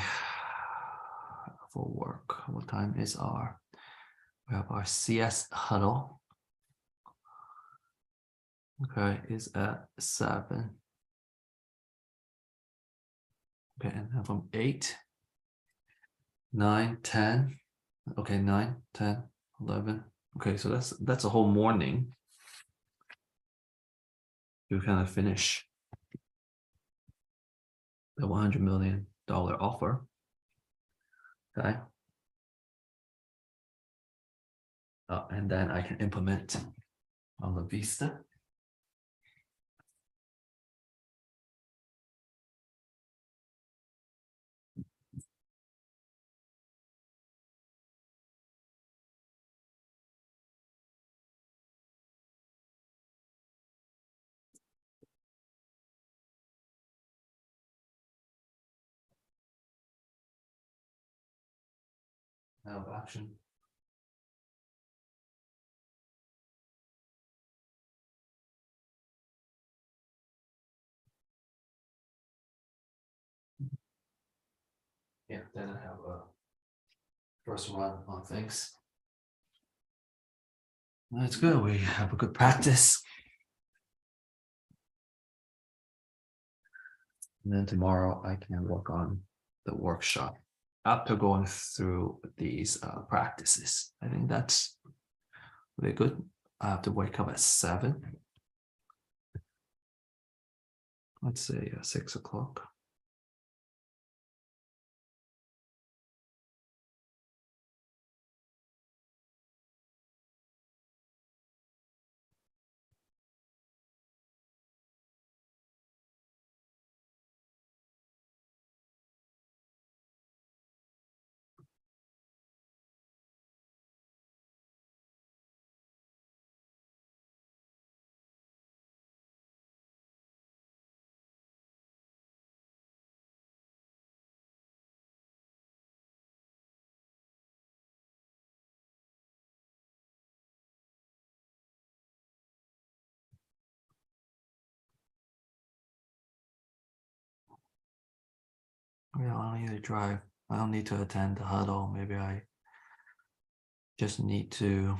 For work, what time is our? We have our CS huddle. Okay, is at 7. Okay, and then from 8, 9, 10. Okay, 9, 10, 11. Okay, so that's a whole morning to kind of finish the $100 million offer. Okay. And then I can implement on the Vista. Now action. Yeah, then I have a first run on things. That's good. We have a good practice. And then tomorrow I can work on the workshop after going through these practices. I think that's really good. I have to wake up at 7. Let's say 6 o'clock. Yeah, I don't need to drive. I don't need to attend the huddle. Maybe I just need to